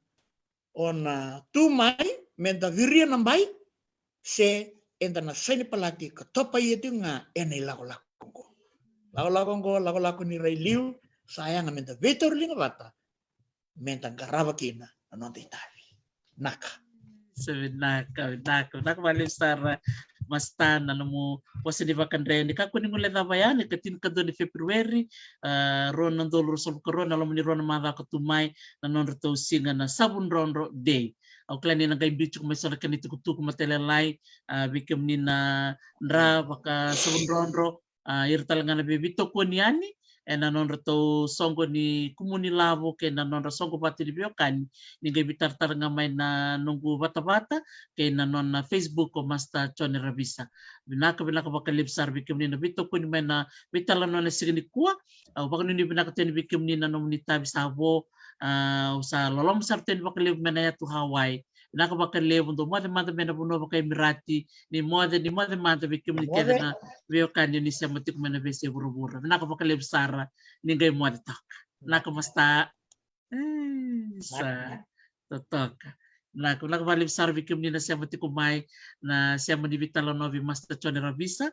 ona tu mai menta viria na bai se enta na seni palati ka topa itu nga ene lago ni rai liu sayang menta vetor linga bata menta garaba kina anonte tavi naka naka malisar mastan mo positive kan ren ka kuning ulit na bayan katin ka do ni February ron nandol sol koron alam ni ron mada ka tumay nanon reto singa na sabun ron day au klani na gay bichu may sala kanito kutu kumatelalay bikem ni na ndra baka sabun ron ir talaga na bibito ko niani nanon reto songo ni kumuni lavo ke nanon songo pati di biokan ni gay bitar nga may na nunggu bata-bata kay nanon na Facebook ko masta Chone Rabisa binaka bakalibsar bikem ni na bito ko ni may na bitala no na signi kuwa au baka ni binaka ten bikem ni na nomunita bisabo sa lolom sarten bakalib manaya to Hawaii binaka bakalib do mo mata mena buno bakay Emirati ni mo bikem ni keda na biokan ni siya matik mena bese buru-buru binaka bakalib sara ni gay mo tak nakamasta sa totok nakabalik sa bikim ni na siya matikumay na siya manibitala novi Master Chone Rabisa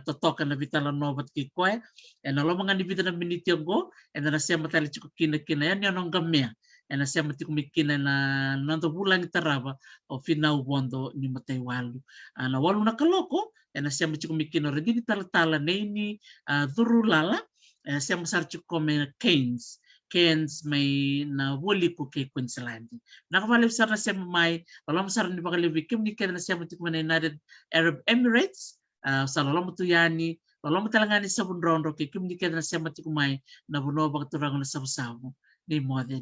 totok na bitala nobat kikoy lo mga nibita na minitiyong na siya matali chiko kina yan yung gamya na siya matikumikina na nanto bulan itaraba o finaw bondo ni matay walu na walu na kaloko na siya matikumikina rin ni talatala na ini durulala siya masar chiko may Keynes may na wali ko kay Queensland. Nakamalib sa na siya may, walang masarap ni Bakalibikim, ni kaya na siya matikman na United Arab Emirates, sa lalang matuyani, walang matalangani sa bunrondo, kay kim ni kaya na siya matikmay na bunobang turang na sa ni Mode.